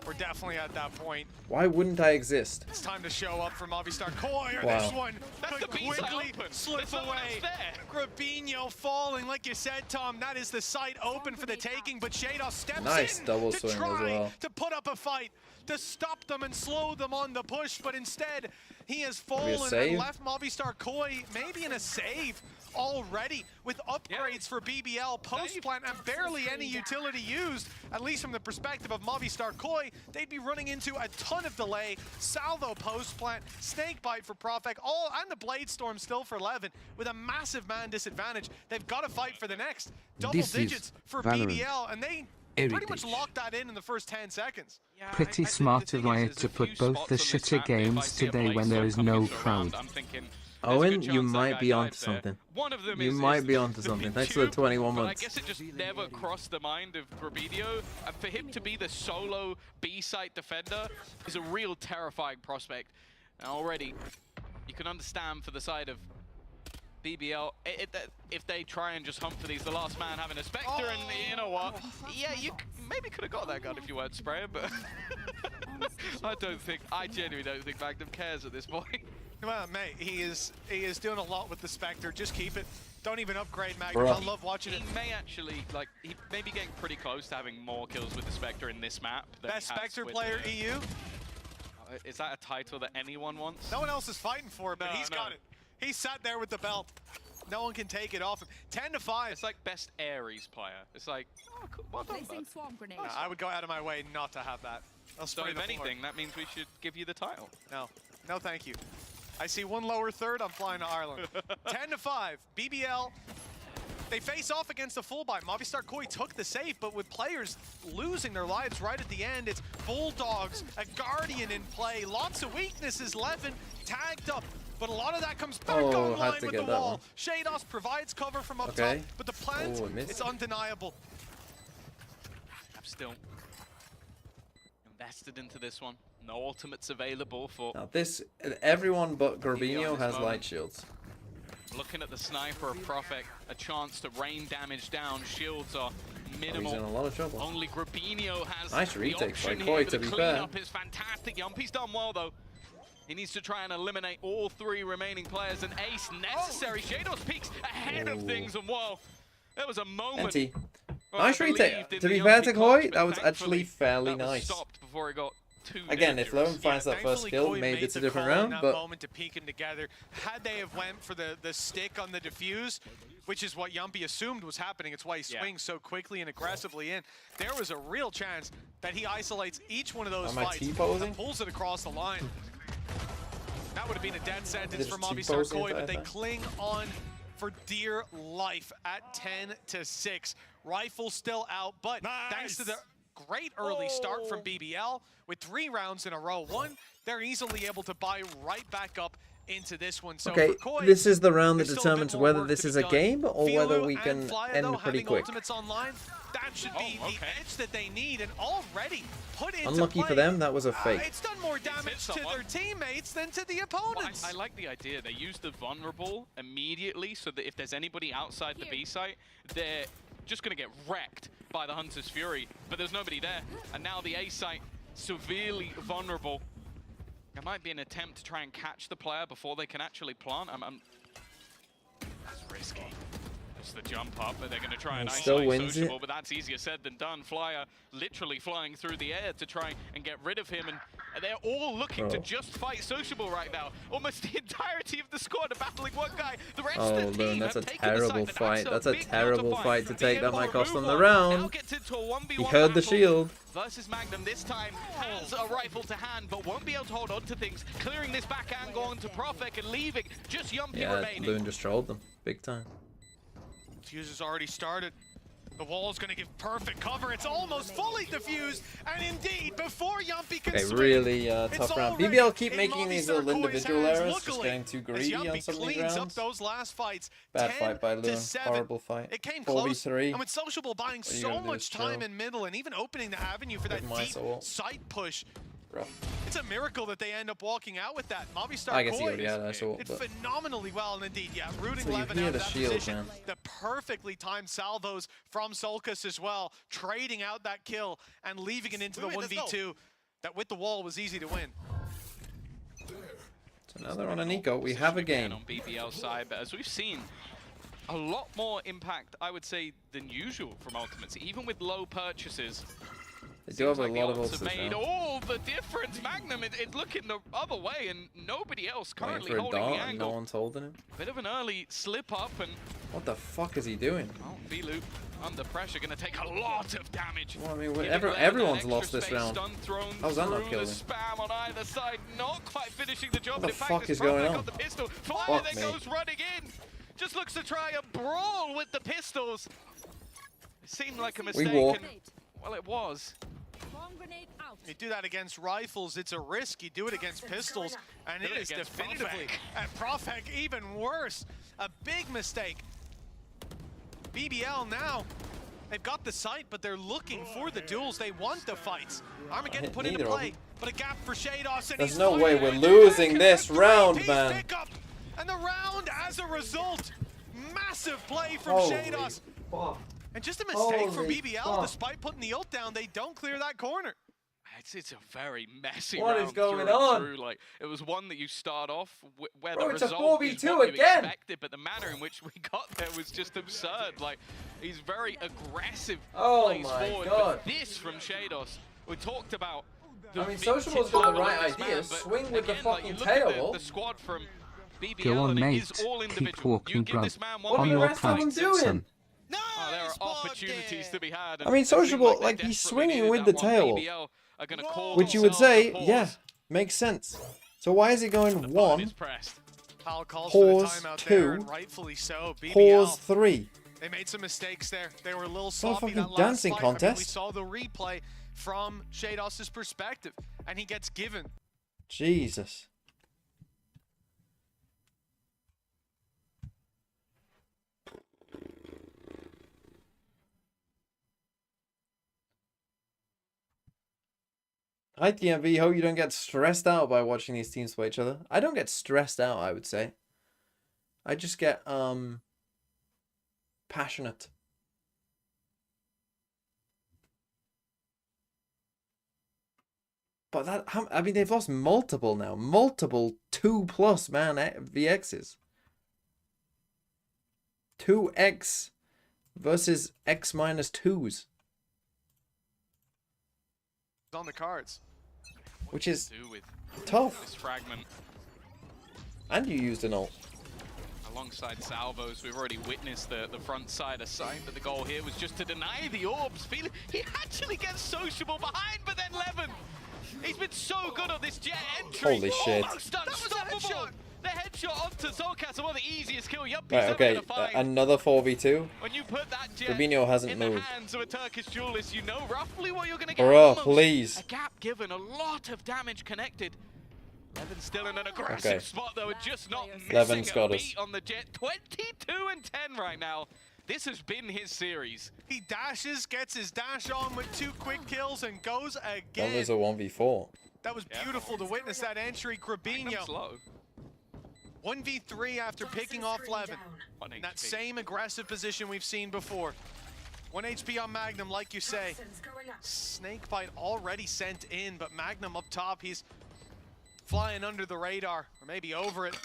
we're definitely at that point. Why wouldn't I exist? It's time to show up for Movistar Koi, or Wow. this one That's could the B-side quickly open. slip There's someone away. else there. Grabinho falling, like you said, Tom. That is the site open for the taking, but Shadow steps Nice in double to swing as try well. to put up a fight, to stop them and slow them on the push, but instead he has fallen and save? left Movistar Koi maybe in a save already, with upgrades for BBL post-plant and barely any utility used, at least from the perspective of Movistar Koi. They'd be running into a ton of delay, salvo post-plant, snakebite for Profek, all and the Blade Storm still for Levin, with a massive man disadvantage. They've got to fight for the next double This is digits for Valorant. BBL, and they pretty much Heritage. locked that in the first 10 seconds. Yeah, Pretty smart the of thing is, Riot there's to a put few both spots the on this shitter map that if I games see a today when Blade there Storm is coming no into a round, crowd. I'm thinking, Owen, there's a good you chance that might guy be onto dives there. something. One of them You is might be the- onto the something. big Thanks for the tube, 21 but months. I guess it just never crossed the mind of Grabinho. And for him to be the solo B-site defender is a real terrifying prospect. And already, you can understand for the side of BBL, if they try and just hump for these, the last man having a Spectre, and you know what? Yeah, you maybe could have got that gun if you weren't spraying, but I genuinely don't think Magnum cares at this point. Well, mate, he is doing a lot with the Spectre. Just keep it. Don't even upgrade Magnum. Bruh. I love watching it. He may actually, like, he may be getting pretty close to having more kills with the Spectre in this map. Than Best he has Spectre with player the- EU. Is that a title that anyone wants? No one else is fighting for it, but No, he's no. got it. He sat there with the belt. No one can take it off him. 10-5. It's like best Ares player. It's like, oh, cool. Well done, bud. Swarm grenade. I would go out of my way not to have that. I'll So spray if the floor. anything, that means we should give you the title. No, no, thank you. I see one lower third. I'm flying to Ireland. 10-5. BBL. They face off against a full buy. Movistar Koi took the save, but with players losing their lives right at the end, it's Bulldogs, a Guardian in play. Lots of weaknesses. Levin tagged up, but a lot of that comes back Oh, online had to with get the that wall. one. Shados provides cover from up Okay. top, but the plant, Oh, it missed. it's undeniable. I'm still invested into this one. No ultimates available for Now this, everyone but BBL Grabinho this has moment. light shields. looking at the sniper of Profek. A chance to rain damage down. Shields are Oh, he's minimal. in a lot of trouble. Only Grabinho has Nice the retakes by option Koi, here, to but be the fair. cleanup is fantastic. Yumpy's done well though. He needs to try and eliminate all 3 remaining players. An ace necessary. Shadows peaks ahead of Ooh. things, and whoa, there was a moment. NT. Well, I Nice retake. believed in To the be fair Yumpy to clutch, Koi, but that was thankfully actually fairly that was nice. stopped before it got too Again, if dangerous. Lone finds that first thankfully kill, Koi maybe made it's a the different call in round, that but moment to peek them together. Had they have went for the stick on the defuse, which is what Yumpy assumed was happening, it's why he Yeah. swings so quickly and aggressively in, there was a real chance that he isolates each one of those Am I fights T-posing? and pulls it across the line. That would have been a dead sentence Just for Movistar T-posing Koi, if I but they had that. cling on for dear life at 10-6. Rifle still out, but thanks to the great early start from BBL with 3 rounds in a row. One, they're easily able to buy right back up into this one. So Okay, for Koi, this is the round that there's still a bit determines more whether work this to be is a done. game or whether Filu we and can Flyer, end though, pretty having quick. ultimates online, that should be Oh, the okay. edge that they need, and already put into Unlucky play. for them, that was a fake. It's done more damage to someone. their teammates than to the Well, opponents. I like the idea. They use the vulnerable immediately so that if there's anybody outside the B site, they're just going to get wrecked by the Hunter's Fury. But there's nobody there. And now the A site, severely vulnerable. There might be an attempt to try and catch the player before they can actually plant. That's risky. Just the jump up, but they're going to try and He still isolate wins Sociable, it. but that's easier said than done. Flyer literally flying through the air to try and get rid of him, and they're all looking to Oh. just fight Sociable right now. Almost the entirety of the squad are battling one guy. The rest Oh, of the Loon, team that's a have taken the terrible side, but fight. That's a big terrible counterfight. fight to take. That BBL might cost them move the on. Now round. gets into a 1v1 He heard the battle shield. versus Magnum. This time has a rifle to hand, but won't be able to hold on to things. Clearing this back and going to Profek and leaving just Yumpy Yeah, remaining. Loon just trolled them. Big time. Fuse has already started. The wall's going to give perfect cover. It's almost fully diffused, and indeed, before Yumpy can Okay, swing, really it's tough round. already BBL keep in making these little Movistar Koi's individual hands, errors, just luckily, getting too as greedy on Yumpy some of these cleans up rounds. those last fights. Bad fight by 10 Loon. to 7. Horrible fight. It came close, 4v3. and with Sociable buying What are you so gonna do, much just time chill? in middle and even opening the avenue for that With my deep soul. side push, Rough. it's a miracle that they end up walking out with that. Movistar I guess he Koi already had that soul, did but phenomenally well, and indeed, yeah, rooting So you Levin hear out the of that shield, position. man. The perfectly timed salvos from Solkas as well, trading out that kill and leaving it into the 1v2 that with the wall was easy to win. So now they're on an eco. We have a Again game. on BBL side, but as we've seen, a lot more impact, I would say, than usual from Ultimates. Even with low purchases, They do have a like the lot of ults ults have this made round. all the difference. Magnum is looking the other way, and nobody else Waiting currently for a holding the dart and no angle. one's holding him. Bit of an early slip up, and What the fuck is he doing? oh, V-Loop under pressure, going to take a lot of damage. Well, I mean, Giving everyone's Levin that lost extra this space, round. stun thrown How was that not through killing? the spam on either side, not quite finishing the job. What But the in fuck fact, is this going Profek on? got the pistol. Flyer Fuck then me. goes running in. Just looks to try a brawl with the pistols. It seemed like a mistake. walk. And, well, it was. You do that against rifles, it's a risk. You do it against pistols, and it Do it is against definitively, Profek. and Profek even worse. A big mistake. BBL now, they've got the site, but they're looking for the duels. They want the fights. Armageddon put into Neither of play, them. but a gap for Shados. And There's he's no way fighting we're it losing back, this and a round, three-piece man. pickup. And the round, as a result, massive play from Holy Shados. fuck. And just a mistake from Holy BBL, fuck. despite putting the ult down, they don't clear that corner. It's a very messy What round is going through and on? through. Like, it was one that you start off where Bro, the it's a result is 4v2 what you again. expected, but the manner in which we got there was just absurd. Like, he's very aggressive Oh plays my forward. God. But this from Shados, we talked about. The I mean, vintage Sociable's got the level right of this idea. man, but Swing with the again, like, fucking you look at tail. the squad from BBL, Go on, and it mate. is all Keep individual. walking, You give bruv. this man What one are On the your rest of them path, doing? son. Nice, Oh, there are Bogdan. opportunities to be had. I mean, and it seems Sociable, like they like, he's desperately swinging needed with that the one. tail. BBL are gonna call Which you would themselves say, a pause. yeah, makes sense. So why is he going The one, button is pressed. Foul calls Pause for the timeout two, there, and rightfully so. BBL, pause 3? they made some mistakes there. They were a little It's not a sloppy fucking that last dancing fight. I mean, we contest. saw the replay from Shados' perspective, and he gets given. Jesus. Hi DMV, hope you don't get stressed out by watching these teams play each other. I don't get stressed out, I would say. I just get passionate. But that, I mean, they've lost multiple now. Multiple 2+ man VXs. 2x versus x minus 2s. On the cards. Which is Do with tough. this fragment And you used an ult. alongside salvos. We've already witnessed the front side aside, but the goal here was just to deny the orbs. He actually gets Sociable behind, but then Levin. He's been so good on this jet entry. Holy shit. Almost unstoppable. The headshot onto Solcastle, one of the easiest kill Yuppie's Right, ever okay, gonna find. another 4v2. When you put that jet Fabinho hasn't in moved. the hands of a Turkish duelist, you know roughly what you're gonna get. Bruh, Almost please. a gap given, a lot of damage connected. Levin's still in an aggressive spot though, and just not Levin's missing got a us. beat on the Jet. 22-10 right now. This has been his series. He dashes, gets his dash on with 2 quick kills, and goes That again. was a 1v4. That was beautiful to witness that entry. Grabinho, Slow. 1v3 after picking off Levin. In that same aggressive position we've seen before. 1 HP on Magnum, like you say. Snakebite already sent in, but Magnum up top, he's flying under the radar, or maybe over it.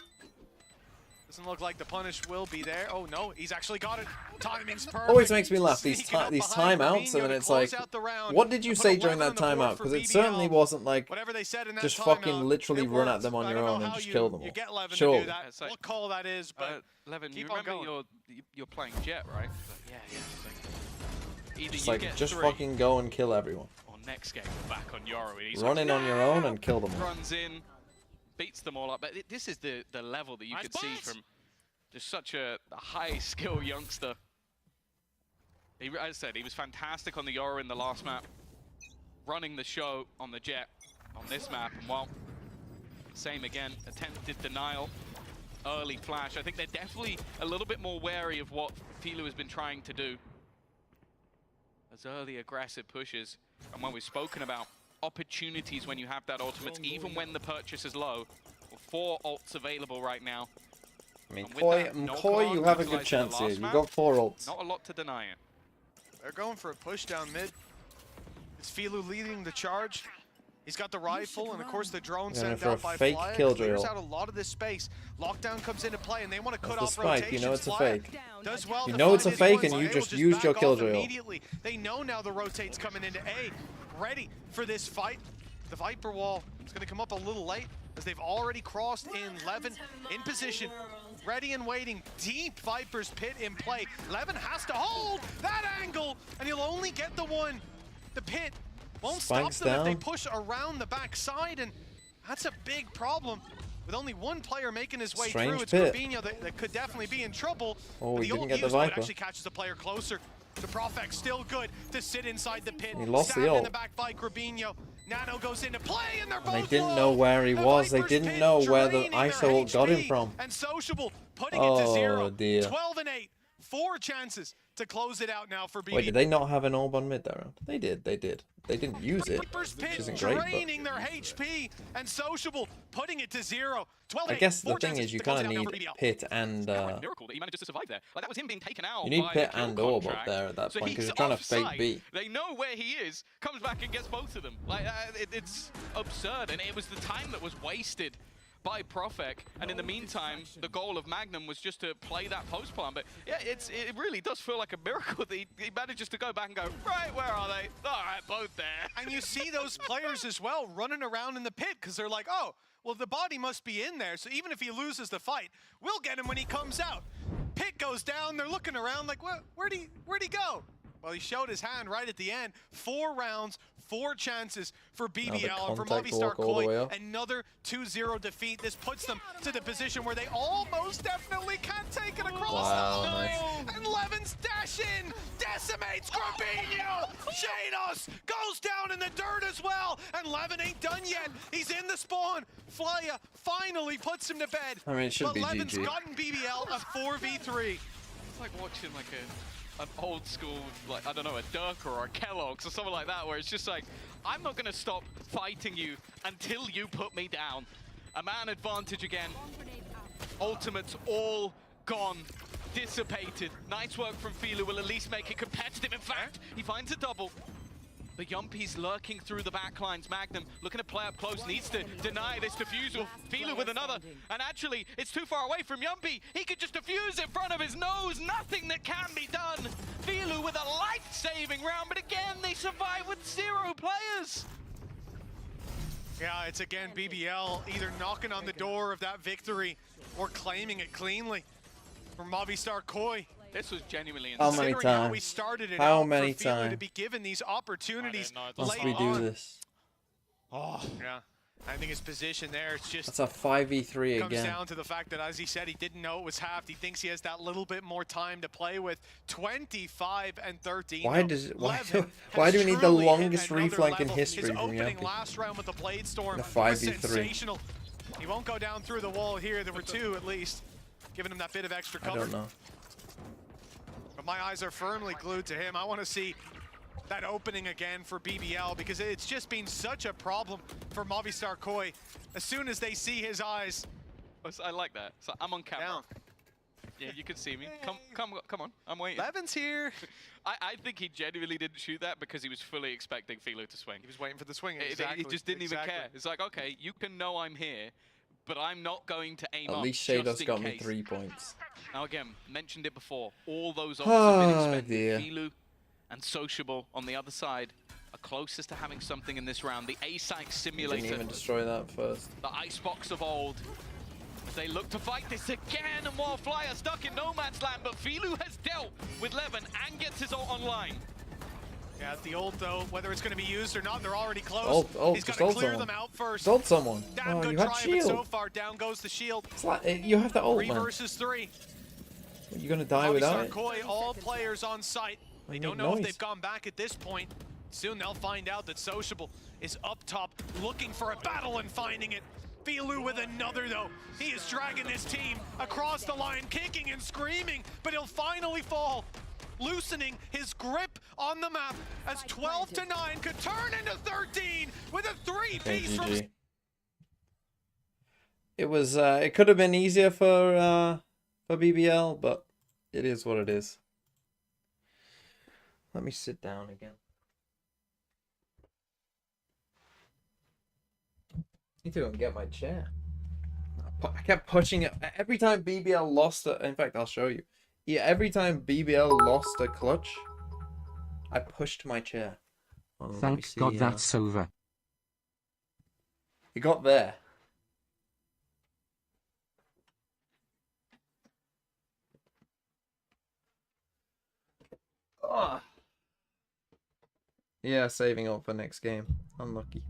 Doesn't look like the punish will be there. Oh no, he's actually got it. Timing's perfect. Always makes me laugh, these Sneaking up these behind timeouts, Grabinho and then to it's like, close out the round. what did you Put say 11 during that on the board timeout? for Because it BBL. certainly wasn't like Whatever they said in that just timeout, fucking literally it run at worked. them on I your don't know own and how just you- kill them all. You get Levin to Surely. do that. It's like- What call that is, but Levin, you keep on remember going. you're playing Jet, right? But yeah. It's like, either It's you like, get just 3, fucking go and kill everyone. or next game you're back on Yoru. And he's Run like, in on your own and kill them all. runs in, beats them all up. But this is the level that you could see from just such a high skill youngster. He, as I said, he was fantastic on the Yoru in the last map, running the show on the Jet on this map. And well, same again, attempted denial, early flash. I think they're definitely a little bit more wary of what Filu has been trying to do. As early aggressive pushes, and when we've spoken about opportunities when you have that ultimate, even when the purchase is low, well, 4 ults available right now. I mean, And with Koi, that knock Koi, on you have a good utilising the chance here. last You map, got 4 ults. Not a lot to deny it. they're going for a push down mid. It's Filu leading the charge. He's got the rifle and of course the drone Going sent for a out by fake Fly. killjoy Clears ult. out a lot of this space. Lockdown comes into play and they want to cut That's the off spike, you know rotations. it's a Fly fake. does well You to know it's find a his fake points. and you They're able just to used back your off killjoy ult. immediately. They know now the rotate's coming into A. Ready for this fight. The Viper wall is going to come up a little late as they've already crossed in. Levin in position, ready and waiting. Deep Viper's pit in play. Levin has to hold that angle, and he'll only get the one. The pit won't Spikes stop them if they down. push around the backside, and that's a big problem. With only one player making his way Strange through, it's pit. Grabinho that could definitely be in trouble. Oh, But he the didn't ult get the used, though, it Viper. actually catches the player closer. The Profec still good to sit inside the pit. He lost the Stabbed in ult. the back by Grabinho. Nano goes into play, and they're both And they didn't low. know where he The was. They Viper's didn't pit know where the draining their ISO ult got him HP, from. And Sociable putting it to Oh, 0. dear. 12 and 8. 4 chances to close it out now for BB. Wait, did they not have an orb on mid that round? They did, they did. They didn't use it, Viper's which pit isn't great, but draining their HP, and Sociable putting it to 0. 12 I and 8. guess the 4 thing chances is you to close kind of it out now need for BBL. pit and Miracle that he manages to survive there. Like that was him being taken out. you need by pit the kill and orb up contract. there at that So point because he's you're trying to fake offside. beat. They know where he is, comes back and gets both of them. Like it's absurd, and it was the time that was wasted by Profec, and in the meantime, the goal of Magnum was just to play that post plan. But yeah, it really does feel like a miracle that he manages to go back and go, right, where are they? All right, both there. And you see those players as well running around in the pit because they're like, oh, well, the body must be in there. So even if he loses the fight, we'll get him when he comes out. Pit goes down. They're looking around like, where'd he go? Well, he showed his hand right at the end. 4 rounds, 4 chances for BBL and for contact Movistar walk all the way Koi. up. Another 2-0 defeat. This puts them to the position where they almost definitely can't take it across. Wow, the line. nice. And Levin's dash in, decimates Grabinho. Shados goes down in the dirt as well. And Levin ain't done yet. He's in the spawn. Flya finally puts him to bed. I mean, it should but be Levin's GG. gotten BBL a 4v3. It's like watching like an old school, like, I don't know, a Durka or a Kellogg's or something like that, where it's just like, I'm not going to stop fighting you until you put me down. A man advantage again. Ultimates all gone, dissipated. Nice work from Filu, will at least make it competitive. In fact, he finds a double. But Yumpy's lurking through the backlines. Magnum looking to play up close, needs to deny this defusal. Filu with another, and actually, it's too far away from Yumpy. He could just defuse in front of his nose. Nothing that can be done. Filu with a life-saving round, but again, they survive with 0 players. Yeah, it's again BBL either knocking on the door of that victory or claiming it cleanly for Movistar Koi. This was genuinely How insane. many Considering how times? we started it How out many for Filu to times? be given these opportunities Must late we do on. this? Oh, yeah. I think his position there, it's just That's a 5v3 comes again. down to the fact that, as he said, he didn't know it was halved. He thinks he has that little bit more time to play with. 25 and 13. Why though. does it- why Levin do- why has do we need the truly hit longest another reflank in level. history His from opening Yumpy? last round with the Blade Storm The was 5v3. sensational. He won't go down through the wall here. There were two at least, giving him that bit of extra I cover. don't know. But my eyes are firmly glued to him. I want to see that opening again for BBL because it's just been such a problem for Movistar Koi. As soon as they see his eyes. I like that. So I'm on camera. Down. Yeah, you can see me. Come on. I'm waiting. Levin's here. I think he genuinely didn't shoot that because he was fully expecting Philo to swing. He was waiting for the swing. He Exactly. just didn't even Exactly. care. It's like, okay, you can know I'm here, but I'm not going to aim At up least just Shadow's in got me case. 3 points. Now again, mentioned it before. All those ults have been Oh, expended. dear. Philo and Sociable on the other side are closest to having something in this round. The ASIC Didn't simulator, even destroy that first. the icebox of old. As they look to fight this again, and while Flyer stuck in no man's land, but Philo has dealt with Levin and gets his ult online. Yeah, the ult though, whether it's going to be used or not, they're already close. Ult, He's got just to ult clear someone. them out first. Ult someone. Damn Oh, good you had try, but so shield. far down goes the shield. It's like, you have the ult, 3 man. versus 3. You're gonna die without Movistar it. Koi, all players on site. They Make don't know if noise. they've gone back at this point. Soon they'll find out that Sociable is up top, looking for a battle and finding it. Philo with another though. He is dragging this team across the line, kicking and screaming, but he'll finally fall. Loosening his grip on the map as 12 to 9 could turn into 13 with a 3-piece from GG. It was it could have been easier for BBL, but it is what it is. Let me sit down again. Need to go and get my chair. I kept pushing it every time BBL lost it. In fact, I'll show you. Yeah, every time BBL lost a clutch, I pushed my chair. Well, let me Thank see, God that's over. It got there. Ah. Yeah, saving up for next game. Unlucky.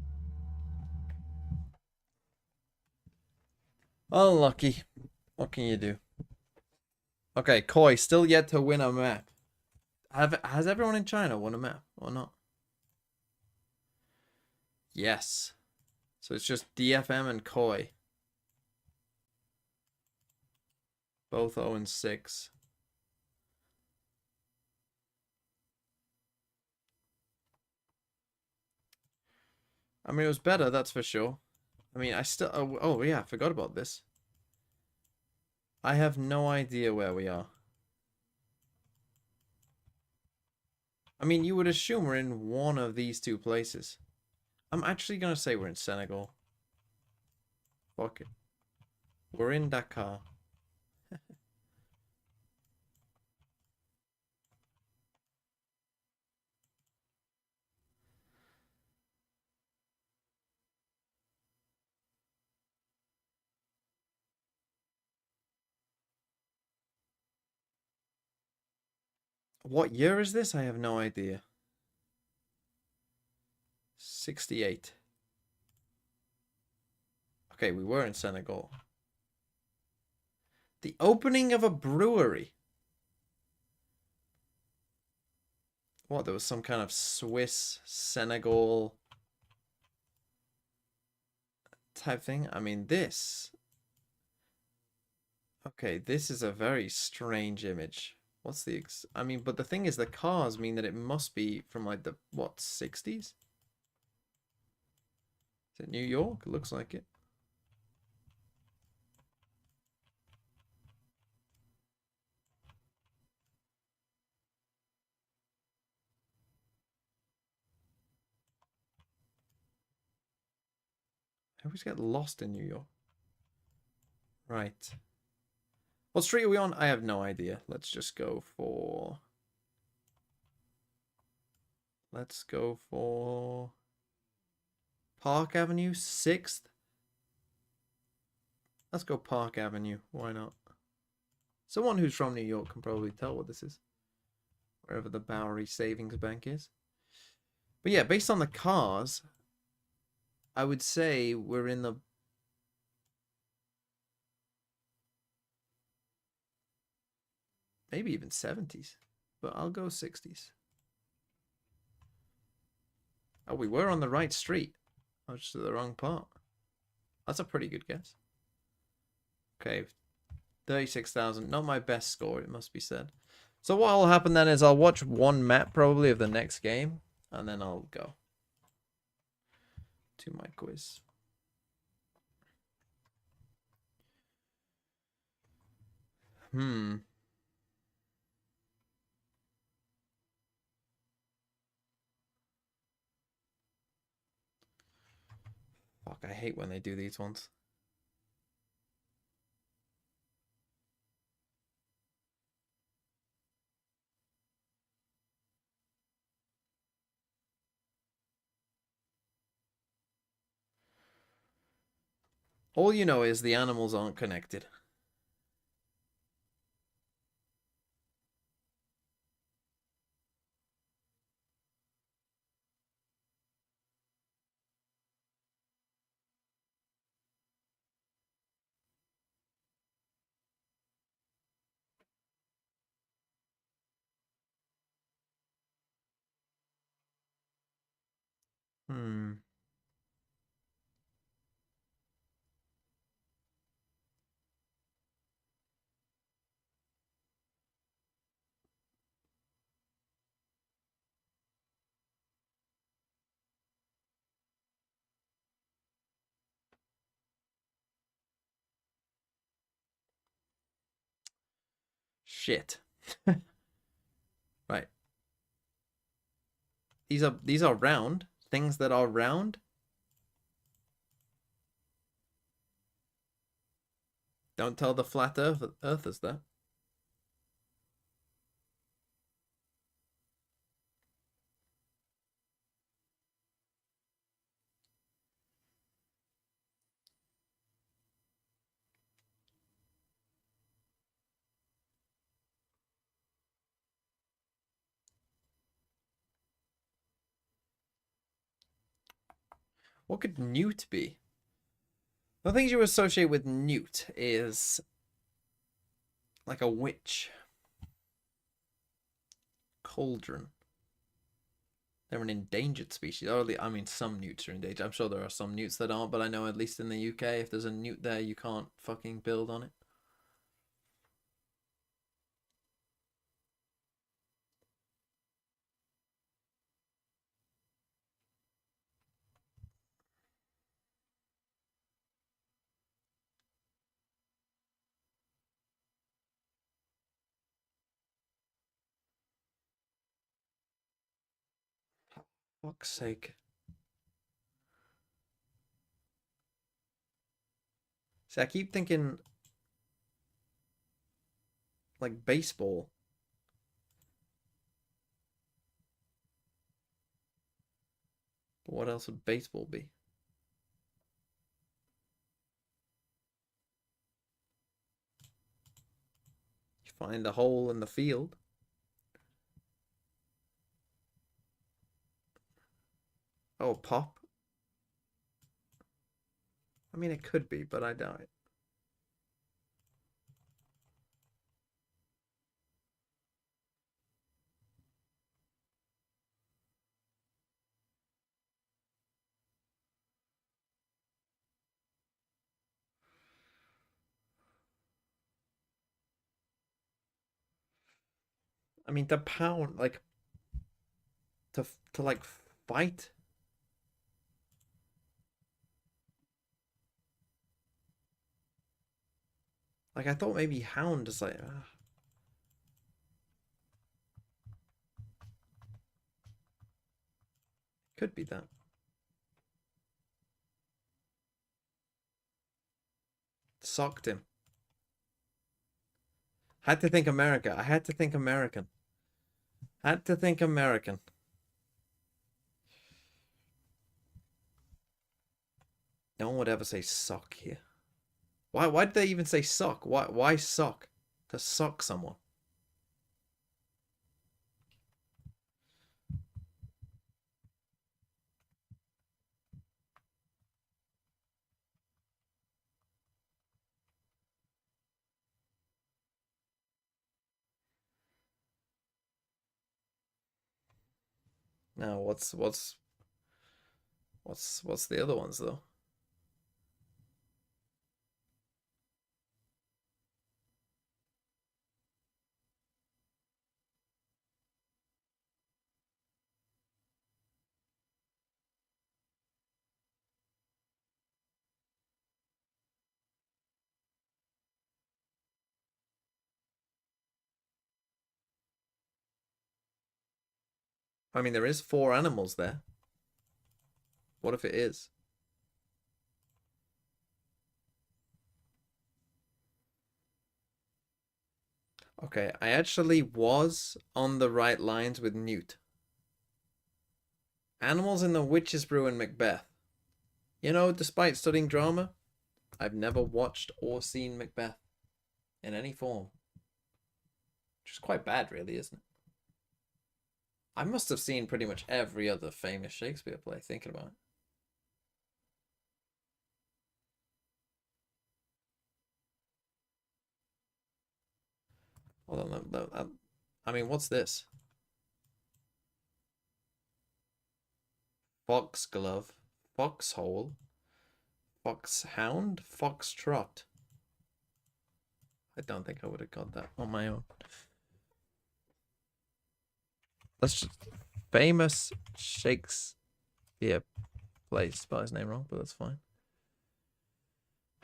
Unlucky. What can you do? Okay, Koi still yet to win a map. Has everyone in China won a map or not? Yes. So it's just DFM and Koi. Both 0-6. I mean, it was better, that's for sure. I mean, I still... Oh, yeah, I forgot about this. I have no idea where we are. I mean, you would assume we're in one of these two places. I'm actually going to say we're in Senegal. Fuck it. We're in Dakar. What year is this? I have no idea. 68. Okay, we were in Senegal. The opening of a brewery. What, there was some kind of Swiss, Senegal type thing? I mean, this... Okay, this is a very strange image. What's the... I mean, but the thing is, the cars mean that it must be from, like, the, what, 60s? Is it New York? It looks like it. I always get lost in New York. Right. What street are we on? I have no idea. Let's just go for... Let's go for... Park Avenue, 6th. Let's go Park Avenue. Why not? Someone who's from New York can probably tell what this is. Wherever the Bowery Savings Bank is. But yeah, based on the cars, I would say we're in the... Maybe even 70s. But I'll go 60s. Oh, we were on the right street. I was just at the wrong part. That's a pretty good guess. Okay, 36,000. Not my best score, it must be said. So what will happen then is I'll watch one map probably of the next game, and then I'll go to my quiz. Fuck, I hate when they do these ones. All you know is the animals aren't connected. Shit. Right. These are round. Things that are round. Don't tell the flat earthers that. What could newt be? The things you associate with newt is like a witch. Cauldron. They're an endangered species. Or I mean, some newts are endangered. I'm sure there are some newts that aren't, but I know at least in the UK, if there's a newt there, you can't fucking build on it. Fuck's sake. See, I keep thinking like baseball. But what else would baseball be? You find a hole in the field. Oh, pop. I mean, it could be, but I doubt it. I mean, to pound, like, to like fight. Like, I thought maybe hound is like, could be that. Socked him. Had to think America. I had to think American. Had to think American. No one would ever say sock here. Why did they even say sock? Why sock? To sock someone. Now what's the other ones though? I mean, there is 4 animals there. What if it is? Okay, I actually was on the right lines with Newt. Animals in The Witch's Brew and Macbeth. You know, despite studying drama, I've never watched or seen Macbeth in any form. Which is quite bad, really, isn't it? I must have seen pretty much every other famous Shakespeare play, thinking about it. Hold on, I mean, what's this? Foxglove, foxhole, foxhound, foxtrot. I don't think I would have got that on my own. That's just famous Shakespeare play. Spell his name wrong, but that's fine.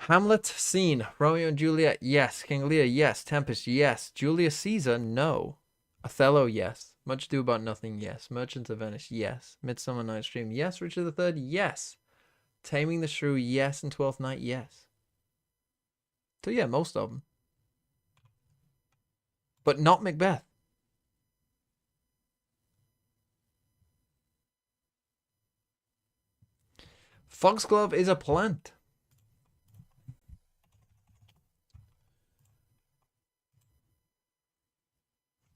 Hamlet, scene. Romeo and Juliet, yes. King Lear, yes. Tempest, yes. Julius Caesar, no. Othello, yes. Much Ado About Nothing, yes. Merchant of Venice, yes. Midsummer Night's Dream, yes. Richard III, yes. Taming the Shrew, yes. And Twelfth Night, yes. So yeah, most of them. But not Macbeth. Foxglove is a plant.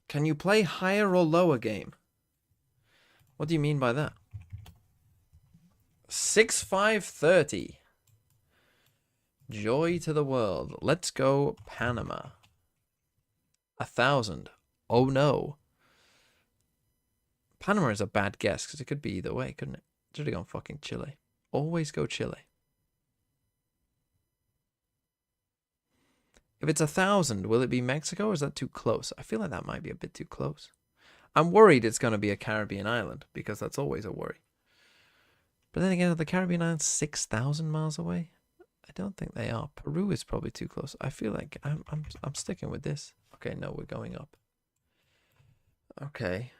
Can you play higher or lower game? What do you mean by that? 6-5-30. Joy to the world. Let's go Panama. 1,000. Oh no. Panama is a bad guess because it could be either way, couldn't it? Should have gone fucking Chile. Always go Chile. If it's 1,000, will it be Mexico or is that too close? I feel like that might be a bit too close. I'm worried it's going to be a Caribbean island because that's always a worry. But then again, are the Caribbean islands 6,000 miles away? I don't think they are. Peru is probably too close. I feel like I'm sticking with this. Okay, no, we're going up. Okay.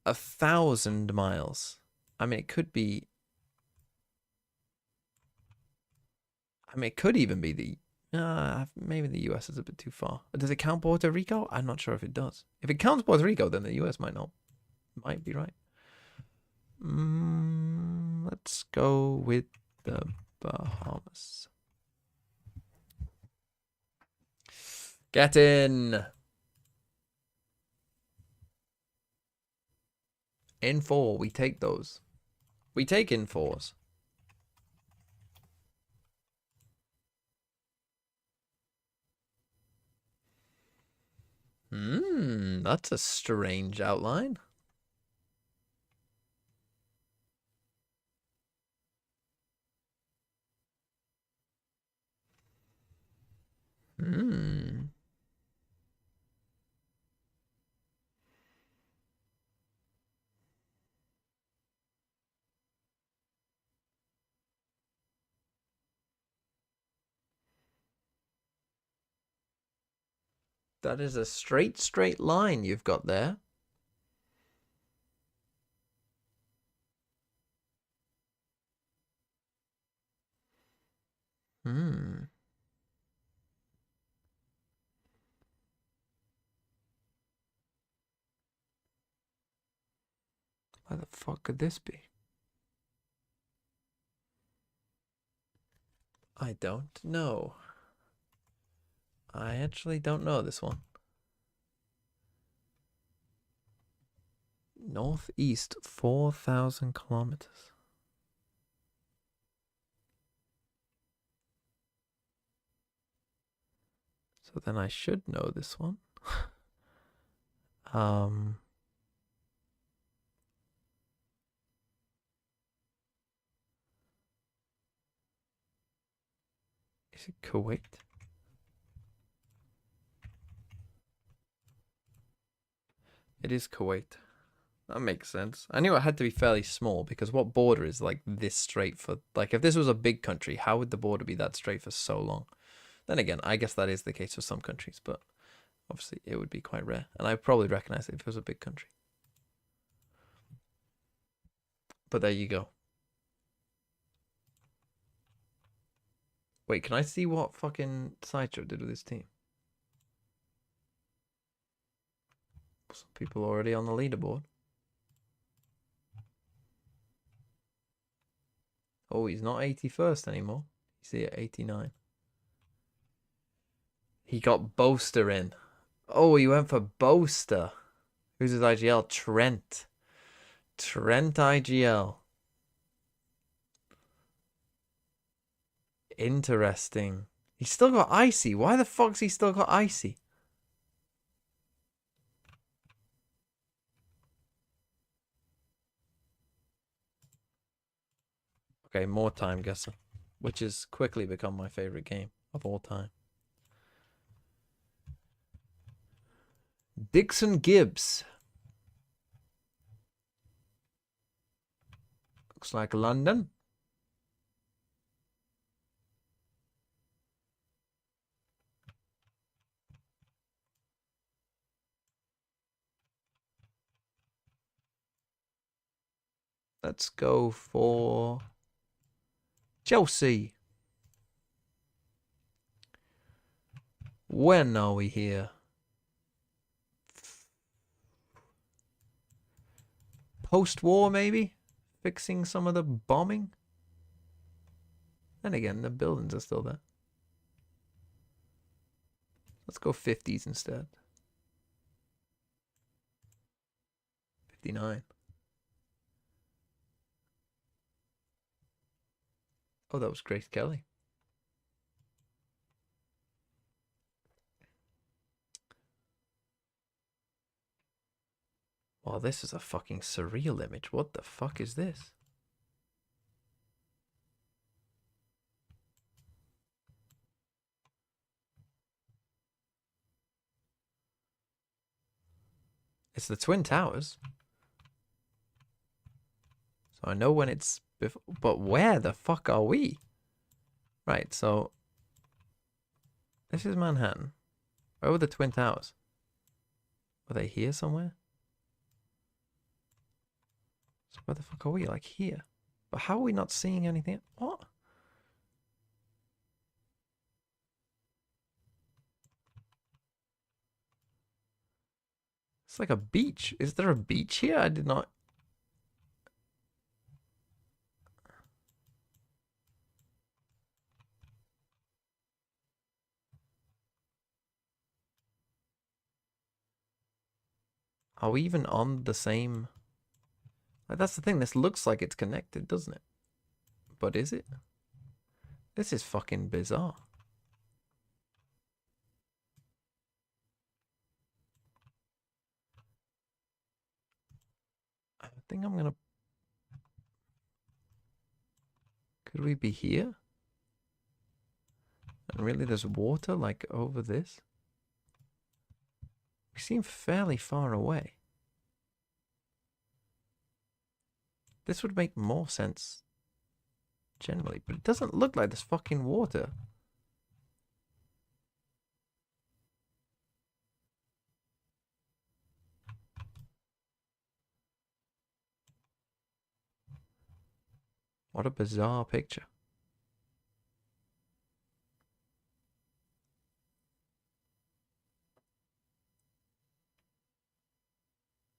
1,000 miles. I mean, it could be... I mean, it could even be the... maybe the US is a bit too far. Does it count Puerto Rico? I'm not sure if it does. If it counts Puerto Rico, then the US might not. Might be right. Let's go with the Bahamas. Get in. In 4, we take those. We take in 4s. That's a strange outline. That is a straight line you've got there. Why the fuck could this be? I don't know. I actually don't know this one. Northeast 4,000 kilometers. So then I should know this one. Is it Kuwait? It is Kuwait. That makes sense. I knew it had to be fairly small because what border is like this straight for... Like if this was a big country, how would the border be that straight for so long? Then again, I guess that is the case for some countries, but obviously it would be quite rare. And I'd probably recognize it if it was a big country. But there you go. Wait, can I see what fucking Sideshow did with his team? Some people already on the leaderboard. Oh, he's not 81st anymore. He's here at 89. He got Boaster in. Oh, he went for Boaster. Who's his IGL? Trent. Trent IGL. Interesting. He's still got Icy. Why the fuck's he still got Icy? Okay, more Time Guesser, which has quickly become my favorite game of all time. Dixon Gibbs. Looks like London. Let's go for Chelsea. When are we here? Post-war, maybe? Fixing some of the bombing? Then again, the buildings are still there. Let's go 50s instead. 59. Oh, that was Grace Kelly. Wow, this is a fucking surreal image. What the fuck is this? It's the Twin Towers. So I know when it's before, but where the fuck are we? Right, so this is Manhattan. Where were the Twin Towers? Were they here somewhere? So where the fuck are we? Like here. But how are we not seeing anything? What? It's like a beach. Is there a beach here? I did not. Are we even on the same? Like, that's the thing. This looks like it's connected, doesn't it? But is it? This is fucking bizarre. I think I'm gonna. Could we be here? And really, there's water like over this. We seem fairly far away. This would make more sense generally, but it doesn't look like there's fucking water. What a bizarre picture.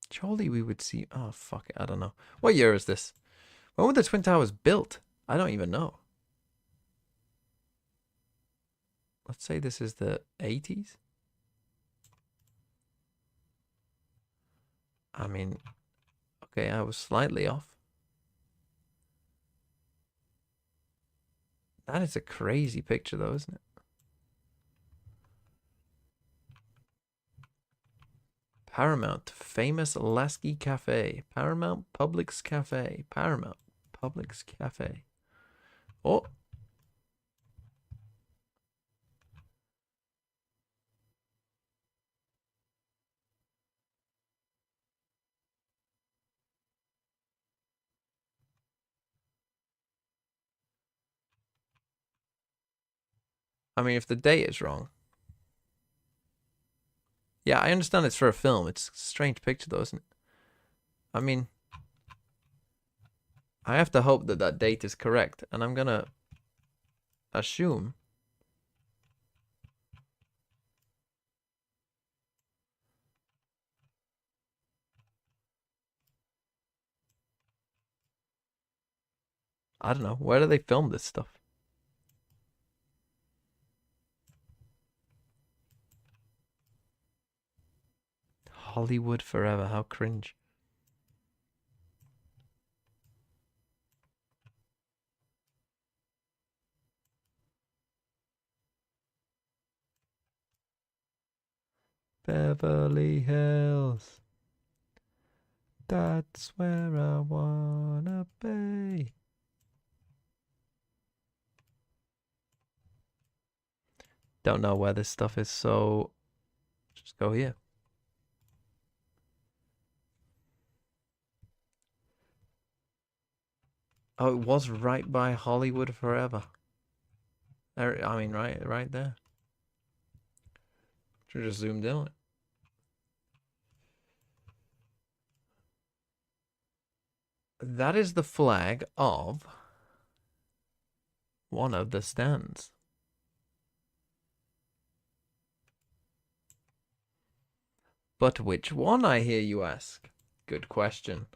Surely we would see. Oh, fuck it. I don't know. What year is this? When were the Twin Towers built? I don't even know. Let's say this is the 80s. I mean, okay, I was slightly off. That is a crazy picture, though, isn't it? Paramount, famous Lasky Cafe. Paramount Publix Cafe. Paramount Publix Cafe. Oh. I mean, if the date is wrong. Yeah, I understand it's for a film. It's a strange picture, though, isn't it? I mean, I have to hope that that date is correct, and I'm gonna assume I don't know. Where do they film this stuff? Hollywood forever. How cringe. Beverly Hills. That's where I wanna be. Don't know where this stuff is, so just go here. Oh, it was right by Hollywood forever. There, I mean, right there. Should have just zoomed in on it. That is the flag of one of the stands. But which one, I hear you ask? Good question.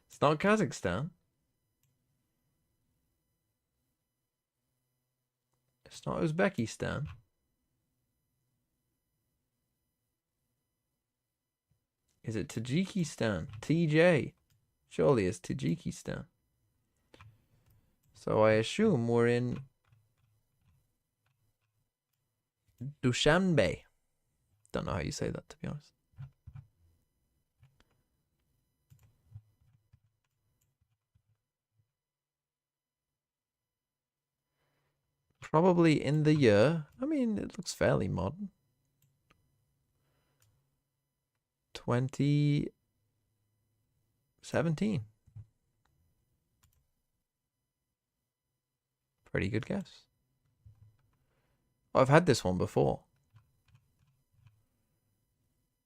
It's not Kazakhstan. It's not Uzbekistan. Is it Tajikistan? TJ. Surely it's Tajikistan. So I assume we're in Dushanbe. Don't know how you say that, to be honest. Probably in the year. I mean, it looks fairly modern. 2017. Pretty good guess. Oh, I've had this one before.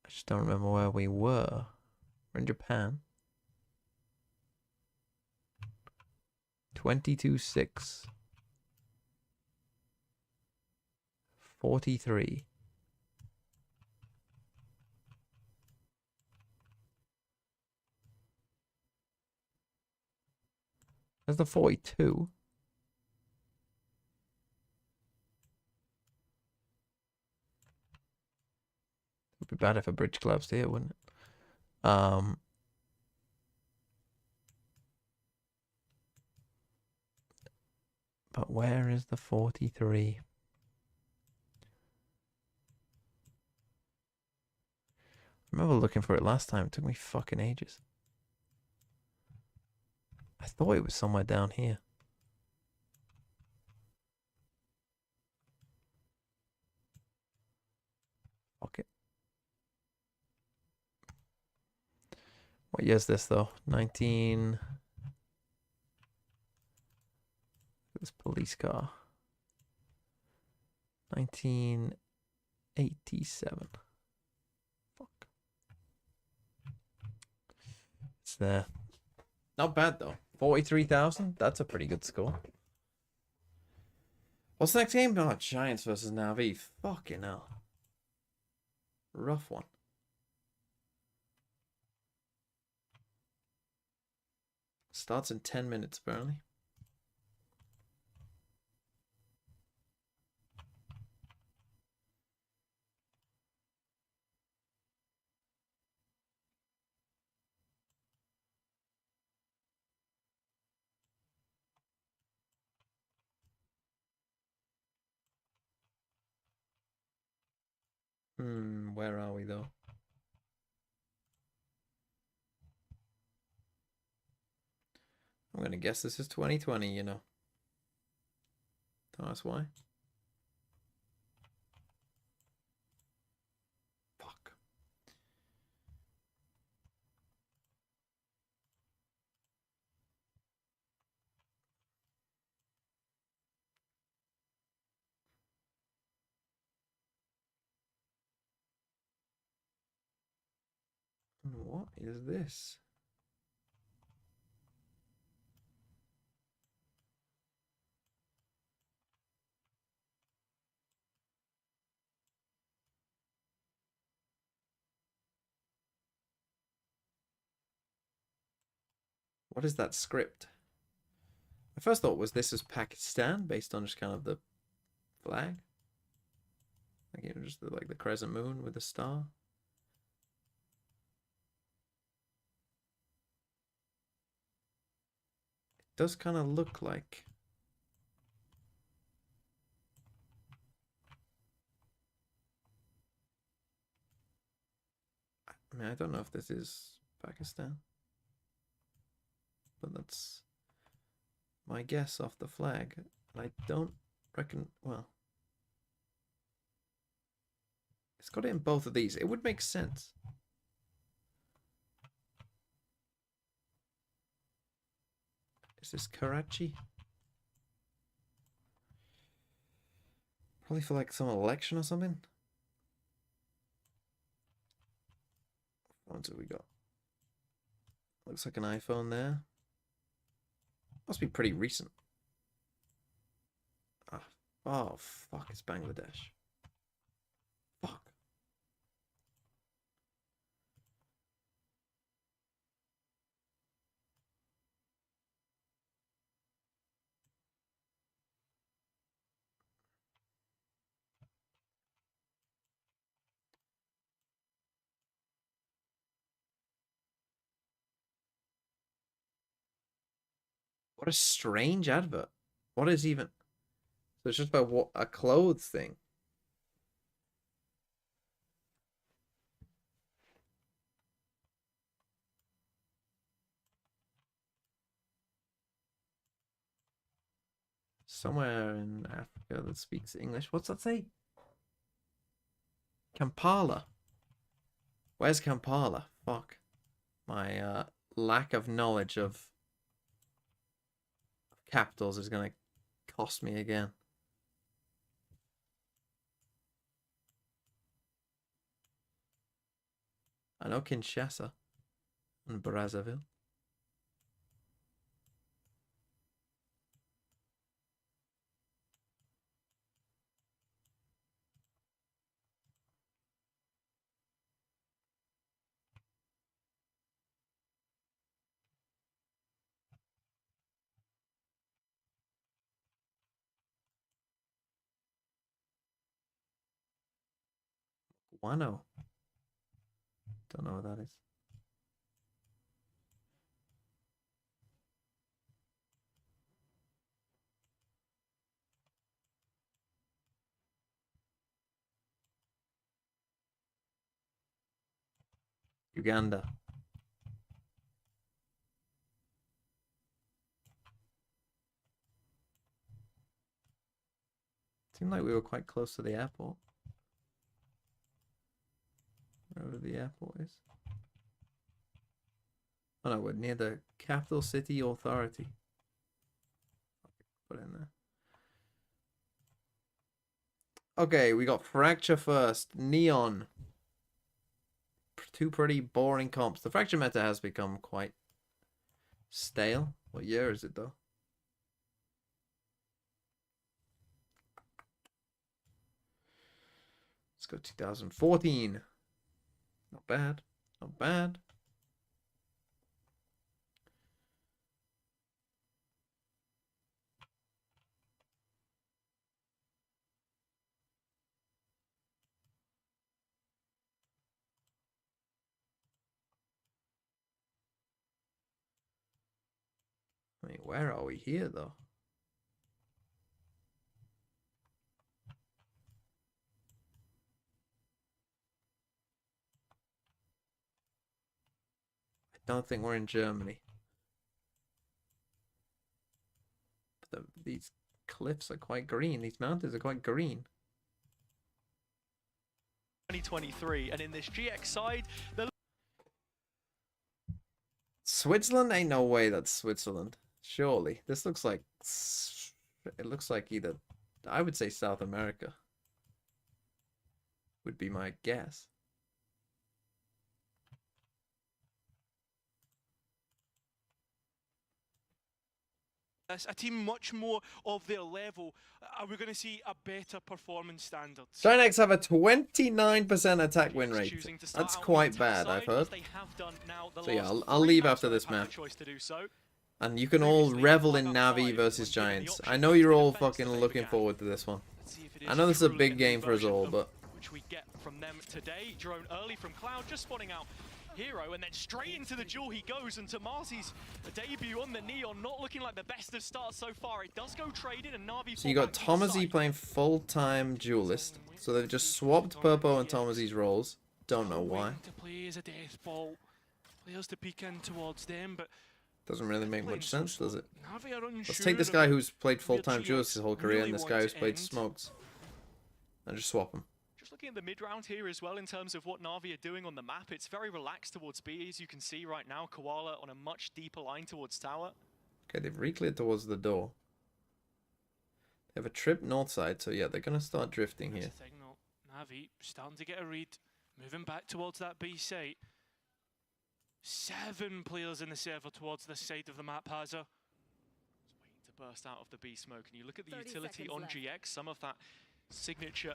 I just don't remember where we were. We're in Japan. 22.6. 43. There's the 42. It would be bad if a bridge collapsed here, wouldn't it? But where is the 43? I remember looking for it last time. It took me fucking ages. I thought it was somewhere down here. Fuck it. What year is this, though? 19... This police car. 1987. Fuck. It's there. Not bad, though. 43,000? That's a pretty good score. What's the next game? Oh, Giants versus NAVI. Fucking hell. Rough one. Starts in 10 minutes, apparently. Where are we, though? I'm gonna guess this is 2020, you know. That's why. Fuck. What is this? What is that script? My first thought was this is Pakistan, based on just kind of the flag. Like, you know, just like the crescent moon with a star. It does kind of look like. I mean, I don't know if this is Pakistan, but that's my guess off the flag. And I don't reckon, well, it's got it in both of these. It would make sense. Is this Karachi? Probably for like some election or something. What phones have we got? Looks like an iPhone there. Must be pretty recent. Ah, oh, fuck, it's Bangladesh. Fuck. What a strange advert. What is even... So it's just about what a clothes thing. Somewhere in Africa that speaks English. What's that say? Kampala. Where's Kampala? Fuck. My lack of knowledge of capitals is going to cost me again. I know Kinshasa and Brazzaville. Guano. Don't know what that is. Uganda. Seemed like we were quite close to the airport. Wherever the airport is. Oh no, we're near the Capital City Authority. Put it in there. Okay, we got Fracture first. Neon. Two pretty boring comps. The Fracture meta has become quite stale. What year is it though? Let's go 2014. Not bad. Not bad. I mean, where are we here, though? I don't think we're in Germany. But these cliffs are quite green. These mountains are quite green. 2023, and in this GX side, the Switzerland? Ain't no way that's Switzerland. Surely. This looks like... It looks like either... I would say South America. Would be my guess. a team much more of their level, are we going to see a better performance standards? Giants have a 29% attack win rate. That's quite bad, I've heard. So yeah, I'll leave after this match. And you can all revel in Navi versus Giants. I know you're all fucking looking forward to this one. I know this is a big game for us all, but which we get from them today. Drone early from Cloud, just spotting out Hero, and then straight into the duel he goes, and Tomasi's debut on the Neon not looking like the best of starts so far. It does go traded, and Navi. So you got Tomasi playing full-time duelist. So they've just swapped Purpo and Tomasi's roles. Don't know why. To play as a death ball. Players to peek in towards them, but Doesn't really make much sense, does it? Navi are unsure. Let's take this guy who's played full-time GX duelist his whole career really and this want guy to who's played end. smokes. And just swap them. Just looking at the mid-round here as well in terms of what Navi are doing on the map, it's very relaxed towards B, as you can see right now. Koala on a much deeper line towards tower. Okay, they've re-cleared towards the door. They have a trip north side, so yeah, they're going to start drifting here. That's the thing, though. Navi starting to get a read, moving back towards that B site. 7 players in the server towards this side of the map, Hazza. Just waiting to burst out of the B smoke, and you look at the utility on GX, some of that signature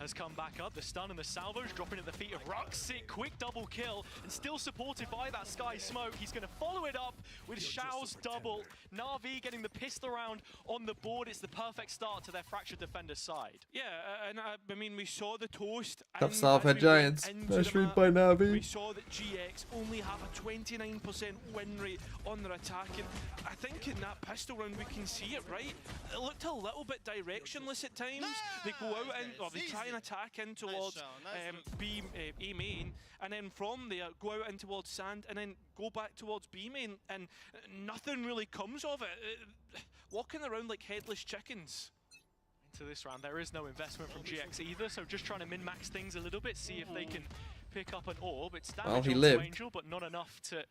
has come back up. The stun and the salvos dropping at the feet of Ruxic. Quick double kill, and still supported by that Sky Smoke. He's going to follow it up with Xiao's double. Na'Vi getting the pistol round on the board. It's the perfect start to their Fractured Defender side. Yeah, and I mean, we saw the toast. Tough start for Giants. Nice read by Navi. We saw that GX only have a 29% win rate on their attack, and I think in that pistol round we can see it, right? It looked a little bit directionless at times. They go out and, or they try and attack in towards B main, and then from there go out in towards Sand, and then go back towards B main, and nothing really comes of it. Walking around like headless chickens. Into this round, there is no investment from GX either, so just trying to min-max things a little bit, see if they can pick up an orb. It's damage he onto lived. Angel, but not enough to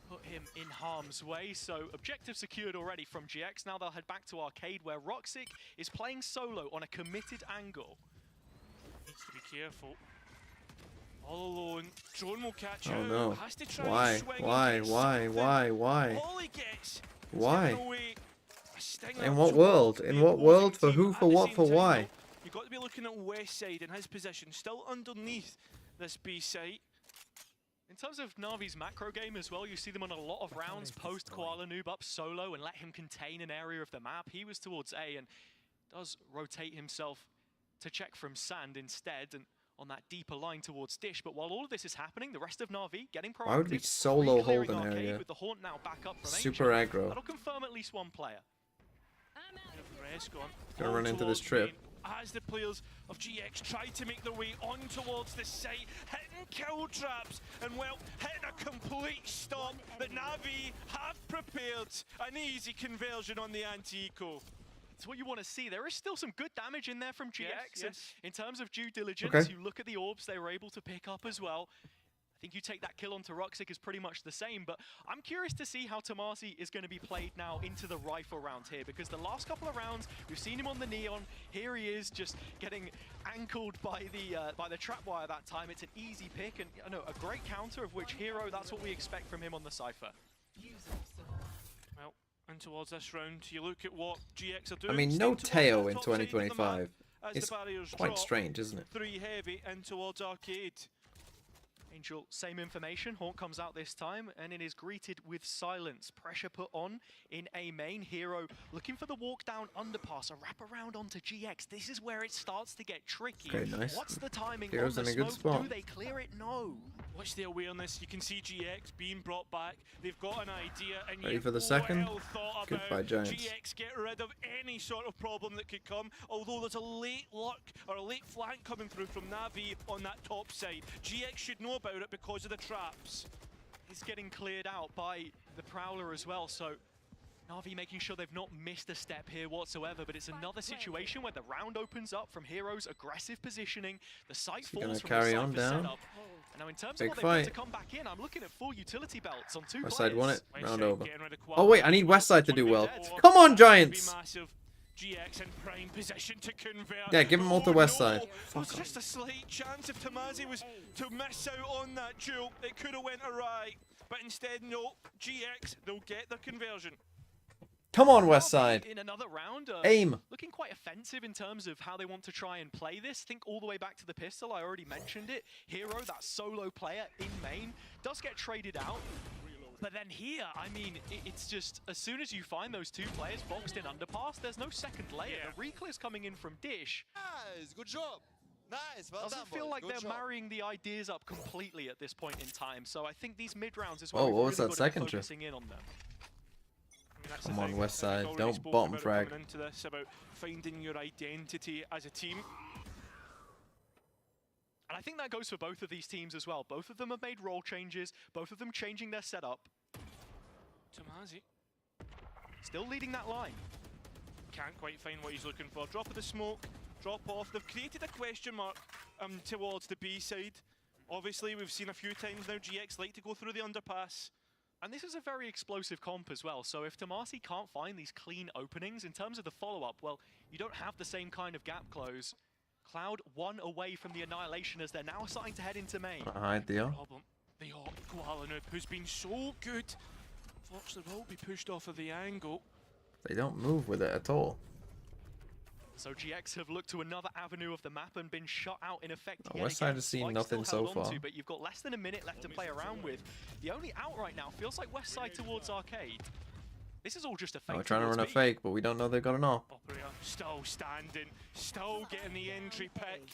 put him in harm's way. So objective secured already from GX. Now they'll head back to Arcade, where Ruxic is playing solo on a committed angle. Needs to be careful. All alone. Drone will catch Oh out. no. Has to try Why? and swing and Why? get Why? something. Why? All he gets is Why? giving away a stinger In what towards world? In the what world? opposing For who? team. For At the what? same For time, why? though, you've got to be looking at West Side in his position, still underneath this B site. In terms of Navi's macro game as well, you see them on a lot of rounds post Koala Noob up solo and let him contain an area of the map. He was towards A and does rotate himself to check from Sand instead, and on that deeper line towards Dish. But while all of this is happening, the rest of Navi getting proactive. Why would we solo hold re-clearing an Arcade area? with the Haunt now back up from Super Angel. aggro. That'll confirm at least one player. Gonna run into this trip. As the players of GX try to make their way on towards the site, hitting kill traps, and well, hitting a complete stop that Navi have prepared. An easy conversion on the anti-eco. It's what you want to see. There is still some good damage in there from GX. And in terms of due diligence, Okay. you look at the orbs they were able to pick up as well. I think you take that kill onto Ruxic is pretty much the same, but I'm curious to see how Tomasi is going to be played now into the rifle round here, because the last couple of rounds, we've seen him on the Neon. Here he is just getting ankled by the trap wire that time. It's an easy pick, and you know, a great counter of which Hero, that's what we expect from him on the Cypher. Well, and towards this round, you look at what GX are doing. I mean, no Teo in 2025. It's quite strange, isn't it? 3 heavy and towards Arcade. Angel, same information. Haunt comes out this time, and it is greeted with silence. Pressure put on in A main. Hero looking for the walk down underpass, a wrap around onto GX. This is where it starts to get tricky. Okay, nice. What's the timing Hero's on the in a good smoke? spot. Do they clear it? No. Watch the awareness. You can see GX being brought back. They've got an idea, and Ready yet for the second? well thought Goodbye, about. Giants. GX get rid of any sort of problem that could come, although there's a late luck or a late flank coming through from Navi on that top side. GX should know about it because of the traps. It's getting cleared out by the Prowler as well, so Navi making sure they've not missed a step here whatsoever, but it's another situation where the round opens up from Hero's aggressive positioning. The site he gonna falls from carry the on Cypher down? setup. And now in terms Big of what they've got to fight. come back in, I'm looking at full utility belts on 2 West players. side won it. West Round side over. getting rid of Oh wait, I need West side to do well. Come on, Giants! Massive. GX in prime position to convert. Yeah, give him all to Oh, West no. side. It was Fuck just a slight chance if Tomasi was to miss out on that duel. It could have went awry, but instead, no. GX, they'll get the conversion. Come on, West side. In another round, Aim. looking quite offensive in terms of how they want to try and play this. Think all the way back to the pistol. I already mentioned it. Hero, that solo player in main, does get traded out. But then here, I mean, it's just, as soon as you find those two players boxed in underpass, there's no second layer. The reclear's coming in from Dish. Nice, good job. Nice, well Doesn't done, feel boys. like Good they're job. marrying the ideas up completely at this point in time. So I think these mid rounds is where Oh, we've what was really that got to be second trip? focusing in on them. I mean, that's Come the on, thing. West I think Side, already don't spoke bottom about it frag. coming into this about finding your identity as a team. And I think that goes for both of these teams as well. Both of them have made role changes, both of them changing their setup. Tomazi Still leading that line. can't quite find what he's looking for. Drop of the smoke, drop off. They've created a question mark towards the B side. Obviously, we've seen a few times now GX like to go through the underpass. And this is a very explosive comp as well, so if Tomasi can't find these clean openings, in terms of the follow-up, well, you don't have the same kind of gap close. Cloud one away from the annihilation as they're now starting to head into main. Alright, deal. Problem. The Koala Noob, who's been so good, unfortunately will be pushed off of the angle. They don't move with it at all. So GX have looked to another avenue of the map and been shut out in effect Oh, yet West Side again. has seen Spike nothing still held so far. onto, but you've got less than a minute left to play around with. The only out right now feels like West Side towards Arcade. This is all just a fake. We're trying to towards run a B. fake, but we don't know they've got an op. Operator still standing, still getting the entry pick.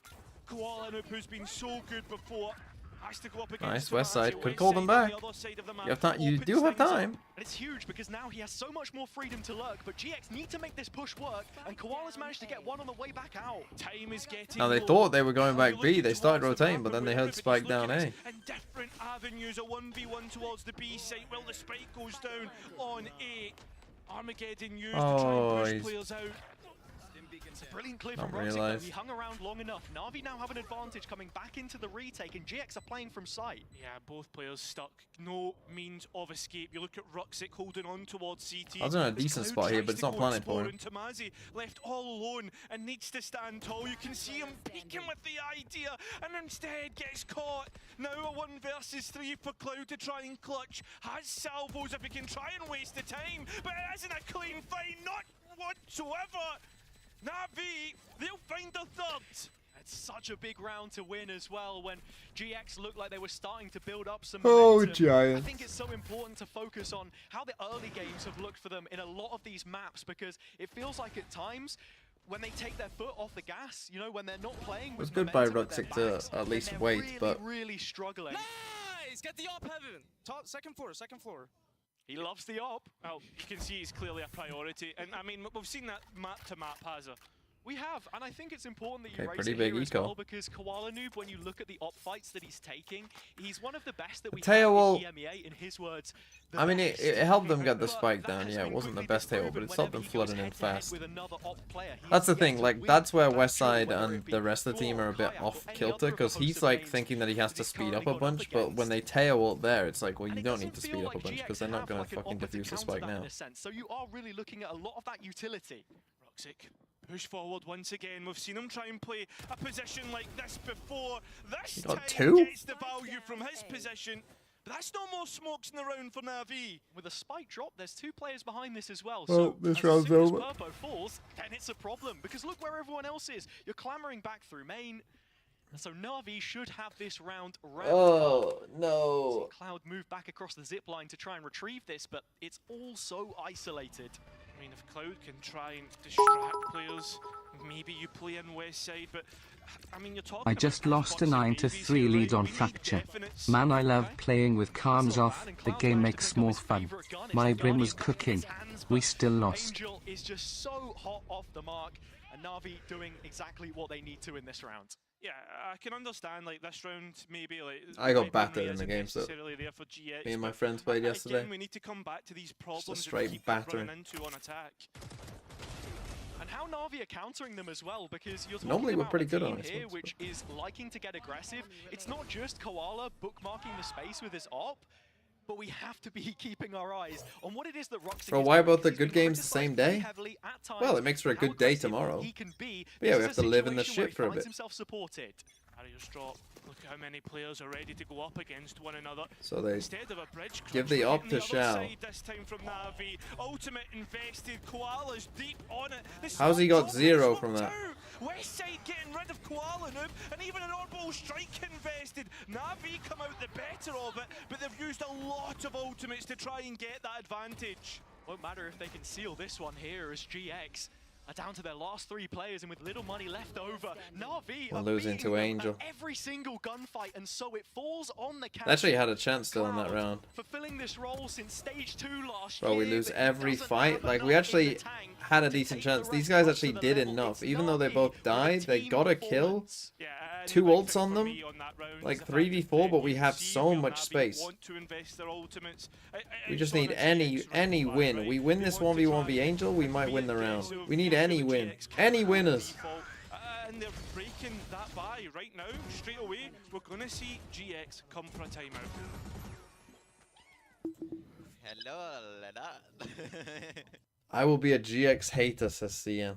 Koala Noob, who's been so good before, has to go up against Nice, West Tomazi. Side. Could West call them Side on back. the other side of the map You have time. You opens do have things up. time. And it's huge because now he has so much more freedom to lurk, but GX need to make this push work, and Koala's managed to get one on the way back out. Time is getting Now they low. thought they were going Now back you're B. looking They started towards the rotating, map, but then they where heard everybody's Spike down looking A. at and different avenues, a 1v1 towards the B site. Well, the spike goes down on A. Armageddon used to try Oh, and he's- push players out. It's a brilliant clear Not from Roxic, though. realised. He hung around long enough. Na'Vi now have an advantage coming back into the retake, and GX are playing from sight. Yeah, both players stuck. No means of escape. You look at Ruxic holding on towards CT. I was in a as decent Cloud spot here, tries but it's to not go planning for explore, him. and Tomazi left all alone and needs to stand tall. You can see him peeking with the idea and instead gets caught. Now a 1 versus 3 for Cloud to try and clutch. Has salvos if he can try and waste the time, but it isn't a clean fight, not whatsoever. Navi, they'll find the third. It's such a big round to win as well when GX looked like they were starting to build up some Oh, momentum. I Giants. think it's so important to focus on how the early games have looked for them in a lot of these maps, because it feels like at times when they take their foot off the gas, you know, when they're not playing It with was good by momentum at their Ruxic to backs, at then least they're wait, really, but really struggling. Nice! Get the op heaven. Top, second floor, second floor. He loves the op. Well, you can see he's clearly a priority, and I mean, we've seen that map to map, has it? We have, and I think it's important that you Okay, raise pretty it big here as eco. well, because Koala Noob, when you look at the op fights that he's taking, he's one of the best that we Tail have in EMEA, in his words. the I mean, it best. helped them get the But spike that down. has Yeah, it been wasn't the quickly best tail, but disproven it stopped them whenever he goes flooding in head-to-head fast. with another op player, he That's the gets thing, to like, win. that's where That's West true Side whether and it be the rest of the team are a bit Kaya or off any kilter, other of a because host he's of like lanes thinking that he has that to he's speed up currently a gone up bunch, but when they against. tail up there, it's like, well, And you it don't need doesn't to feel speed up a like bunch, GX because they're not have going like to an fucking opposite defuse the counter spike that now. in a sense. So you are really looking at a lot of that utility. Ruxic, push forward once again. We've seen him try and play a position like this before. This got time two? gets the value from his position. But that's no more smokes in the round for Navi. With a spike drop, there's two players behind this as well. Well, So this as round's soon as over. Purpo falls, then it's a problem, because look where everyone else is. You're clambering back through main. And so Navi should have this round wrapped up. Oh, no. See Cloud move back across the zip line to try and retrieve this, but it's all so isolated. I mean, if Cloud can try and distract players, maybe you play in West Side, but I mean, you're talking I about just lost a toxic 9 to babies 3 here, lead right? on We need Fracture. definites. Man, I love Okay. playing with calms That's not off. bad, and The Cloud game managed to makes pick up more his fun. favourite gun. It's My the brain was Guardian in his cooking. hands, We but still lost. Angel is just so hot off the mark, and Navi doing exactly what they need to in this round. Yeah, I can understand like this round maybe like I got memory battered in the isn't game, so necessarily there for GX, me and my but friends played again, yesterday. we need to come back to these problems straight that we keep battering. running into on attack. And how Navi are countering them as well, because you're talking Normally we're about pretty a good team on this here one, so- which is liking to get aggressive. It's not just Koala bookmarking the space with his op, but we have to be keeping our eyes on what it is that Roxic Bro, is why doing, about the because he's good been games the same criticised pretty day? heavily at times Well, it makes for a how good day aggressive tomorrow. he can be. But yeah, This we is have a to live in the situation where shit he for a finds bit. himself supported. Harriers drop. Look at how many players are ready to go up against one another. So they Instead of a bridge give crunch, the we're op getting to the other Shao. side this time from Navi. Ultimate invested, Koala's deep on it. The How's he got smoke 0 top from that? too. Westside getting rid of Koala Noob, and even an oddball strike invested. Navi come out the better of it, but they've used a lot of ultimates to try and get that advantage. Won't matter if they can seal this one here as GX are down to their last 3 players and with little money left over. Navi We're are losing beating to them Angel. at every single gunfight, and so it falls on the They actually had a captain. chance still in that Cloud round. fulfilling this role since stage 2 last Bro, we year, lose but he every doesn't fight. have Like, we enough in the actually tank had a to decent take the chance. These rest guys up actually to the did level. enough. It's Even though they Navi both with a died, they team got a kill. performance. Yeah, and 2 the big ults thing on for them. me on that round Like is the fact 3v4, that but we you have see so where much Navi space. want to invest their ultimates. We It's just on need a any GX round, win. right? We win They this want to 1v1v try Angel, we and might be win the round. aggressive, We need go for any the win. GX Any kill winners. default, and they're breaking that by right now. Straight away, we're going to see GX come for a timeout. Hello, Lena. I will be a GX hater, says CM.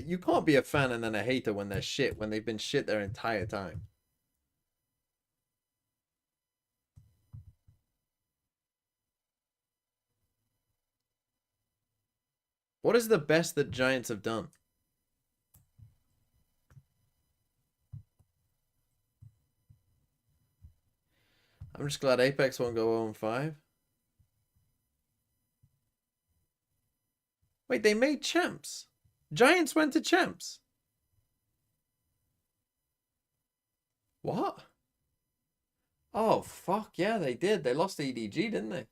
You can't be a fan and then a hater when they're shit, when they've been shit their entire time. What is the best that Giants have done? I'm just glad Apex won't go 0-5. Wait, they made champs. Giants went to champs. What? Oh, fuck. Yeah, they did. They lost to EDG, didn't they?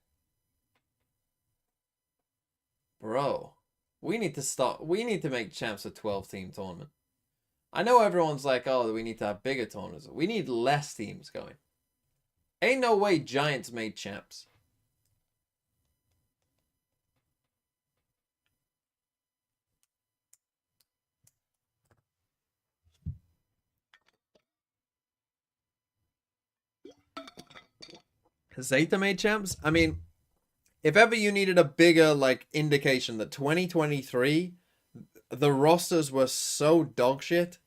Bro, we need to stop. We need to make champs a 12-team tournament. I know everyone's like, oh, we need to have bigger tournaments. We need less teams going. Ain't no way Giants made champs. Zeta made champs? I mean, if ever you needed a bigger, like, indication that 2023, the rosters were so dog shit,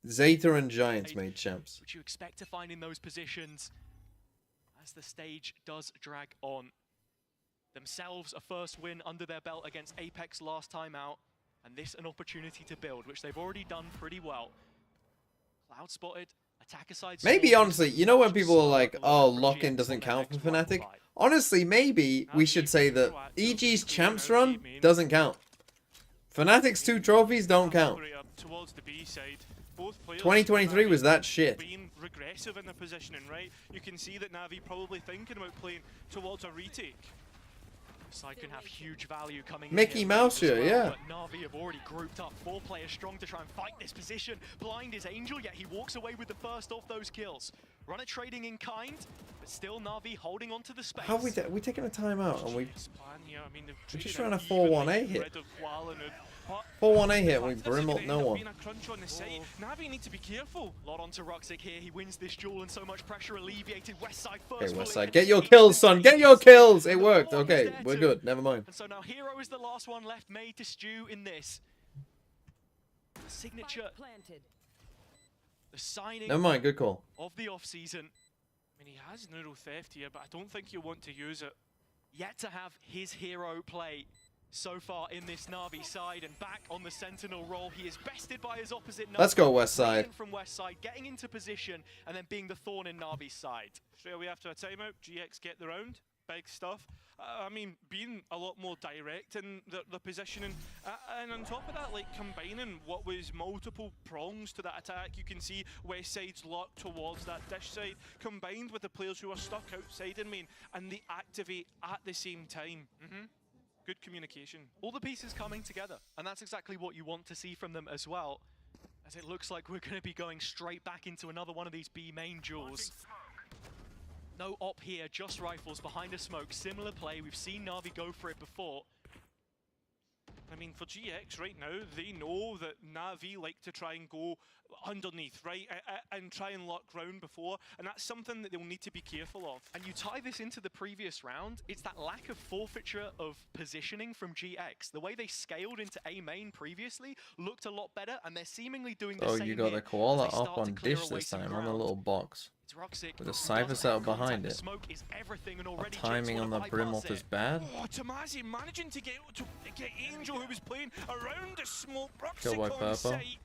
Zeta and Giants made champs. Which you expect to find in those positions as the stage does drag on. Themselves a first win under their belt against Apex last time out, and this an opportunity to build, which they've already done pretty well. Cloud spotted, attacker side. Maybe, honestly, you know when people are like, oh, lock-in doesn't count for Fnatic? Honestly, maybe we should say that EG's champs run doesn't count. Fnatic's 2 trophies don't count. Towards the B side. Both players 2023 was that shit. Being regressive in their positioning, right? You can see that Navi probably thinking about playing towards a retake. Side can have huge value coming Mickey in Mouse as here, well, yeah. But Navi have already grouped up 4 players strong to try and fight this position. Blind is Angel, yet he walks away with the first of those kills. Runner trading in kind, but still Navi holding on to the space. How are we taking a timeout and we We're just ran a 4-1-8 hit. 4-1-8 hit and we brimmed no one. Navi need to be careful. Lot onto Ruxic here, he wins this duel and so much pressure alleviated. Westside first. Okay, Westside, get your kills, son. Get your kills. It worked. Okay, we're good. Never mind. And so now Hero is the last one left made to stew in this. Signature. The signing. Never mind. Good call. Of the off-season. I mean, he has neural theft here, but I don't think he'll want to use it. Yet to have his hero play so far in this Navi side, and back on the Sentinel role. He is bested by his opposite. Let's go Westside. From Westside, getting into position and then being the thorn in Navi's side. Straight away after a timeout, GX get the round. Big stuff. I mean, being a lot more direct in the positioning, and on top of that, like combining what was multiple prongs to that attack. You can see Westside's locked towards that dish side, combined with the players who are stuck outside in main, and they activate at the same time. Good communication. All the pieces coming together, and that's exactly what you want to see from them as well, as it looks like we're going to be going straight back into another one of these B main duels. No op here, just rifles behind a smoke. Similar play, we've seen Navi go for it before. I mean, for GX right now, they know that NAVI like to try and go underneath, right, and try and lock ground before, and that's something that they'll need to be careful of. And you tie this into the previous round, it's that lack of forfeiture of positioning from GX. The way they scaled into A main previously looked a lot better, and they're seemingly doing the same. Oh, you got here the koala as they up start on to clear dish away this some time, on a ground. little box. It's Roxic, With a who cypher doesn't cell have contact. behind The it. smoke is everything, and The already timing Jake's on the wanna brim bypass ult is it. bad. Oh, Tomasi managing to get Angel, who was playing around the smoke. Kill by Roxic on Purple. site,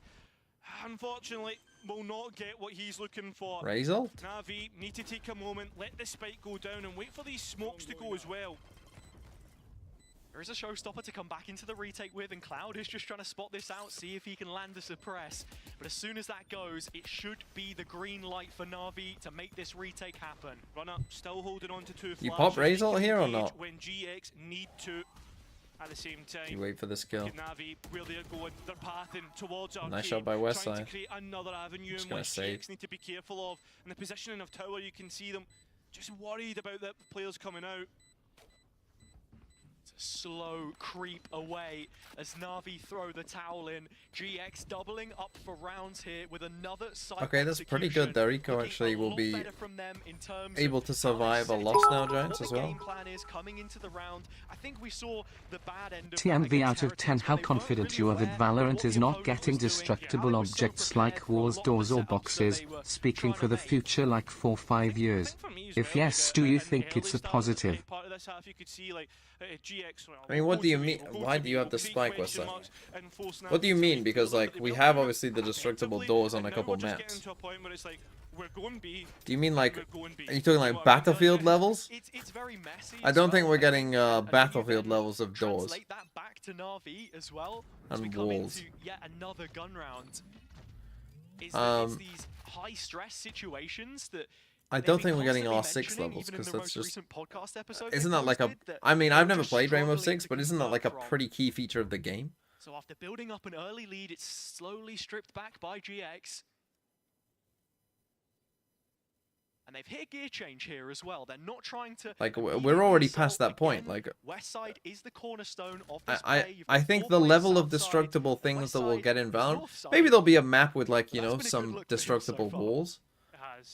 unfortunately, will not get what he's looking for. Raise ult? Navi need to take a moment, let the spike go down, and wait for these smokes to go as well. There is a showstopper to come back into the retake with, and Cloud is just trying to spot this out, see if he can land a suppress. But as soon as that goes, it should be the green light for Na'Vi to make this retake happen. Runner still holding on to two You flashes. pop Raze He ult can here or engage not? When GX need to. At the same time, You wait for the skill. Navi, where they're going, they're pathing towards Arcade. Nice shot by West trying side. to create another avenue Just in gonna which save. GX need to be careful of. And the positioning of Tower, you can see them just worried about the players coming out. It's a slow creep away as Na'Vi throw the towel in. GX doubling up for rounds here with another side. Okay, that's pretty good. Darico actually will be able to survive a loss now, Giants, as well. TMV out of 10. How confident you are that Valorant is not getting destructible objects like walls, doors or boxes, speaking for the future like 4-5 years? If yes, do you think it's a positive? I mean, what do you mean? Why do you have the spike, West side? What do you mean? Because, like, we have obviously the destructible doors on a couple maps. Do you mean, like, are you talking like Battlefield levels? I don't think we're getting Battlefield levels of doors and walls. These high stress situations that I don't think we're getting R6 levels, because that's just... Isn't that like a... I mean, I've never played Rainbow Six, but isn't that like a pretty key feature of the game? So after building up an early lead, it's slowly stripped back by GX. And they've hit a gear change here as well. They're not trying to... Like, we're already past that point. Like, West side is the cornerstone of this I think the level of destructible things that we'll get in Valorant... Maybe there'll be a map with, like, you know, some destructible walls.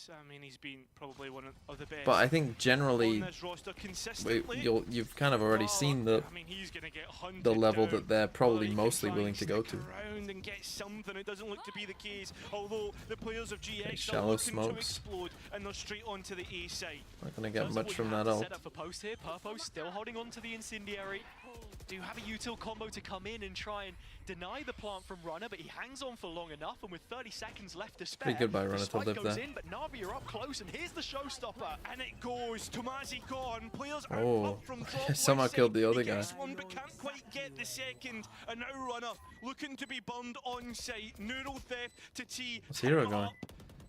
I mean, he's been probably one of the best. But I think generally, on this roster consistently. you've kind of already seen the I mean, he's gonna get hunted the level down. that they're probably He can mostly try willing and to go stick to. around and get something. It doesn't look to be the case. Although the players of GX are Shallow looking to smokes. explode, and they're straight onto the A side. Not gonna get First much we from have that the ult. setup for post here. Purpo still holding on to the incendiary. Do have a util combo to come in and try and deny the plant from Runner, but he hangs on for long enough, and with 30 seconds left to spare, Pretty good by the Runner to spike live goes there. in, but Na'Vi are up close, and here's the showstopper. And it goes. Tomasi gone. Players are Oh, up from drop. somehow West killed side. the other He gets guy. one, but can't quite get the second. And now Runner looking to be burned on site. Neural theft to T. What's Hero Up, going?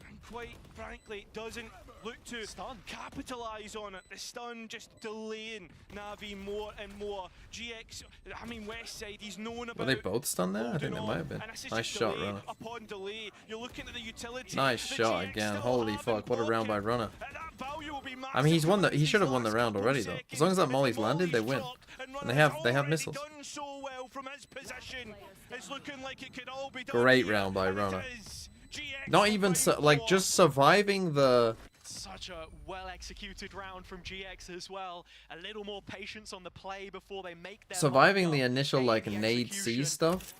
and quite frankly, doesn't look to capitalize on it. The stun just delaying Navi more and more. GX, I mean West side, he's known about. Were they both stunned there? I think they holding might on, have been. and this is Nice just shot, delay Runner. upon delay. You're looking at the utility. Nice The shot GX again. still Holy have fuck! What a round by pocket. Runner. And that value will be I mean, he's won the. massive He for should have these won the last round couple already of though. seconds. As long as that If the molly's landed, they win. dropped, and And Runner's they have already missiles. done so well from his position. It's looking like it could all be done Great here, round by and it Runner. is. GX Not even like survived just surviving the. Such a well-executed round from GX as well. A little more patience on the play before they make their Surviving mark the up. initial like Aiming nade C execution. stuff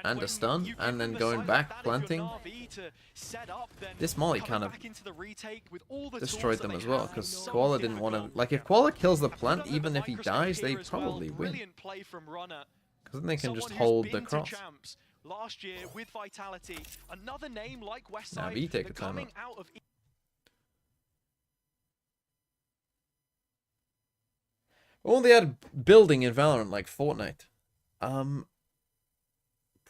and when a stun, you and give then them the going side back advantage planting. of Na'Vi to set up, then This molly coming kind of back into the retake with all the destroyed tools them that as they well, have, because so Koala didn't want to. difficult. Like, if Koala kills the And plant, put on even the if he microscope dies, they here as well. probably win. Brilliant play from Runner. Because then they can just Someone who's hold the been to cross. champs last year with Vitality. Another name like Westside. NAVI take a they're time coming out of We only had building in Valorant like Fortnite.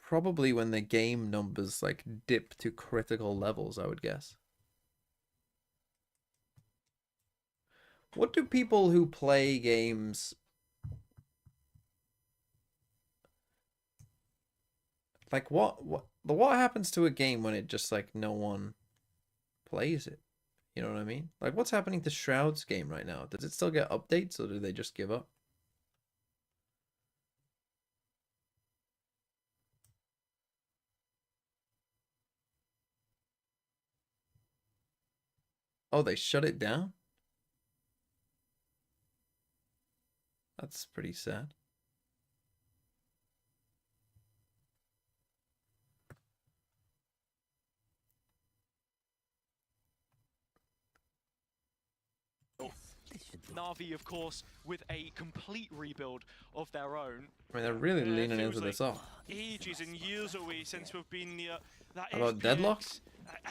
Probably when the game numbers like dip to critical levels, I would guess. What do people who play games like what happens to a game when it just like no one plays it? You know what I mean? Like, what's happening to Shroud's game right now? Does it still get updates, or do they just give up? Oh, they shut it down? That's pretty sad. NAVI, of course, with a complete rebuild of their own. I mean, they're really leaning into this up. Ages and years away since we've been near that How about FPX Deadlock?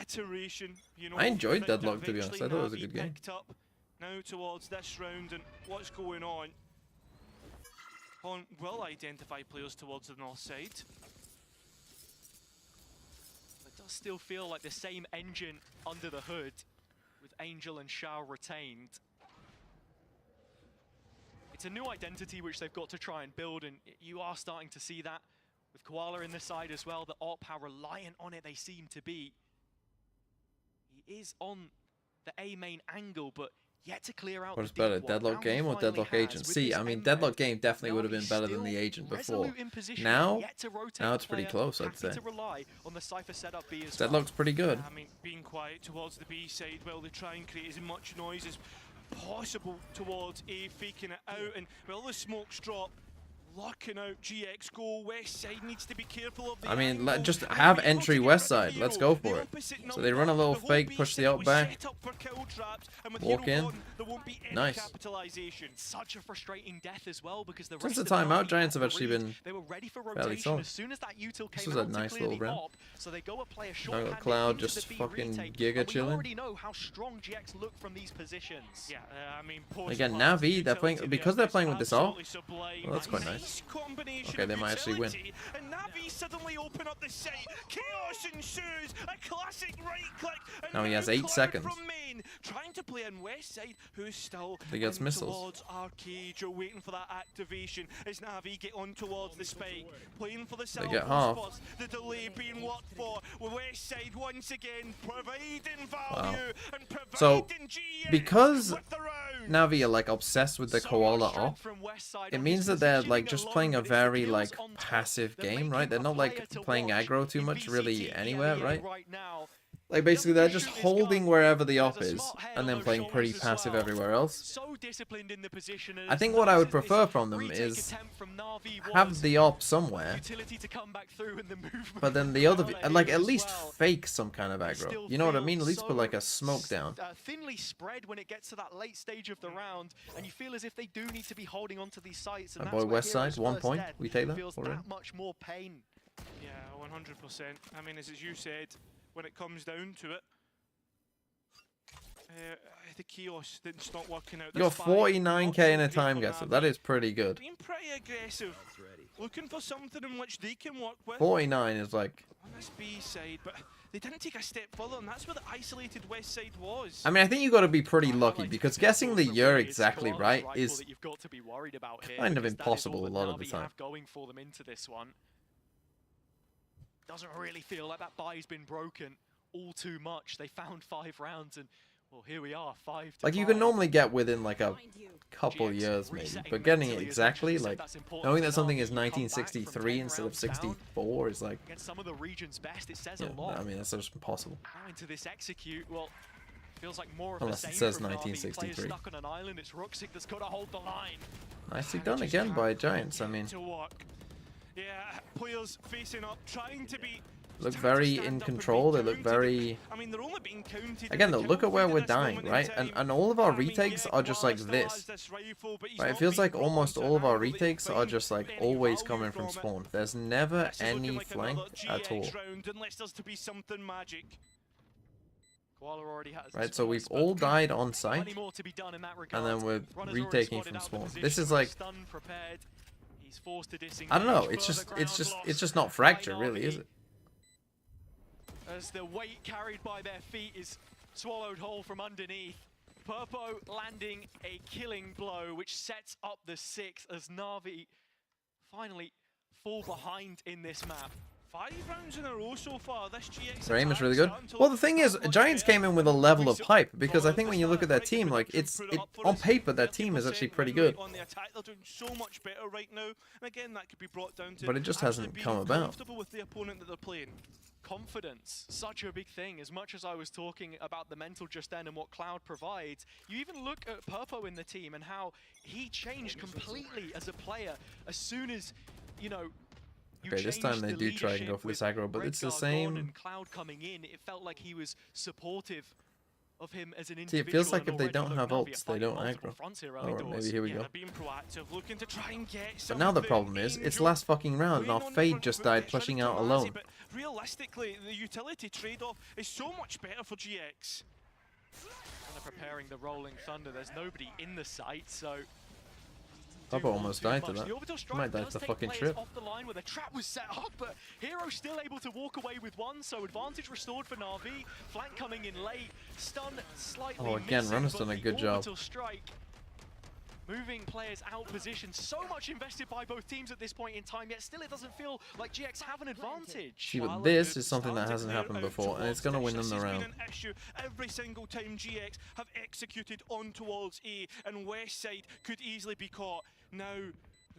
Iteration, you know, I enjoyed that Deadlock, to be honest. I thought it was a eventually good game. picked up now towards this round and what's going on. Will identify players towards the north side. It does still feel like the same engine under the hood, with Angel and Shao retained. It's a new identity which they've got to try and build, and you are starting to see that with Koala in the side as well, the AWP, how reliant on it they seem to be. He is on the A main angle, but yet to clear out. What's the deep better, one. Deadlock Now he game or finally Deadlock has, Agent? with See, this I mean, M Deadlock red, game definitely would have been Navi's better than still the Agent before. resolute in position, Now, yet to rotate now it's the pretty player, close, I'd happy say. to rely on the Cypher setup B as Deadlock's pretty good. I mean, being quiet towards the B side while they try and create as much noise as possible towards A, faking it out, and well, the smokes drop. Locking out GX goal. West side needs to be careful of the I mean, angle just and have be able entry to get west rid of side. Hero. Let's go The for it. opposite So they run a number, little the whole fake, B push the side out was back. set up for kill traps, and with Walk Hero in. gone, there won't be any Nice. capitalization. such a frustrating death as well, because the Since rest the of timeout, Navi Giants had have the actually read. been They were ready for fairly rotation solid. as soon as that util This came was a out to nice clear little the round. op, so they go a player Now short Cloud just fucking giga we chilling. already know how strong GX look from these positions. Yeah, I mean, Again, post-pass Navi, they're playing utility because there they're playing is with this all. absolutely sublime. Well, that's quite A nice. Combination Okay, they of might actually win. utility, and Navi suddenly open up the site. Chaos ensues. A classic right click. And Now he has 8 Cloud seconds. From main, trying to play on west side, who's still He gets in missiles. towards Arcade. You're waiting for that activation as Navi get on towards the spike, playing for the They get Salvo half. spots. The delay being worked for. West side once again providing value and providing So, GX because with the round. Navi are like obsessed with the So Koala much strength op, from West side it on means this that they're positioning like just alone, playing a but it's the very kills like on top passive that game, make right? him They're a not player like to playing watch aggro too in much really VCT anywhere, EMEA right? right now. Like basically they're just Shoot this holding gun. wherever the There's op a is smart head and on then those playing pretty shoulders as passive well. everywhere else. So disciplined in the position. I think what I would prefer from them is have the op somewhere, utility to come back through in the movement. but then the other, like at as least well. fake some kind of Still aggro. You know what I feel mean? At least put so like a smoke down. Thinly spread when it gets to that late stage of the round, and you feel as if they do need to be holding on to these sites. And My that's boy where West Hero's Side, 1 first point. death We take that feels already. that much more pain. Yeah, 100%. I mean, as you said, when it comes down to it, the chaos that's not working out. You got This buy, 49k in a not so time great for guesser. Navi. That is pretty good. Being pretty aggressive, looking for something in which they can work with 49 is like, on this B side, but they didn't take a step further, and that's where the isolated west side was. I mean, I think you got to be pretty lucky because guessing the year exactly right is that you've got to be worried about here, kind of because that is impossible all a that lot of the Navi time. have going for them into this one. Doesn't really feel like that buy's been broken all too much. They found 5 rounds, and well, here we are, 5 to like you 5. can normally get within like a couple GX years maybe, resetting but getting it mentally, as exactly, Angel said, like that's important knowing for that something Navi. is You come back from 1963 10 instead of rounds down 64 is like, against some of the region's best. It says yeah, a lot. I mean that's just impossible. Now into this execute, well, feels like more of Unless the it same says from Navi. 1963. Players stuck on an island. It's Ruxic that's got to hold the line. Nicely They done just again can't by Giants. I mean, to work. Yeah, players facing up, trying to be. look trying to very stand in up and be control. They look counted. very. I mean, they're only being counted. Again, in though, the look kill at where feed we're this dying, moment in right? time. And all of our I mean, retakes yeah, are just Koala like still this. has this rifle, but he's Right, it not feels being like brought almost onto all an of our angle that you retakes are find just like any always value coming from it. spawn. There's never This is looking any like flank another at all. GX round, unless there's to be something magic. Koala already has Right, this so first, we've but all died on plenty site, more to be done in that and regard. then we're Runners already retaking spotted from out the spawn. position This is with like, stun prepared. He's forced to I don't know. disengage. It's just, Further it's just, ground it's just loss not fracture, by really, is Navi. it? As the weight carried by their feet is swallowed whole from underneath. Purpo landing a killing blow, which sets up the 6th as Navi finally fall behind in this map. 5 rounds in a row so far. This GX Their aim is really attack good. starting to Well, the look thing is, much Giants better. came in with a level of Recent hype because I follow think the when you look at their start, team, right, like the it's production put it up for on us. paper their team is 30% actually pretty win rate good. on the attack. They're doing so much better right now. And again, that could be brought down to But it just actually hasn't being come about. comfortable with the opponent that they're playing. Confidence, such a big thing. As much as I was talking about the mental just then and what Cloud provides, you even look at Purpo in the team and how he changed completely as a player as soon as, you know, you Okay, this time changed they the do try and go leadership for this with aggro, but it's the Redguard gone same. and Cloud coming in. It felt like he was supportive of him as an See, individual. it feels like and if they already, don't look, have Navi are ults, they fighting don't multiple aggro. fronts here early Oh, doors. maybe here we Yeah, go. they're being proactive, looking to try and get But some now of the problem is, it's Angel last fucking round, and our playing on the Fade front just foot, died gets rid of pushing out Tomasi, alone. But realistically, the utility trade-off is so much better for GX. Kind of preparing the rolling thunder. There's nobody in the site, so Papa almost died to that. The orbital strike Might die to does the take fucking players trip. off the line where the trap was set up, but Hero still able to walk away with one, so advantage restored for Na'Vi. Flank coming in late, stun slightly Oh, again, missing, Runner's but done a the good job. orbital strike moving players out position. So much invested by both teams at this point in time, yet still it doesn't feel like GX have an advantage. See, but this is something that hasn't happened before, and it's going to win them the round. An issue every single time GX have executed on towards A, and Westside could easily be caught. Now,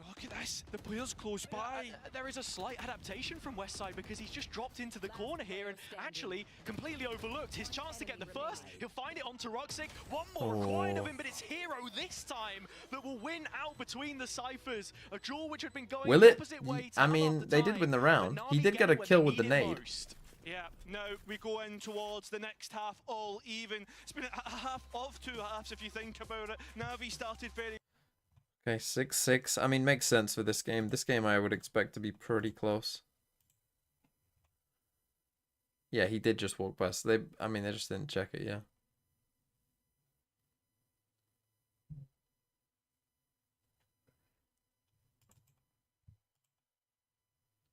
look at this, the players close by. There is a slight adaptation from Westside because he's just dropped into the corner here and actually completely overlooked his chance to get the first. He'll find it onto Roxic. One more coin of him, but it's Hero this time that will win out between the ciphers. A duel which had been going Will the it? opposite way I time mean, after they did time, win the but round. He Na'Vi did get it a when kill they with the need it nade. most. Yeah, now we go in towards the next half all even. It's been a half of two halves if you think about it. Navi started very Okay, 6-6. I mean, makes sense for this game. This game I would expect to be pretty close. Yeah, he did just walk past. I mean, they just didn't check it, yeah.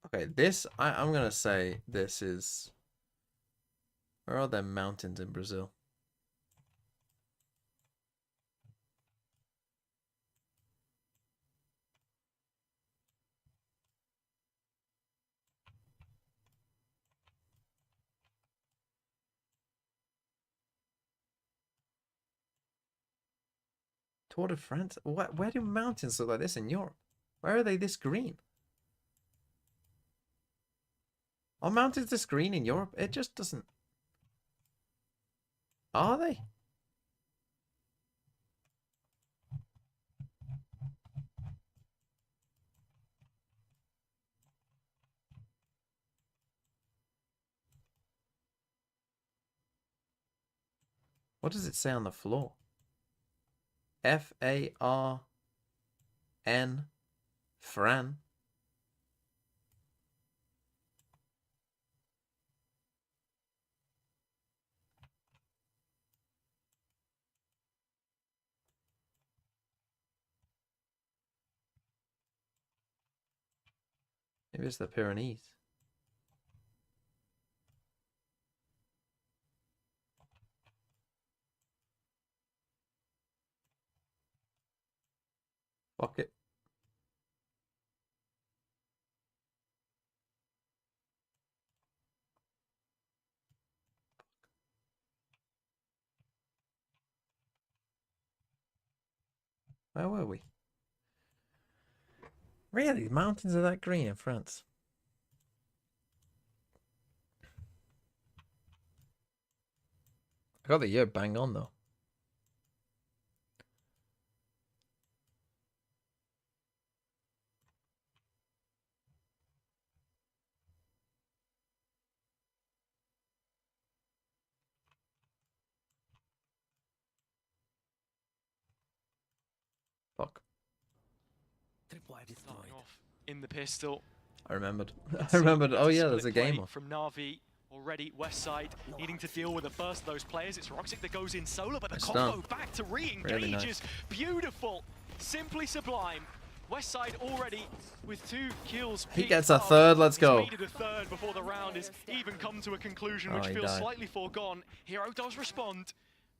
Okay, this, I'm gonna say this is... Where are there mountains in Brazil? Tour de France? Where do mountains look like this in Europe? Where are they this green? Are mountains this green in Europe? It just doesn't... Are they? What does it say on the floor? F-A-R-N Fran. Maybe it's the Pyrenees. Fuck it. Where were we? Really? The mountains are that green in France? I got the year bang on though. Fuck. Starting off in the pistol. I remembered. I remembered. Oh yeah, there's a Split play game on. from Na'Vi. Already Westside needing to deal with the first of those players. It's Roxic that goes in solo, but the Nice combo done. back to re-engage Really nice. is beautiful. Simply sublime. Westside already with 2 kills. He picked gets a up. third, let's He's go. made it a third before the round has even come to a conclusion, which he feels died. slightly foregone. Hero does respond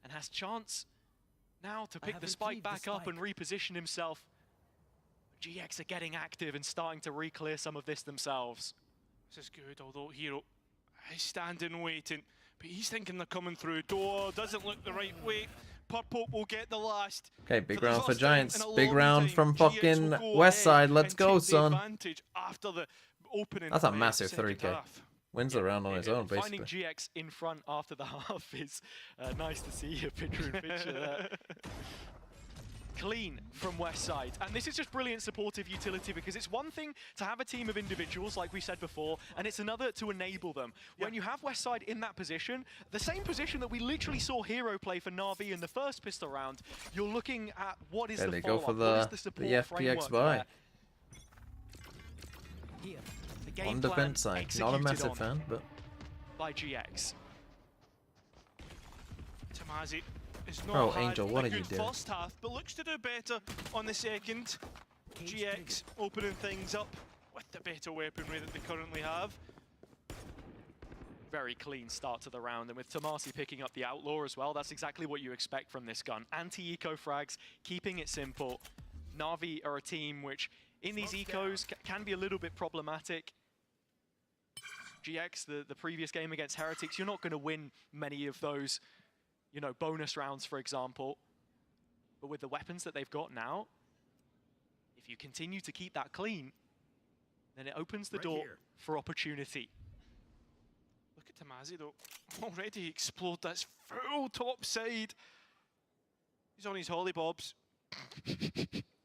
and has chance now to pick the spike back up and reposition himself. GX are getting active and starting to re-clear some of this themselves. This is good, although Hero is standing waiting. But he's thinking they're coming through. Door doesn't look the right way. Purple will get the last. Okay, big For the round for first time Giants. in a Big long round time, from GX will fucking go West ahead Side. Let's and go, take the son. advantage after the opening. That's a massive second 3K. half. Wins the round on his own, Finding basically. GX in front after the half is nice to see a picture-in-picture there. Clean from West Side, and this is just brilliant supportive utility, because it's one thing to have a team of individuals like we said before, and it's another to enable them. When you have West Side in that position, the same position that we literally saw Hero play for NAVI in the first pistol round, you're looking at what is Yeah, the they go for follow-up, the support FPX framework buy. there. Here, the game On plan defense side. Not a executed massive on fan, but by GX. Tamazi is not Bro, had Angel, what a are you good doing? first half, but looks to do better on the second. GX opening things up with the better weaponry that they currently have. Very clean start to the round, and with Tomasi picking up the Outlaw as well, that's exactly what you expect from this gun. Anti-eco frags, keeping it simple. Na'Vi are a team which, in these ecos, can be a little bit problematic. GX, the previous game against Heretics, you're not going to win many of those, you know, bonus rounds, for example. But with the weapons that they've got now, if you continue to keep that clean, then it opens the door for opportunity. Look at Tamazi though, already explode. That's full top side. He's on his hollybobs.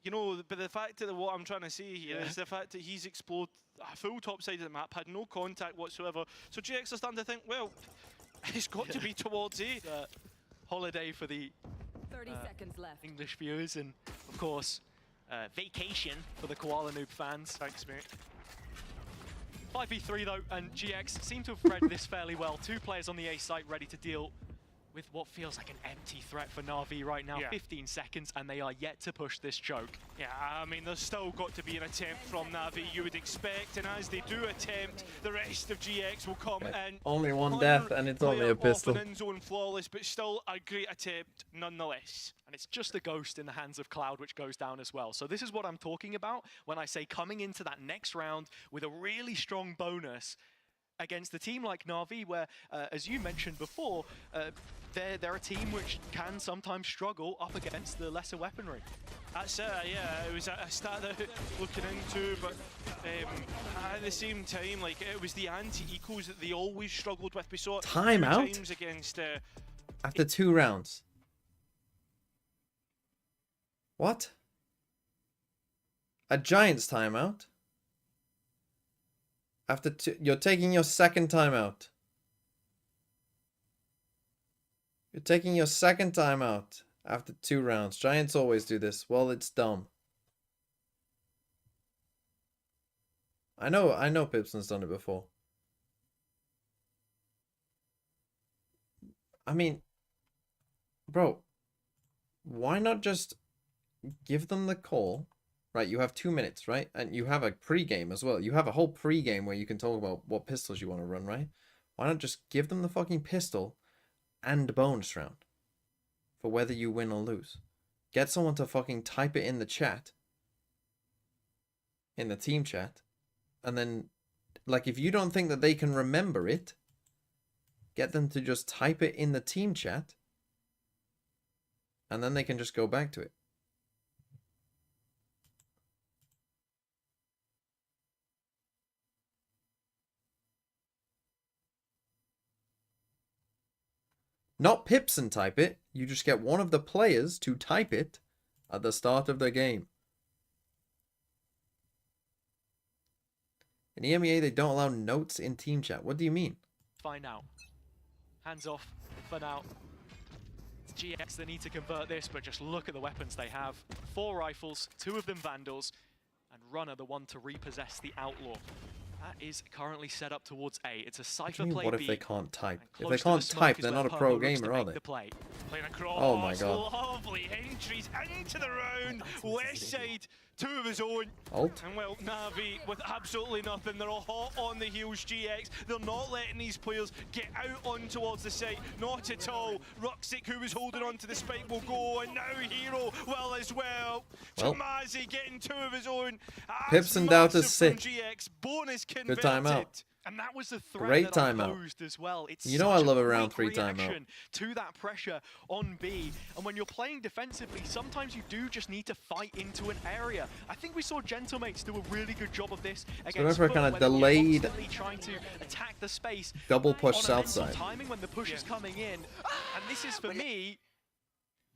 You know, but the fact that what I'm trying to say here is the fact that he's exploded a full top side of the map, had no contact whatsoever. So GX are starting to think, well, it's got to be towards A. Holiday for the 30 seconds left. English viewers, and of course, vacation for the Koala Noob fans. Thanks, mate. 5v3 though, and GX seem to have read this fairly well. Two players on the A site ready to deal with what feels like an empty threat for Na'Vi right now. 15 seconds, and they are yet to push this choke. Yeah, I mean, there's still got to be an attempt from Navi, you would expect, and as they do attempt, the rest of GX will come in. only one death, and it's only a pistol. In zone flawless, but still a great attempt nonetheless. And it's just a ghost in the hands of Cloud, which goes down as well. So this is what I'm talking about when I say coming into that next round with a really strong bonus against a team like Na'Vi, where, as you mentioned before, they're a team which can sometimes struggle up against the lesser weaponry. That's it, yeah, it was a stat that looking into, but at the same time, like, it was the anti-ecos that they always struggled with. We saw it Timeout? times against... after 2 rounds. What? A Giants timeout? After 2, you're taking your second timeout. You're taking your second timeout after 2 rounds. Giants always do this. Well, it's dumb. I know Pipson's done it before. I mean, bro, why not just give them the call? Right, you have 2 minutes, right? And you have a pre-game as well. You have a whole pre-game where you can talk about what pistols you want to run, right? Why not just give them the fucking pistol and bonus round for whether you win or lose? Get someone to fucking type it in the chat, in the team chat, and then, like, if you don't think that they can remember it, get them to just type it in the team chat, and then they can just go back to it. Not Pipson type it, you just get one of the players to type it at the start of the game. In EMEA, they don't allow notes in team chat. What do you mean? Find out. Hands off for now. It's GX, they need to convert this, but just look at the weapons they have. 4 rifles, 2 of them Vandals, and Runner, the one to repossess the Outlaw. That is currently set up towards A. It's a Cypher play What B. if they can't type? If Close they to can't the smoke type, is they're where not a Purple pro looks to gamer, are make they? the play. Playing across. Oh my god. Lovely entries into the round. West side, 2 of his own. Alt? And well, Navi with absolutely nothing. They're all hot on the heels, GX. They're not letting these players get out on towards the site. Not at all. Ruxic, who was holding on to the spike, will go. And now Hero will as well. Tomazi getting 2 of his own. Pips and Doubt is sick. GX. Bonus Good converted. timeout. And that was the threat Great that I timeout. posed as well. It's You know I such love a a round quick 3 timeout. reaction to that pressure on B. And when you're playing defensively, sometimes you do just need to fight into an area. I think we saw Gentlemates do a really good job of this against for a Foot, kind of where they were delayed constantly trying to attack the space. double push on south mental side. timing when the push is coming in. And this is for me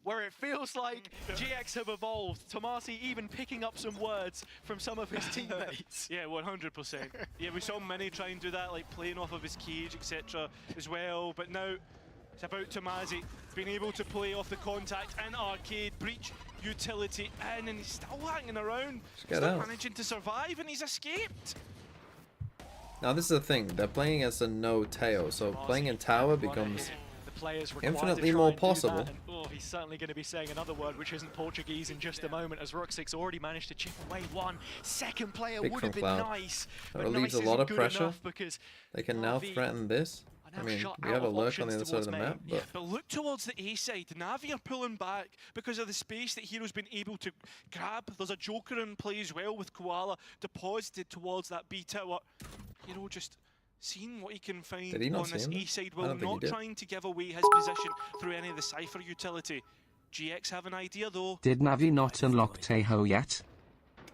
where it feels like GX have evolved. Tomasi even picking up some words from some of his teammates. Yeah, 100%. Yeah, we saw Mini try and do that, like playing off of his cage, etc. as well. But now it's about Tomasi being able to play off the contact and arcade, breach utility in, and he's still hanging around. get Still out. managing to survive, and he's escaped. Now this is the thing, they're playing against a no Teo, so playing in tower becomes infinitely more possible. He's certainly going to be saying another word which isn't Portuguese in just a moment, as Ruxik's already managed to chip away one. Second player Big would from have been Cloud. nice, That but relieves nice a lot isn't of good pressure. enough because They can now Navi threaten this. are I now mean, shut we out have a of lurk on the options other side of the towards map, main. but But look towards the A side. Navi are pulling back because of the space that Hero's been able to grab. There's a Joker in play as well with Koala deposited towards that B tower. Hero just seeing what he can find Did he not on this see him? A side, I while don't think he not did. trying to give away his position through any of the Cypher utility. GX have an idea though. Did Navi not unlock Tejo yet?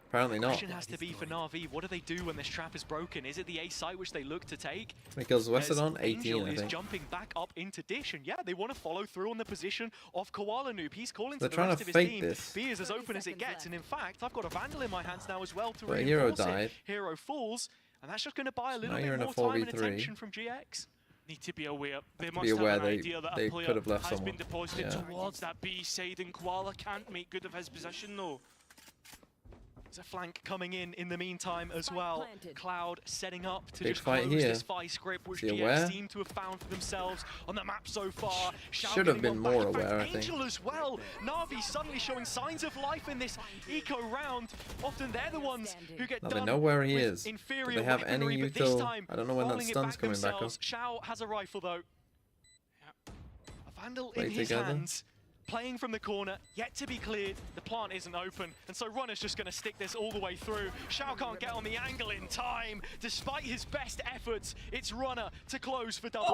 apparently not. Question has to be for Na'Vi, what do they do when this trap is broken? Is it the A site which they look to take? Because Western As 18, Angel I is think. jumping back up into Dish, and yeah, they want to follow through on the position of Koala Noob. He's calling They're to the trying rest to of his fake team. this. B is as open as it gets, and in fact, I've got a Vandal in my hands now as well to But reinforce Hero it. died. Hero falls, and that's just going to buy a little now you're bit in a more time and 4v3. attention from GX. Need to be aware. They be must have aware an they- idea that they a player could have left has someone. been deposited Yeah. towards that B side, and Koala can't make good of his position though. There's a flank coming in the meantime as Spike well. planted. Cloud setting up to Big just fight close here. this fight script, which Is he GX aware? seem to have found for themselves on the map so far. Shao Should have getting been one more back. In fact, aware, I think. Angel as well. Na'Vi suddenly showing signs of life in this eco round. Often they're the ones who get Now done they know where he with is. inferior Do they have any weaponry, but this util? time, I don't know when that rolling it stun's coming back up. themselves. Shao has a rifle though. A Vandal Play in his together. hands. Playing from the corner, yet to be cleared. The plant isn't open, and so Runner's just going to stick this all the way through. Shao can't get on the angle in time. Despite his best efforts, it's Runner to close for double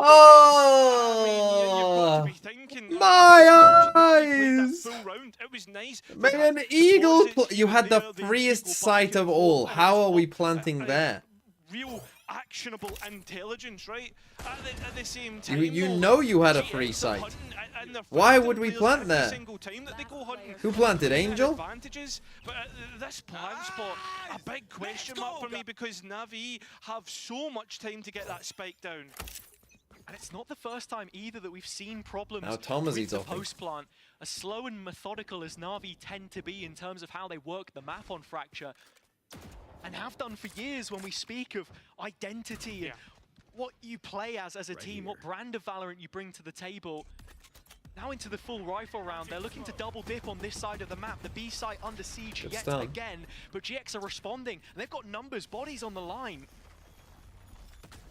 Oh! You've got to be thinking, My played that eyes! full round. It was nice. Man, The Eagle! deposits You here, had the there, the freest equal sight back of and all. forth. How are we It was planting there? Real actionable intelligence, right? At the same time, You though, know you had a GX free are sight. hunting, and they're Why finding would we players plant every there? single time that they go hunting. Who planted, Taking Angel? Advantages, but this plant spot, a big question mark for me because Navi have so much time to get that spike down. And it's not the first time either that we've seen problems Now Thomas with eats the off. post plant. As slow and methodical as Na'Vi tend to be in terms of how they work the map on Fracture, and have done for years when we speak of identity and what you play as a team, what brand of Valorant you bring to the table. Now into the full rifle round, they're looking to double dip on this side of the map. The B site under siege Good yet stun. again, but GX are responding, and they've got numbers, bodies on the line.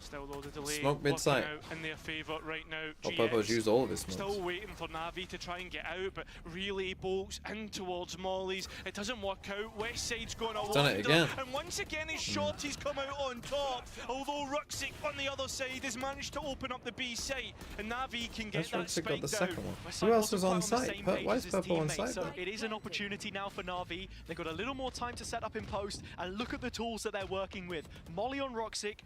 Still though, the delay Smoke mid-site. working out in their favour right now. Oh, Purple's GX used all of his still smokes. waiting for Navi to try and get out, but relay bolts in towards Molly's. It doesn't work out. West side's going to Done it again. And once again, his shorty's come out on top. Although Ruxik on the other side has managed to open up the B site, and Navi can get That's that Ruxik got spike the down. second one. West Who side else wasn't was on quite the site? same page Why as is his Purple on teammates, site so then? it is an opportunity now for Na'Vi. They've got a little more time to set up in post, and look at the tools that they're working with. Molly on Roxic.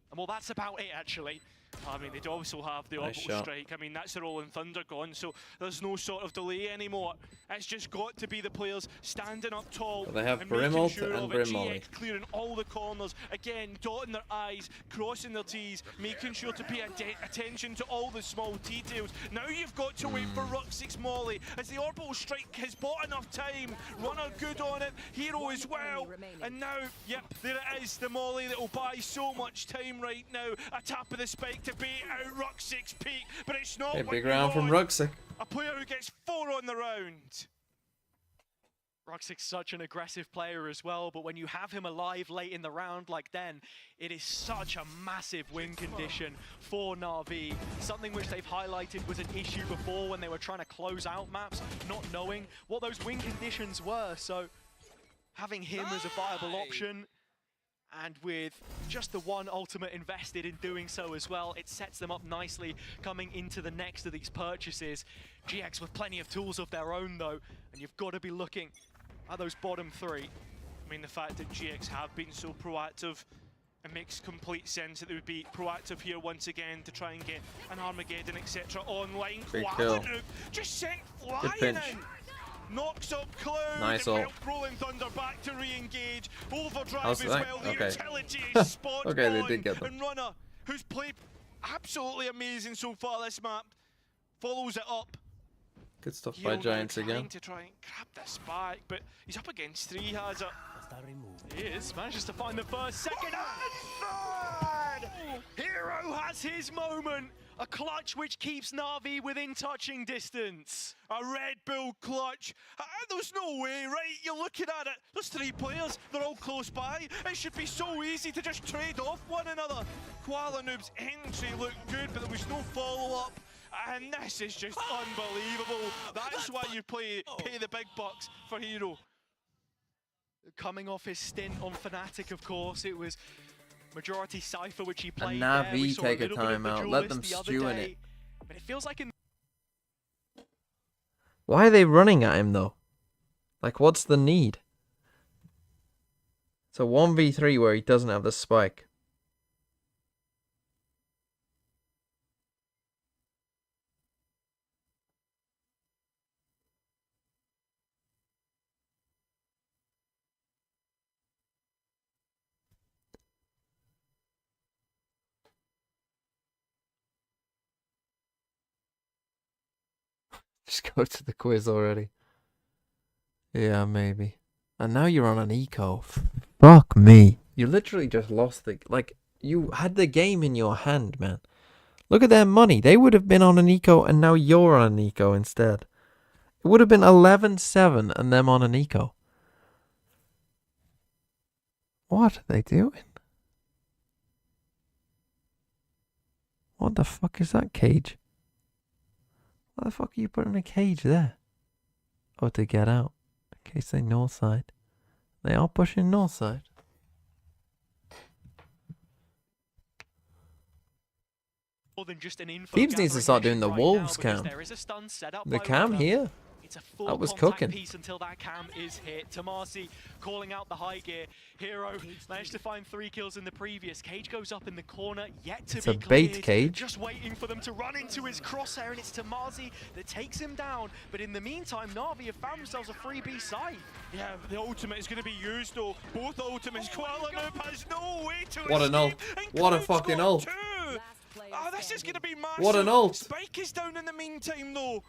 And well, that's about it, actually. I mean, they'd also have the Nice orbital shot. strike. I mean, that's the Rolling Thunder gone, so there's no sort of delay anymore. It's just got to be the players standing up tall. Well, they have and Brim making ult sure and of it. Brim Molly. GX clearing all the corners. Again, dotting their I's, crossing their T's, making sure to pay attention to all the small details. Now you've got to wait for Ruxik's Molly. As the orbital strike has bought enough time. Runner good on it, Hero as well. And now, yep, there it is, the Molly that will buy so much time right now. A tap of the spike to bait out Ruxik's peak, but it's not Hey, what big you round from want. Ruxik. A player who gets 4 on the round. Roxic's such an aggressive player as well, but when you have him alive late in the round like then, it is such a massive win condition for Na'Vi. Something which they've highlighted was an issue before when they were trying to close out maps, not knowing what those win conditions were, so having him as a viable option And with just the one ultimate invested in doing so as well, it sets them up nicely coming into the next of these purchases. GX with plenty of tools of their own though, and you've got to be looking at those bottom three. I mean, the fact that GX have been so proactive, it makes complete sense that they would be proactive here once again to try and get an Armageddon, etc. online. Big kill. Just sent Good flying pinch. in. Knocks up Cloud. Nice and ult. help Rolling Thunder back to re-engage. Overdrive How's as that? well. The Okay. utility is spot Okay, they on. did get them. And Runner, who's played absolutely amazing so far this map, follows it up. Good stuff Hero by now Giants trying again. to try and grab this spike, but he's up against three, has it? He is, manages to find the first, second, and third! Hero has his moment! A clutch which keeps NAVI within touching distance. A Red Bull clutch. There's no way, right? You're looking at it. There's three players. They're all close by. It should be so easy to just trade off one another. Koala Noob's entry looked good, but there was no follow-up. And this is just unbelievable. That's why you pay the big bucks for Hero. Coming off his stint on Fnatic, of course, it was majority Cypher which he played And there. Navi We saw take a little bit of the timeout. Let Duelist them the other stew in day, it. But it feels like in Why are they running at him though? Like, what's the need? It's a 1v3 where he doesn't have the spike. Just go to the quiz already. Yeah, maybe. And now you're on an eco. Fuck me. You literally just lost the... Like, you had the game in your hand, man. Look at their money. They would have been on an eco and now you're on an eco instead. It would have been 11-7 and them on an eco. What are they doing? What the fuck is that cage? Why the fuck are you putting a cage there? Oh, to get out. In case they north side. They are pushing north side. more than just an info Thebes needs to start doing the wolves cam. There is a stun set up The by cam Runner. here. It's a full That was contact cooking. piece until that cam is hit. Tomasi calling out the high gear. Hero managed to find 3 kills in the previous. Cage goes up in the corner, yet to It's be a bait cleared. Cage. Just waiting for them to run into his crosshair, and it's Tomasi that takes him down. But in the meantime, Navi have found themselves a 3B site. Yeah, the ultimate is going to be used though. Both ultimates. Koala Noob has no way to What an ult. escape, and What a Cloud's fucking got ult. 2. Oh, this is going to be massive. What an ult. Spike is down in the meantime though.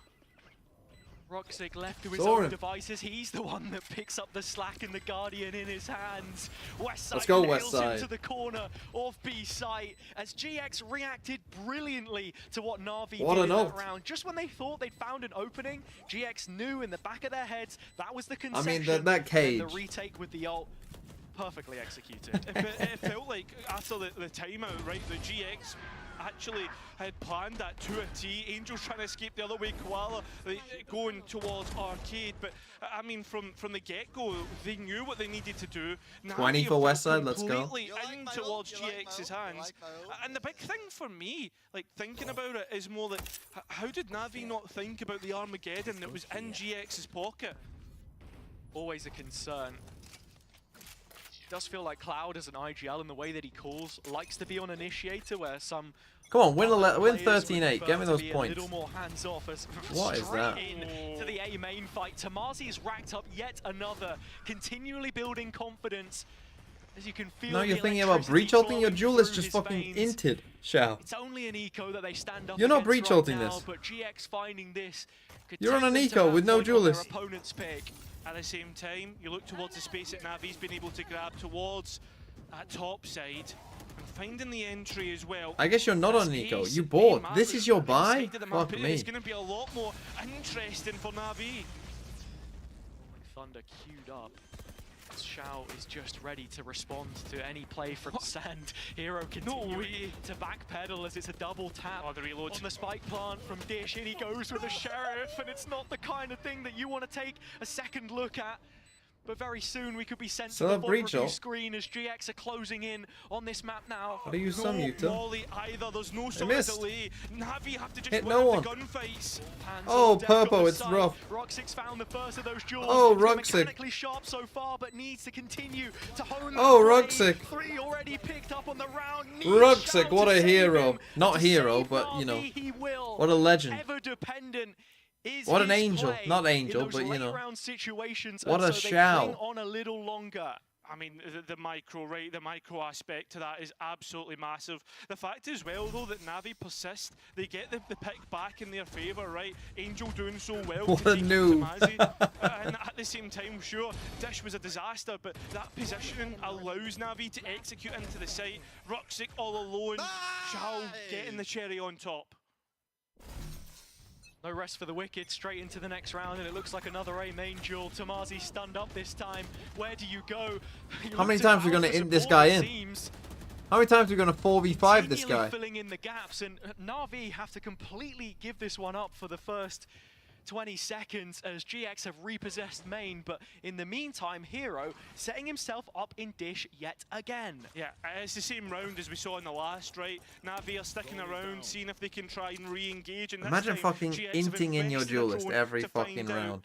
Roxic left to his Saw own him. devices. He's the one that picks up the slack and the Guardian in his hands. Westside Let's go, nails him Westside. to the corner of B site as GX reacted brilliantly to what Navi What did an in ult. that round. Just when they thought they'd found an opening, GX knew in the back of their heads that was the I conception. mean, that and cage. the retake with the ult, perfectly executed. It felt like after the timeout, right, the GX actually had planned that to a T. Angel's trying to escape the other way, Koala going towards Arcade, but I mean from the get-go they knew what they needed to do. 20 for Westside, let's go. Completely in towards GX's hands. And the big thing for me, like thinking about it, is more like how did Navi not think about the Armageddon that was in GX's pocket? Always a concern. It does feel like Cloud as an IGL in the way that he calls likes to be on Initiator where some Come on, win other win players 13-8. would Get me prefer to those be points. A little more hands off as What is straight that? in to the A main fight. Tomasi has racked up yet another, continually building confidence. As you can feel Now you're the thinking about breach ulting, your flowing duelist through just his fucking veins. inted, Shao. It's only an eco that they stand up You're not against breach right ulting now, this. but GX finding this could You're on take an them to eco with no match point on their duelist. opponent's pick. At the same time, you look towards the space that Navi's been able to grab towards that top side and finding the entry as well. I guess you're not on an eco. You bought. This is your buy? Fuck me. It's going to be a lot more interesting for Navi. Thunder queued up. Shao is just ready to respond to any play from Sand. Hero continuing to backpedal as it's a double tap Oh, the reload. on the spike plant from Dish. In he goes with the Sheriff, and it's not the kind of thing that you want to take a second look at. but very soon we could be sent Still to a the breach, review though. screen as GX are closing in on this map now. How do you use some, No Yuta? Molly either. There's no sort of missed. delay. Navi have to just Hit win no out one. the gunfights. Hands Oh, on deck on Purpo, the it's site. rough. Roxix found the first of those jewels. Oh, He's been Roxix. mechanically sharp so far, but needs to continue to hone that Oh, blade. Roxix. 3 already picked up on the round. Needs Ruxick, shout what to a save hero. him. Not To hero, save but, you know, Navi, he will. what a legend. Ever dependent is What an his angel. play Not in angel, those but, you late know. round situations, What and a so they shout. cling on a little longer. I mean, the micro, right? The micro aspect to that is absolutely massive. The fact as well, though, that Navi persist, they get the pick back in their favour, right? Angel doing so well. What to a take noob. Tamazi. And at the same time, sure, Dish was a disaster, but that positioning allows Navi to execute into the site. Ruxick all alone, Shao getting the cherry on top. No rest for the wicked, straight into the next round, and it looks like another A main duel. Tamazi stunned up this time. Where do you go? You How many look to times are we Alpha gonna in this support, guy it in? seems. How many times are we going to 4v5 this Continually guy? filling in the gaps, and NAVI have to completely give this one up for the first 20 seconds as GX have repossessed main, but in the meantime, Hero setting himself up in dish yet again. Yeah, it's the same round as we saw in the last, right? Navi are sticking around, seeing if they can try and re-engage. And this Imagine time, fucking GX have inting in your invested a duelist drone every to fucking find out. round.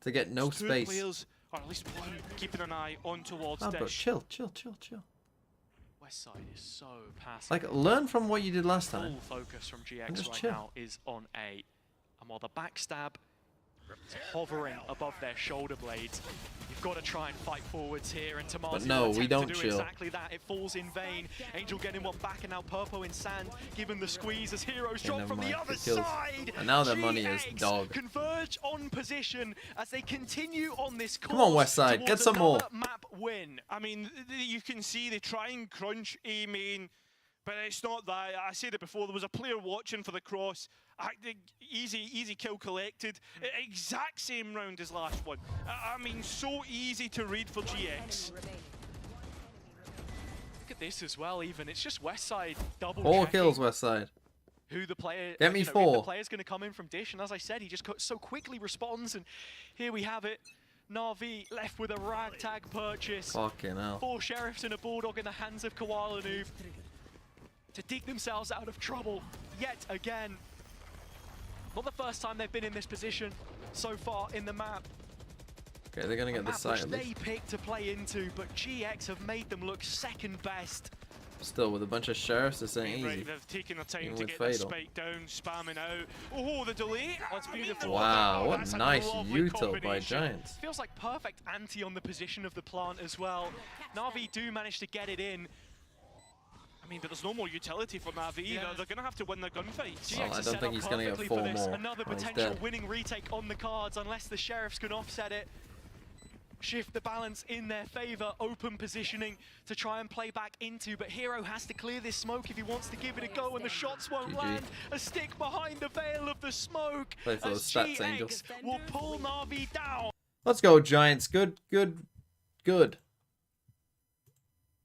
To get no Two space. players, or at least one, keeping an eye on towards Oh, bro, Dish. chill. West side is so passive. Like, learn from what you did last time. Full focus from GX And just right chill. now is on A. And while the backstab is hovering above their shoulder blades, you've got to try and fight forwards here, and Tamazi no, will we attempt don't to do chill. exactly that. It falls in vain. Angel getting one back, and now Purpo in sand, given the squeeze as Heroes drop never from the mind, other he kills. side. And now their money is GX dog. converge on position as they continue on this course. Come on, West Side, get towards some more. another map win. I mean, you can see they try and crunch A main, but it's not that. I said it before, there was a player watching for the cross. Easy kill collected. Exact same round as last one. I mean, so easy to read for GX. Look at this as well, even. It's just West Side double 4 checking kills, West Side. who the player, Get me if the 4. player's going to come in from Dish, and as I said, he just so quickly responds, and here we have it. Na'Vi left with a ragtag purchase. Fucking hell. 4 sheriffs and a bulldog in the hands of Koala Noob to dig themselves out of trouble yet again. Not the first time they've been in this position so far in the map. Okay, they're going to get the Map site which at they least. picked to play into, but GX have made them look second best. Still, with a bunch of sheriffs, this ain't Right, easy. they've taken the time Even to with get this Fatal. spike down, spamming out. Oh, the delay. That's beautiful. Wow, Oh, what that's a nice lovely util by combination. Giants. Feels like perfect ante on the position of the plant as well. Na'Vi do manage to get it in. I mean, but there's no more utility for Navi either. Yeah. They're going to have to win their gunfights. GX Well, I is don't set think up he's gonna get perfectly 4 for this. more Another when he's potential dead. winning retake on the cards unless the sheriffs can offset it. Shift the balance in their favor, open positioning to try and play back into, but Hero has to clear this smoke if he wants to give it a go, and the shots won't GG. land. A stick behind the veil of the smoke Play for as those stats, GX Angel. will pull Na'Vi down. Let's go, Giants. Good.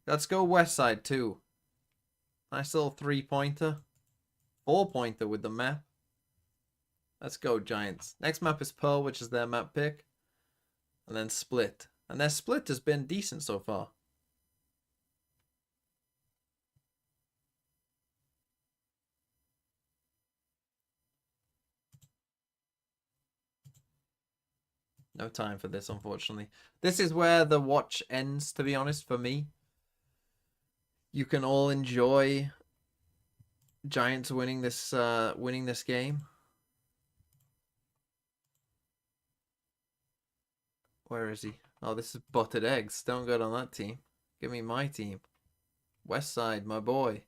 Let's go West Side, too. Nice little 3-pointer. 4-pointer with the map. Let's go, Giants. Next map is Pearl, which is their map pick. And then Split. And their Split has been decent so far. No time for this, unfortunately. This is where the watch ends, to be honest, for me. You can all enjoy Giants winning this game. Where is he? Oh, this is Buttered Eggs. Don't go on that team. Give me my team. West Side, my boy.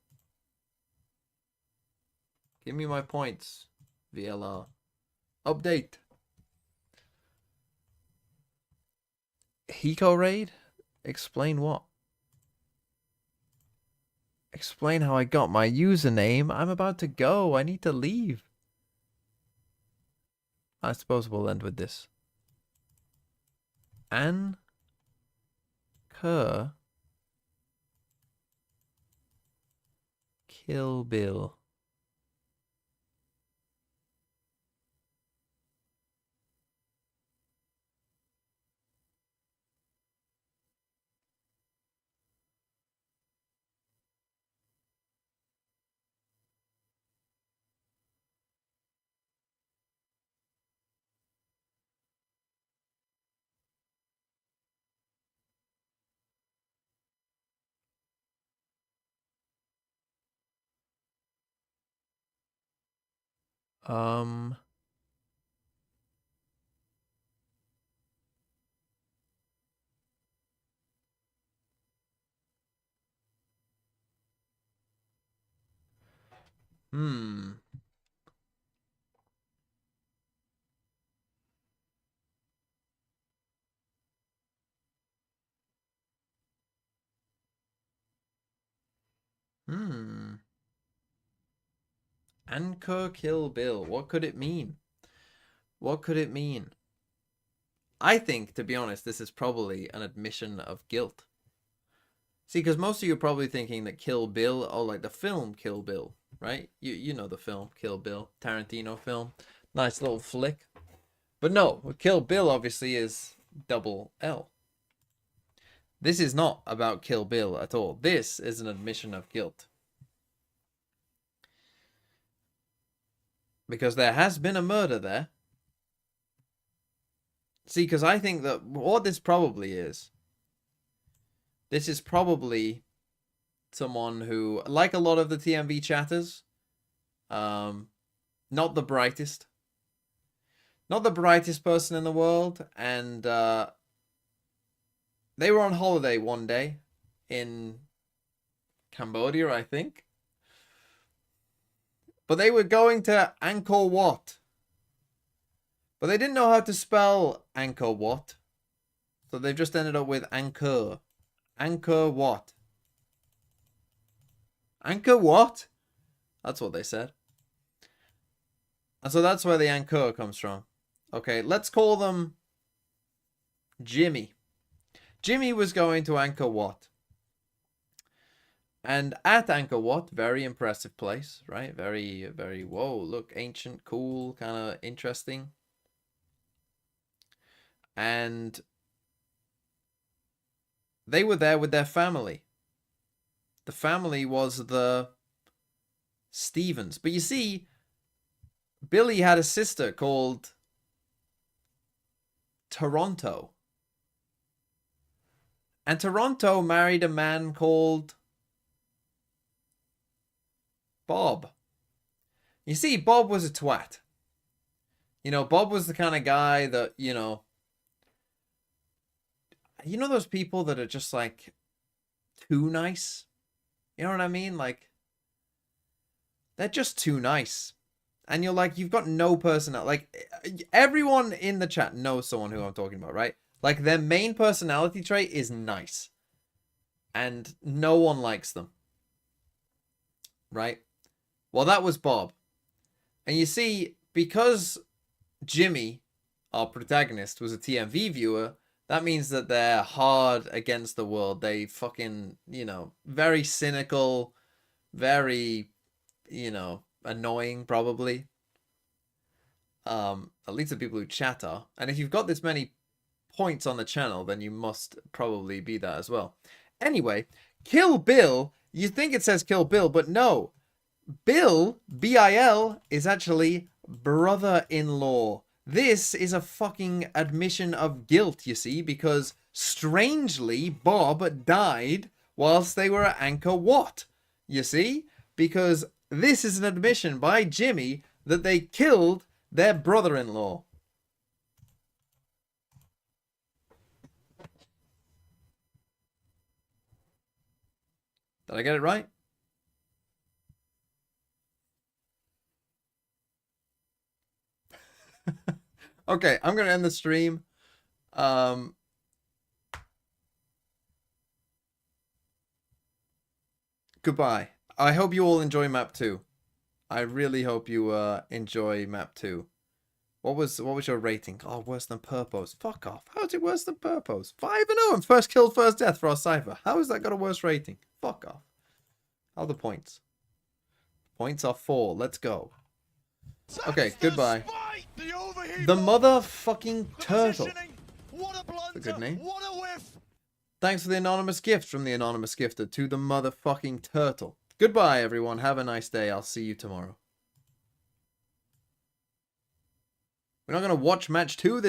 Give me my points. VLR. Update. Hiko raid? Explain what? Explain how I got my username. I'm about to go. I need to leave. I suppose we'll end with this. Ann Kerr Kill Bill. Um. Hmm. Hmm. Anchor Kill Bill. What could it mean? What could it mean? I think, to be honest, this is probably an admission of guilt. See, because most of you are probably thinking that Kill Bill, oh, like the film Kill Bill, right? You know the film Kill Bill, Tarantino film. Nice little flick. But no, Kill Bill obviously is double L. This is not about Kill Bill at all. This is an admission of guilt. Because there has been a murder there. See, because I think that what this probably is, this is probably someone who, like a lot of the TMV chatters, not the brightest. Not the brightest person in the world, and they were on holiday one day in Cambodia, I think. But they were going to Angkor Wat. But they didn't know how to spell Angkor Wat. So they've just ended up with Angkor. Angkor Wat. Angkor Wat? That's what they said. And so that's where the Angkor comes from. Okay, let's call them Jimmy. Jimmy was going to Angkor Wat. And at Angkor Wat, very impressive place, right? Very, very, whoa, look, ancient, cool, kind of interesting. And they were there with their family. The family was the Stevens. But you see, Billy had a sister called Toronto. And Toronto married a man called Bob. You see, Bob was a twat. You know, Bob was the kind of guy that, you know those people that are just like too nice? You know what I mean? Like, they're just too nice. And you're like, you've got no personality. Like, everyone in the chat knows someone who I'm talking about, right? Like, their main personality trait is nice. And no one likes them. Right? Well, that was Bob. And you see, because Jimmy, our protagonist, was a TMV viewer, that means that they're hard against the world. They fucking, very cynical, very, annoying, probably. At least the people who chat are. And if you've got this many points on the channel, then you must probably be that as well. Anyway, Kill Bill, you think it says Kill Bill, but no. Bill, B-I-L, is actually brother-in-law. This is a fucking admission of guilt, you see, because strangely, Bob died whilst they were at Angkor Wat. You see? Because this is an admission by Jimmy that they killed their brother-in-law. Did I get it right? Okay, I'm going to end the stream. Goodbye. I hope you all enjoy map 2. I really hope you enjoy map 2. What was your rating? Oh, worse than Purpose. Fuck off. How is it worse than Purpose? 5-0 and first kill, first death for our Cypher. How has that got a worse rating? Fuck off. How are the points? Points are 4. Let's go. Okay, goodbye. The motherfucking turtle. That's a good name. Thanks for the anonymous gift from the anonymous gifter to the motherfucking turtle. Goodbye, everyone. Have a nice day. I'll see you tomorrow. We're not going to watch match 2 this